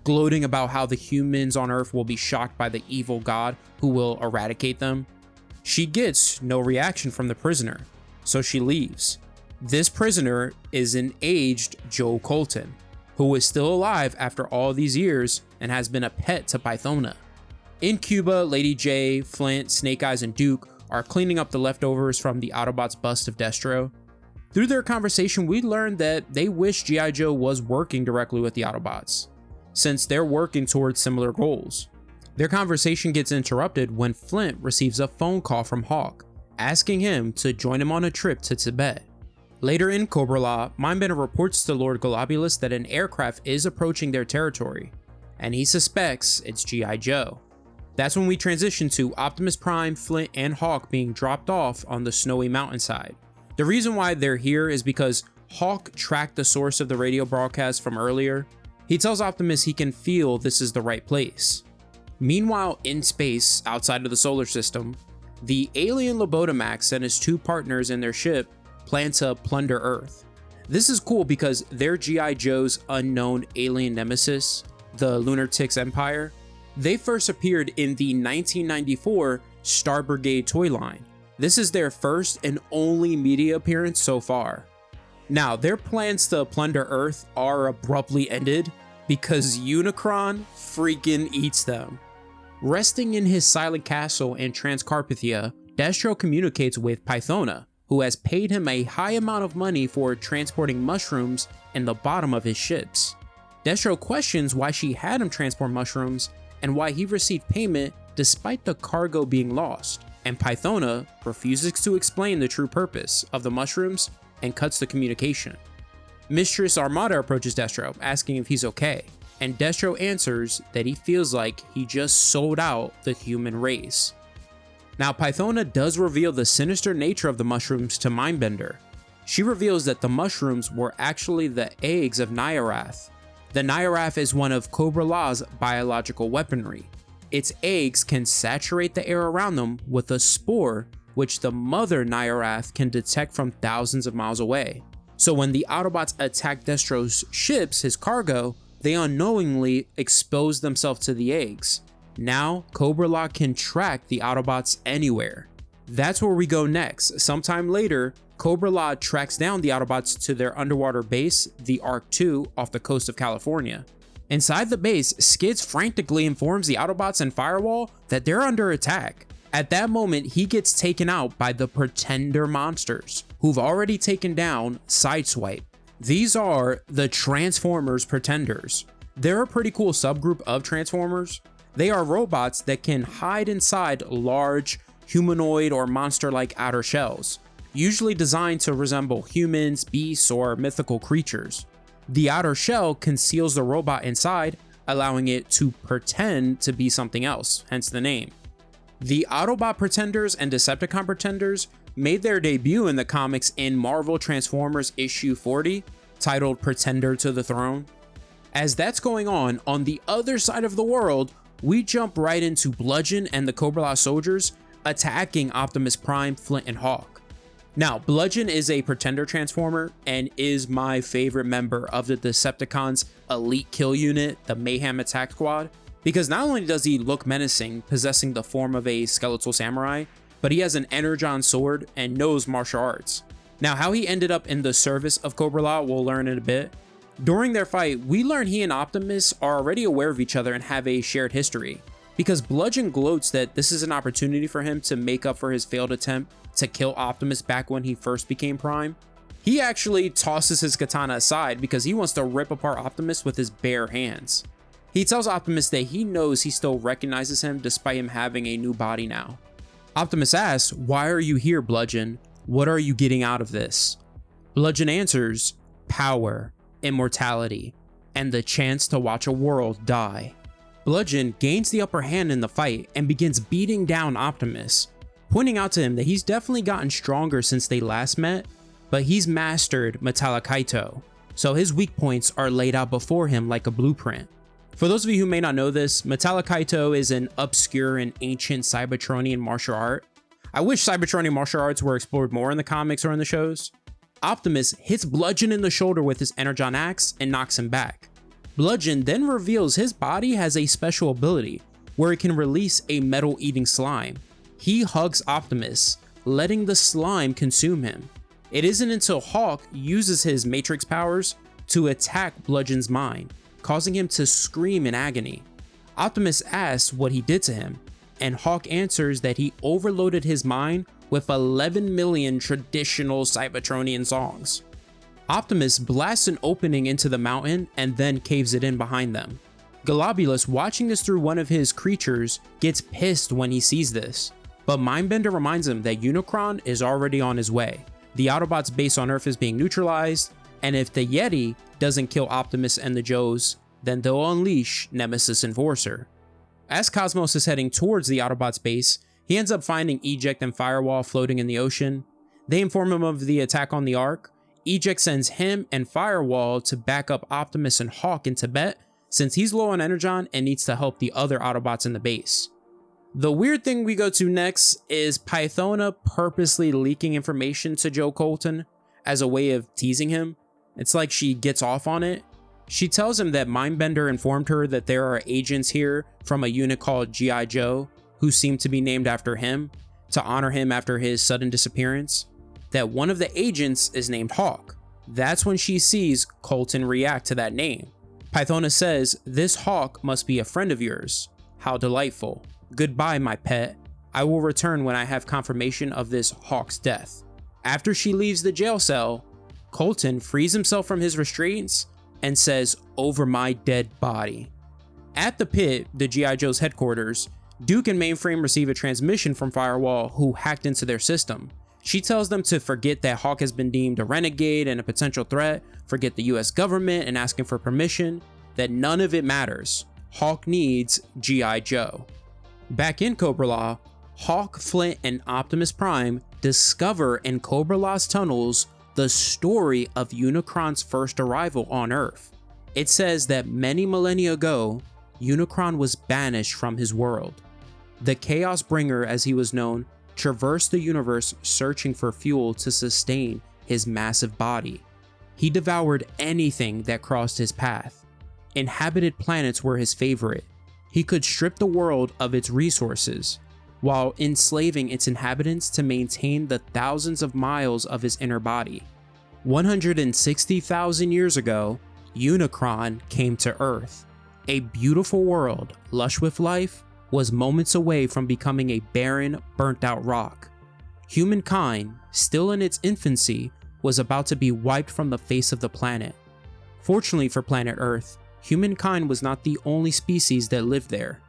gloating about how the humans on Earth will be shocked by the evil god who will eradicate them. She gets no reaction from the prisoner, so she leaves. This prisoner is an aged Joe Colton, who is still alive after all these years and has been a pet to Pythona. In Cuba, Lady J, Flint, Snake Eyes, and Duke are cleaning up the leftovers from the Autobots' bust of Destro. Through their conversation, we learned that they wish G.I. Joe was working directly with the Autobots, since they're working towards similar goals. Their conversation gets interrupted when Flint receives a phone call from Hawk, asking him to join him on a trip to Tibet. Later in cobra-la, Mindbender reports to Lord Globulus that an aircraft is approaching their territory, and he suspects it's G.I. Joe. That's when we transition to Optimus Prime, Flint, and Hawk being dropped off on the snowy mountainside. The reason why they're here is because Hawk tracked the source of the radio broadcast from earlier. He tells Optimus he can feel this is the right place. Meanwhile, in space, outside of the solar system, the alien Lobotomax and his two partners in their ship plan to plunder Earth. This is cool because they're G.I. Joe's unknown alien nemesis, the Lunatics Empire. They first appeared in the 1994 Star Brigade toy line. This is their first and only media appearance so far. Now, their plans to plunder Earth are abruptly ended because Unicron freaking eats them. Resting in his silent castle in Transcarpathia, Destro communicates with Pythona, who has paid him a high amount of money for transporting mushrooms in the bottom of his ships. Destro questions why she had him transport mushrooms and why he received payment despite the cargo being lost, and Pythona refuses to explain the true purpose of the mushrooms and cuts the communication. Mistress Armada approaches Destro, asking if he's okay, and Destro answers that he feels like he just sold out the human race. Now, Pythona does reveal the sinister nature of the mushrooms to Mindbender. She reveals that the mushrooms were actually the eggs of Nyarath. The Nyarath is one of cobra-la's biological weaponry. Its eggs can saturate the air around them with a spore, which the mother Nyarath can detect from thousands of miles away. So when the Autobots attack Destro's ships, his cargo, they unknowingly expose themselves to the eggs. Now, cobra-la can track the Autobots anywhere. That's where we go next. Sometime later, cobra-la tracks down the Autobots to their underwater base, the Ark II, off the coast of California. Inside the base, Skids frantically informs the Autobots and Firewall that they're under attack. At that moment, he gets taken out by the Pretender monsters, who've already taken down Sideswipe. These are the Transformers Pretenders. They're a pretty cool subgroup of Transformers. They are robots that can hide inside large, humanoid or monster-like outer shells, usually designed to resemble humans, beasts, or mythical creatures. The outer shell conceals the robot inside, allowing it to pretend to be something else, hence the name. The Autobot Pretenders and Decepticon Pretenders made their debut in the comics in Marvel Transformers issue 40, titled Pretender to the Throne. As that's going on the other side of the world, we jump right into Bludgeon and the cobra-la soldiers attacking Optimus Prime, Flint, and Hawk. Now, Bludgeon is a Pretender Transformer and is my favorite member of the Decepticons' elite kill unit, the Mayhem Attack Squad. Because not only does he look menacing, possessing the form of a skeletal samurai, but he has an energon sword and knows martial arts. Now, how he ended up in the service of Cobra-La, we'll learn in a bit. During their fight, we learn he and Optimus are already aware of each other and have a shared history, because Bludgeon gloats that this is an opportunity for him to make up for his failed attempt to kill Optimus back when he first became Prime. He actually tosses his katana aside because he wants to rip apart Optimus with his bare hands. He tells Optimus that he knows he still recognizes him despite him having a new body now. Optimus asks, "Why are you here, Bludgeon? What are you getting out of this?" Bludgeon answers, "Power, immortality, and the chance to watch a world die." Bludgeon gains the upper hand in the fight and begins beating down Optimus, pointing out to him that he's definitely gotten stronger since they last met, but he's mastered Metallic Kaito, so his weak points are laid out before him like a blueprint. For those of you who may not know this, Metallic Kaito is an obscure and ancient Cybertronian martial art. I wish Cybertronian martial arts were explored more in the comics or in the shows. Optimus hits Bludgeon in the shoulder with his Energon Axe and knocks him back. Bludgeon then reveals his body has a special ability where it can release a metal-eating slime. He hugs Optimus, letting the slime consume him. It isn't until Hawk uses his Matrix powers to attack Bludgeon's mind, causing him to scream in agony. Optimus asks what he did to him, and Hawk answers that he overloaded his mind with 11 million traditional Cybertronian songs. Optimus blasts an opening into the mountain and then caves it in behind them. Globulus, watching this through one of his creatures, gets pissed when he sees this, but Mindbender reminds him that Unicron is already on his way. The Autobots base on Earth is being neutralized, and if the Yeti doesn't kill Optimus and the Joes, then they'll unleash Nemesis Enforcer. As Cosmos is heading towards the Autobots base, he ends up finding Eject and Firewall floating in the ocean. They inform him of the attack on the Ark. Eject sends him and Firewall to back up Optimus and Hawk in Tibet, since he's low on Energon and needs to help the other Autobots in the base. The weird thing we go to next is Pythona purposely leaking information to Joe Colton as a way of teasing him. It's like she gets off on it. She tells him that Mindbender informed her that there are agents here from a unit called G.I. Joe who seem to be named after him to honor him after his sudden disappearance. That one of the agents is named Hawk. That's when she sees Colton react to that name. Pythona says, "This Hawk must be a friend of yours. How delightful. Goodbye, my pet. I will return when I have confirmation of this Hawk's death." After she leaves the jail cell, Colton frees himself from his restraints and says, "Over my dead body." At the pit, the G.I. Joe's headquarters, Duke and Mainframe receive a transmission from Firewall, who hacked into their system. She tells them to forget that Hawk has been deemed a renegade and a potential threat, forget the US government and asking for permission, that none of it matters. Hawk needs G.I. Joe. Back in Cobra-La, Hawk, Flint, and Optimus Prime discover in Cobra-La's tunnels the story of Unicron's first arrival on Earth. It says that many millennia ago, Unicron was banished from his world. The Chaos Bringer, as he was known, traversed the universe searching for fuel to sustain his massive body. He devoured anything that crossed his path. Inhabited planets were his favorite. He could strip the world of its resources, while enslaving its inhabitants to maintain the thousands of miles of his inner body. 160,000 years ago, Unicron came to Earth. A beautiful world, lush with life, was moments away from becoming a barren, burnt-out rock. Humankind, still in its infancy, was about to be wiped from the face of the planet. Fortunately for planet Earth, humankind was not the only species that lived there.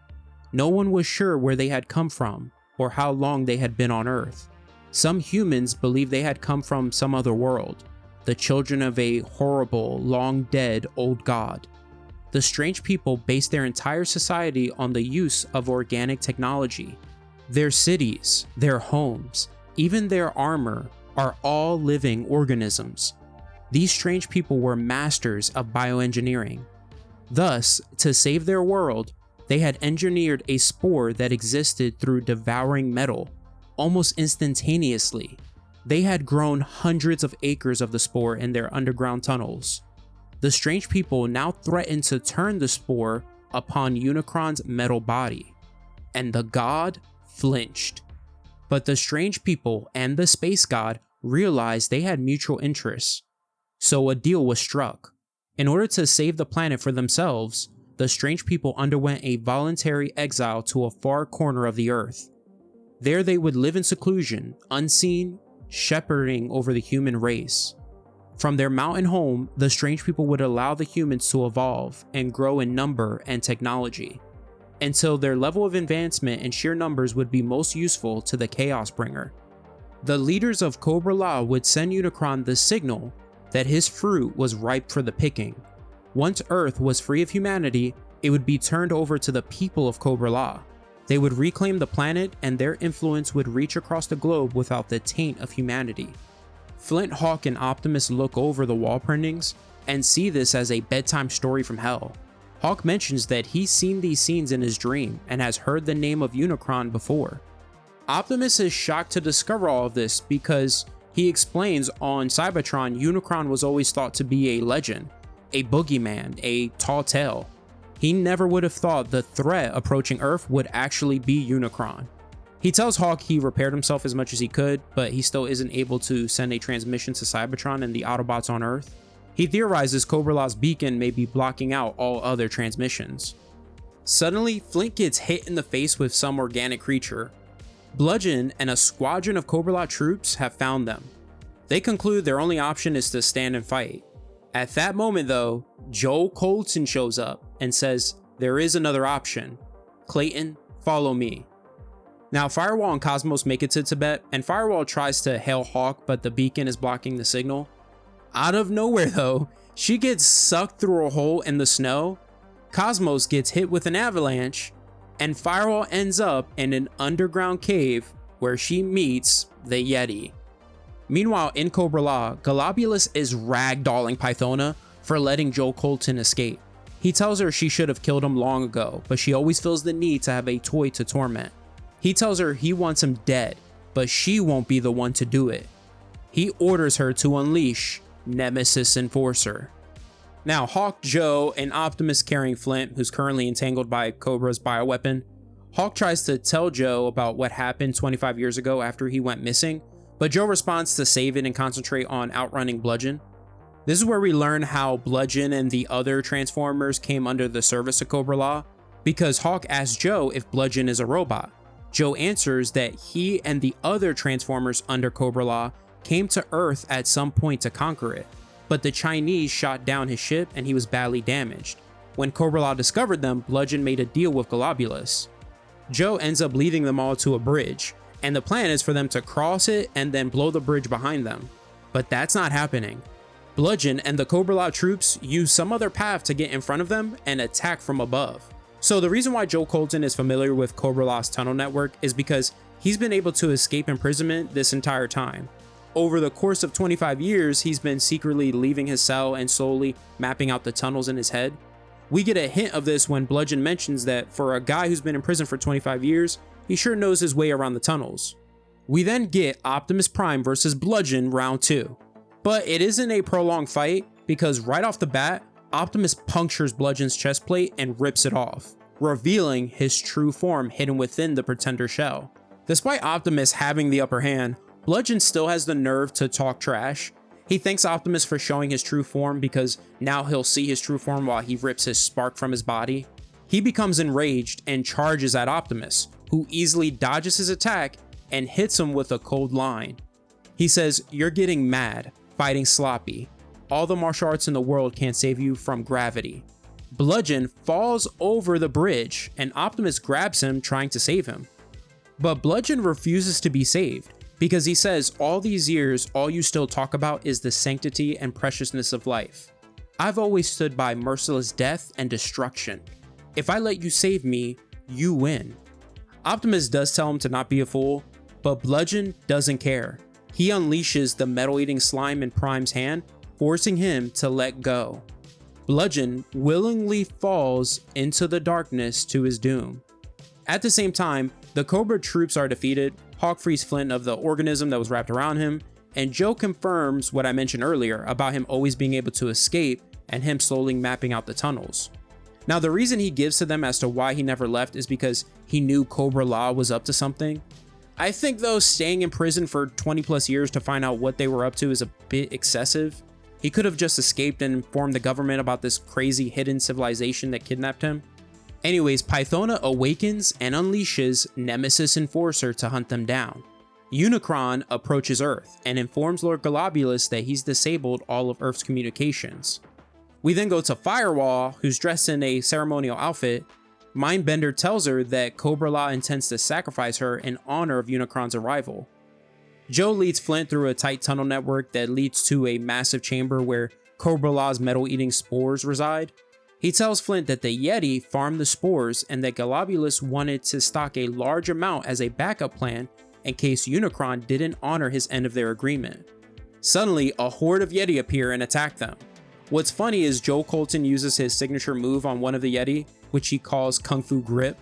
No one was sure where they had come from or how long they had been on Earth. Some humans believed they had come from some other world, the children of a horrible, long-dead old god. The strange people based their entire society on the use of organic technology. Their cities, their homes, even their armor are all living organisms. These strange people were masters of bioengineering. Thus, to save their world, they had engineered a spore that existed through devouring metal, almost instantaneously. They had grown hundreds of acres of the spore in their underground tunnels. The strange people now threatened to turn the spore upon Unicron's metal body, and the god flinched. But the strange people and the space god realized they had mutual interests, so a deal was struck. In order to save the planet for themselves, the strange people underwent a voluntary exile to a far corner of the Earth. There they would live in seclusion, unseen, shepherding over the human race. From their mountain home, the strange people would allow the humans to evolve and grow in number and technology, until their level of advancement and sheer numbers would be most useful to the Chaos Bringer. The leaders of cobra-la would send Unicron the signal that his fruit was ripe for the picking. Once Earth was free of humanity, it would be turned over to the people of cobra-la. They would reclaim the planet, and their influence would reach across the globe without the taint of humanity. Flint, Hawk, and Optimus look over the wall printings and see this as a bedtime story from hell. Hawk mentions that he's seen these scenes in his dream and has heard the name of Unicron before. Optimus is shocked to discover all of this because he explains on Cybertron Unicron was always thought to be a legend, a boogeyman, a tall tale. He never would have thought the threat approaching Earth would actually be Unicron. He tells Hawk he repaired himself as much as he could, but he still isn't able to send a transmission to Cybertron and the Autobots on Earth. He theorizes cobra-la's beacon may be blocking out all other transmissions. Suddenly, Flint gets hit in the face with some organic creature. Bludgeon and a squadron of cobra-la troops have found them. They conclude their only option is to stand and fight. At that moment though, Joel Colton shows up and says there is another option. Clayton, follow me. Now Firewall and Cosmos make it to Tibet, and Firewall tries to hail Hawk, but the beacon is blocking the signal. Out of nowhere though, she gets sucked through a hole in the snow, Cosmos gets hit with an avalanche, and Firewall ends up in an underground cave where she meets the Yeti. Meanwhile, in cobra-la, Globulus is ragdolling Pythona for letting Joel Colton escape. He tells her she should have killed him long ago, but she always feels the need to have a toy to torment. He tells her he wants him dead, but she won't be the one to do it. He orders her to unleash Nemesis Enforcer. Now, Hawk, Joe, and Optimus carrying Flint, who's currently entangled by Cobra's bioweapon. Hawk tries to tell Joe about what happened 25 years ago after he went missing, but Joe responds to save it and concentrate on outrunning Bludgeon. This is where we learn how Bludgeon and the other Transformers came under the service of cobra-la, because Hawk asks Joe if Bludgeon is a robot. Joe answers that he and the other Transformers under cobra-la came to Earth at some point to conquer it, but the Chinese shot down his ship and he was badly damaged. When cobra-la discovered them, Bludgeon made a deal with Globulus. Joe ends up leading them all to a bridge, and the plan is for them to cross it and then blow the bridge behind them. But that's not happening. Bludgeon and the cobra-la troops use some other path to get in front of them and attack from above. So the reason why Joel Colton is familiar with cobra-la's tunnel network is because he's been able to escape imprisonment this entire time. Over the course of 25 years, he's been secretly leaving his cell and slowly mapping out the tunnels in his head. We get a hint of this when Bludgeon mentions that for a guy who's been in prison for 25 years, he sure knows his way around the tunnels. We then get Optimus Prime versus Bludgeon round 2. But it isn't a prolonged fight because right off the bat, Optimus punctures Bludgeon's chest plate and rips it off, revealing his true form hidden within the Pretender shell. Despite Optimus having the upper hand, Bludgeon still has the nerve to talk trash. He thanks Optimus for showing his true form because now he'll see his true form while he rips his spark from his body. He becomes enraged and charges at Optimus, who easily dodges his attack and hits him with a cold line. He says, "You're getting mad, fighting sloppy. All the martial arts in the world can't save you from gravity." Bludgeon falls over the bridge and Optimus grabs him trying to save him. But Bludgeon refuses to be saved because he says all these years all you still talk about is the sanctity and preciousness of life. I've always stood by merciless death and destruction. If I let you save me, you win. Optimus does tell him to not be a fool, but Bludgeon doesn't care. He unleashes the metal-eating slime in Prime's hand, forcing him to let go. Bludgeon willingly falls into the darkness to his doom. At the same time, the Cobra troops are defeated, Hawk frees Flint of the organism that was wrapped around him, and Joe confirms what I mentioned earlier about him always being able to escape and him slowly mapping out the tunnels. Now, the reason he gives to them as to why he never left is because he knew cobra-la was up to something. I think though staying in prison for 20 plus years to find out what they were up to is a bit excessive. He could have just escaped and informed the government about this crazy hidden civilization that kidnapped him. Anyways, Pythona awakens and unleashes Nemesis Enforcer to hunt them down. Unicron approaches Earth and informs Lord Globulus that he's disabled all of Earth's communications. We then go to Firewall, who's dressed in a ceremonial outfit. Mindbender tells her that cobra-la intends to sacrifice her in honor of Unicron's arrival. Joe leads Flint through a tight tunnel network that leads to a massive chamber where cobra-la's metal-eating spores reside. He tells Flint that the Yeti farmed the spores and that Globulus wanted to stock a large amount as a backup plan in case Unicron didn't honor his end of their agreement. Suddenly, a horde of Yeti appear and attack them. What's funny is Joe Colton uses his signature move on one of the Yeti, which he calls Kung Fu Grip.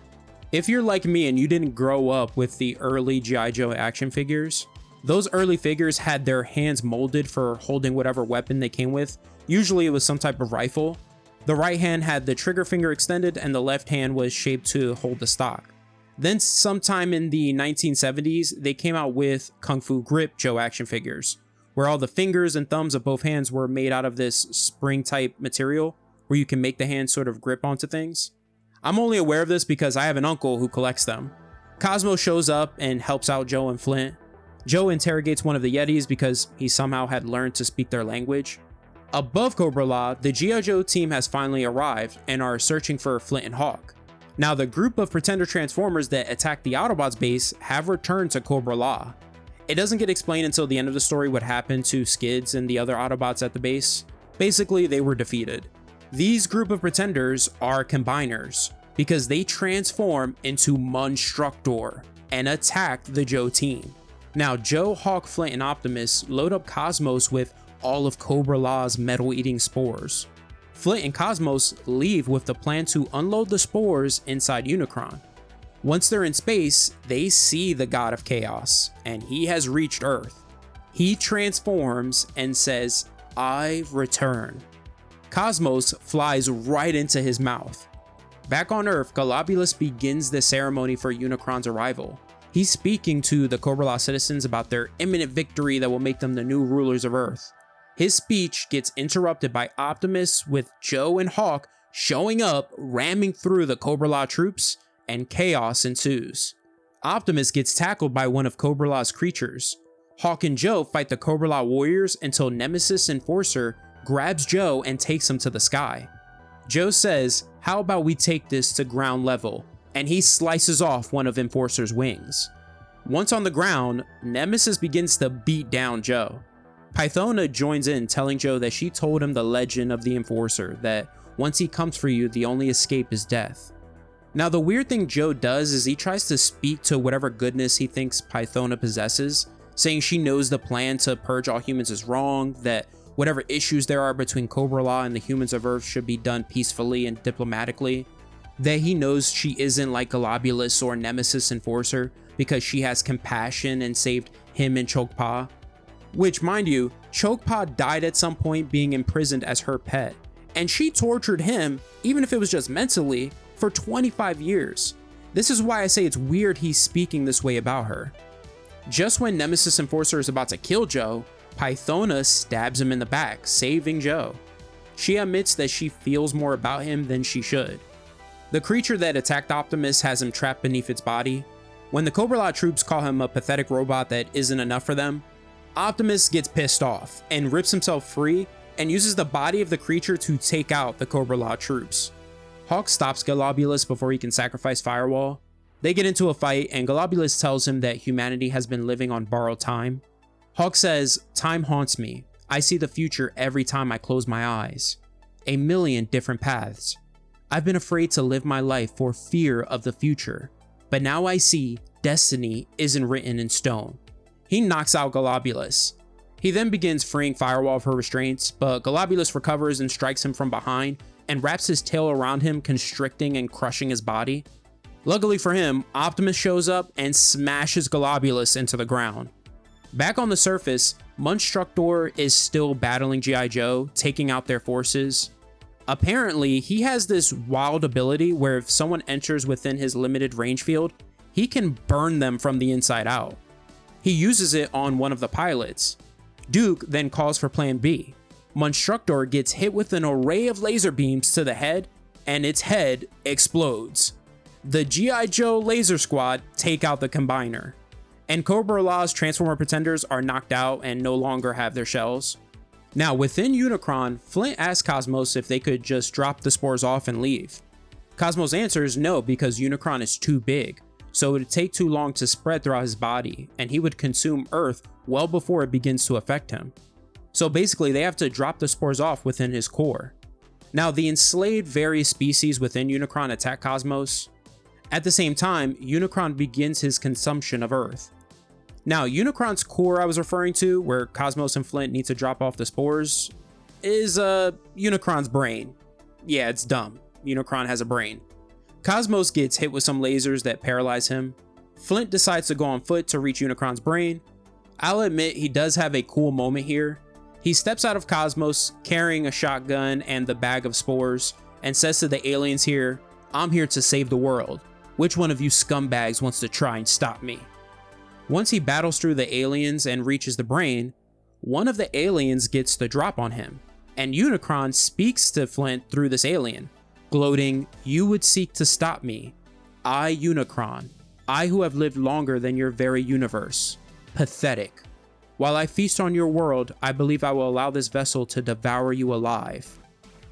If you're like me and you didn't grow up with the early G.I. Joe action figures, those early figures had their hands molded for holding whatever weapon they came with. Usually it was some type of rifle. The right hand had the trigger finger extended and the left hand was shaped to hold the stock. Then sometime in the 1970s, they came out with Kung Fu Grip Joe action figures, where all the fingers and thumbs of both hands were made out of this spring type material where you can make the hand sort of grip onto things. I'm only aware of this because I have an uncle who collects them. Cosmo shows up and helps out Joe and Flint. Joe interrogates one of the Yetis because he somehow had learned to speak their language. Above cobra-la, the G.I. Joe team has finally arrived and are searching for Flint and Hawk. Now, the group of pretender Transformers that attacked the Autobots base have returned to cobra-la. It doesn't get explained until the end of the story what happened to Skids and the other Autobots at the base. Basically, they were defeated. These group of pretenders are combiners because they transform into Monstructor and attack the Joe team. Now, Joe, Hawk, Flint, and Optimus load up Cosmos with all of cobra-la's metal-eating spores. Flint and Cosmos leave with the plan to unload the spores inside Unicron. Once they're in space, they see the God of Chaos, and he has reached Earth. He transforms and says, "I return." Cosmos flies right into his mouth. Back on Earth, Globulus begins the ceremony for Unicron's arrival. He's speaking to the cobra-la citizens about their imminent victory that will make them the new rulers of Earth. His speech gets interrupted by Optimus with Joe and Hawk showing up, ramming through the cobra-la troops, and chaos ensues. Optimus gets tackled by one of cobra-la's creatures. Hawk and Joe fight the cobra-la warriors until Nemesis Enforcer grabs Joe and takes him to the sky. Joe says, "How about we take this to ground level?" and he slices off one of Enforcer's wings. Once on the ground, Nemesis begins to beat down Joe. Pythona joins in, telling Joe that she told him the legend of the Enforcer, that once he comes for you, the only escape is death. Now, the weird thing Joe does is he tries to speak to whatever goodness he thinks Pythona possesses, saying she knows the plan to purge all humans is wrong, that whatever issues there are between cobra-la and the humans of Earth should be done peacefully and diplomatically, that he knows she isn't like Globulus or Nemesis Enforcer because she has compassion and saved him and Chokpa. Which, mind you, Chokpa died at some point being imprisoned as her pet, and she tortured him, even if it was just mentally, for 25 years. This is why I say it's weird he's speaking this way about her. Just when Nemesis Enforcer is about to kill Joe, Pythona stabs him in the back, saving Joe. She admits that she feels more about him than she should. The creature that attacked Optimus has him trapped beneath its body. When the cobra-la troops call him a pathetic robot that isn't enough for them, Optimus gets pissed off and rips himself free and uses the body of the creature to take out the cobra-la troops. Hawk stops Globulus before he can sacrifice Firewall. They get into a fight and Globulus tells him that humanity has been living on borrowed time. Hawk says, "Time haunts me. I see the future every time I close my eyes. A million different paths. I've been afraid to live my life for fear of the future, but now I see destiny isn't written in stone." He knocks out Globulus. He then begins freeing Firewall of her restraints, but Globulus recovers and strikes him from behind and wraps his tail around him, constricting and crushing his body. Luckily for him, Optimus shows up and smashes Globulus into the ground. Back on the surface, Monstructor is still battling G.I. Joe, taking out their forces. Apparently, he has this wild ability where if someone enters within his limited range field, he can burn them from the inside out. He uses it on one of the pilots. Duke then calls for plan B. Monstructor gets hit with an array of laser beams to the head, and its head explodes. The G.I. Joe Laser Squad take out the Combiner, and cobra-la's Transformer Pretenders are knocked out and no longer have their shells. Now, within Unicron, Flint asks Cosmos if they could just drop the spores off and leave. Cosmos answers no, because Unicron is too big, so it would take too long to spread throughout his body, and he would consume Earth well before it begins to affect him. So basically, they have to drop the spores off within his core. Now, the enslaved various species within Unicron attack Cosmos. At the same time, Unicron begins his consumption of Earth. Now, Unicron's core I was referring to, where Cosmos and Flint need to drop off the spores, is Unicron's brain. Yeah, it's dumb. Unicron has a brain. Cosmos gets hit with some lasers that paralyze him. Flint decides to go on foot to reach Unicron's brain. I'll admit he does have a cool moment here. He steps out of Cosmos carrying a shotgun and the bag of spores and says to the aliens here, "I'm here to save the world. Which one of you scumbags wants to try and stop me?" Once he battles through the aliens and reaches the brain, one of the aliens gets the drop on him, and Unicron speaks to Flint through this alien, gloating, "You would seek to stop me. I, Unicron, I who have lived longer than your very universe. Pathetic. While I feast on your world, I believe I will allow this vessel to devour you alive."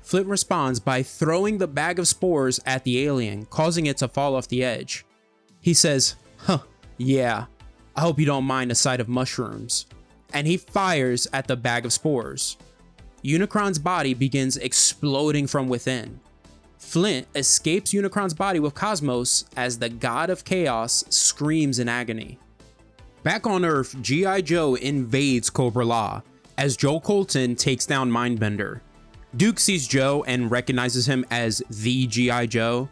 Flint responds by throwing the bag of spores at the alien, causing it to fall off the edge. He says, "Huh, yeah, I hope you don't mind a sight of mushrooms," and he fires at the bag of spores. Unicron's body begins exploding from within. Flint escapes Unicron's body with Cosmos as the god of chaos screams in agony. Back on Earth, G.I. Joe invades Cobra-La as Joe Colton takes down Mindbender. Duke sees Joe and recognizes him as the G.I. Joe.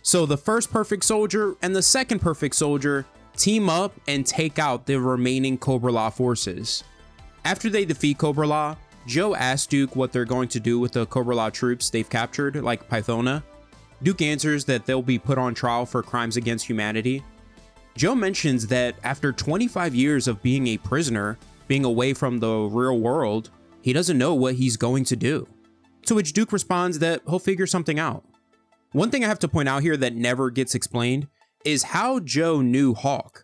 So the first perfect soldier and the second perfect soldier team up and take out the remaining Cobra-La forces. After they defeat Cobra-La, Joe asks Duke what they're going to do with the Cobra-La troops they've captured, like Pythona. Duke answers that they'll be put on trial for crimes against humanity. Joe mentions that after 25 years of being a prisoner, being away from the real world, he doesn't know what he's going to do. To which Duke responds that he'll figure something out. One thing I have to point out here that never gets explained is how Joe knew Hawk.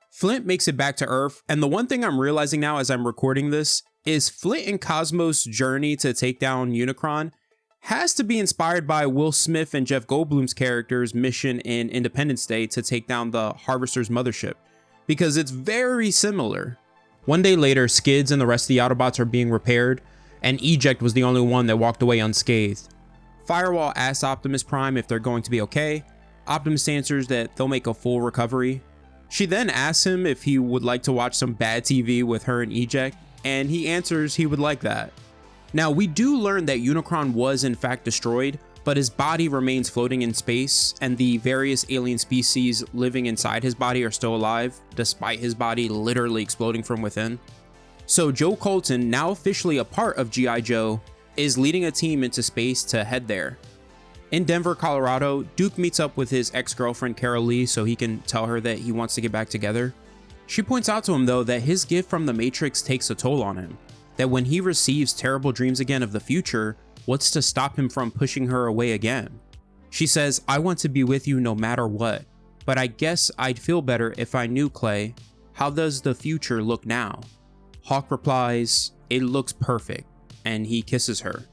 Flint makes it back to Earth, and the one thing I'm realizing now as I'm recording this is Flint and Cosmos' journey to take down Unicron has to be inspired by Will Smith and Jeff Goldblum's character's mission in Independence Day to take down the Harvester's mothership, because it's very similar. One day later, Skids and the rest of the Autobots are being repaired, and Eject was the only one that walked away unscathed. Firewall asks Optimus Prime if they're going to be okay. Optimus answers that they'll make a full recovery. She then asks him if he would like to watch some bad TV with her and Eject, and he answers he would like that. Now, we do learn that Unicron was in fact destroyed, but his body remains floating in space, and the various alien species living inside his body are still alive, despite his body literally exploding from within. So Joe Colton, now officially a part of G.I. Joe, is leading a team into space to head there. In Denver, Colorado, Duke meets up with his ex-girlfriend Carol Lee so he can tell her that he wants to get back together. She points out to him though that his gift from the Matrix takes a toll on him, that when he receives terrible dreams again of the future, what's to stop him from pushing her away again? She says, "I want to be with you no matter what, but I guess I'd feel better if I knew, Clay. How does the future look now?" Hawk replies, "It looks perfect," and he kisses her.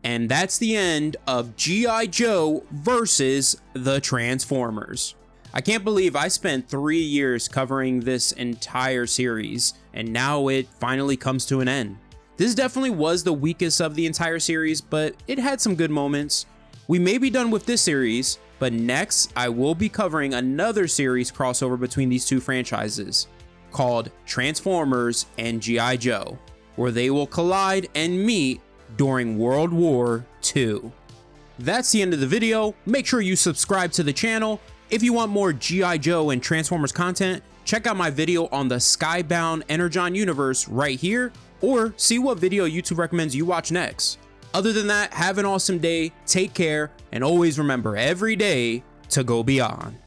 And that's the end of G.I. Joe versus the Transformers. I can't believe I spent 3 years covering this entire series, and now it finally comes to an end. This definitely was the weakest of the entire series, but it had some good moments. We may be done with this series, but next I will be covering another series crossover between these two franchises called Transformers and G.I. Joe, where they will collide and meet during World War II. That's the end of the video. Make sure you subscribe to the channel. If you want more G.I. Joe and Transformers content, check out my video on the Skybound Energon universe right here, or see what video YouTube recommends you watch next. Other than that, have an awesome day, take care, and always remember every day to go beyond.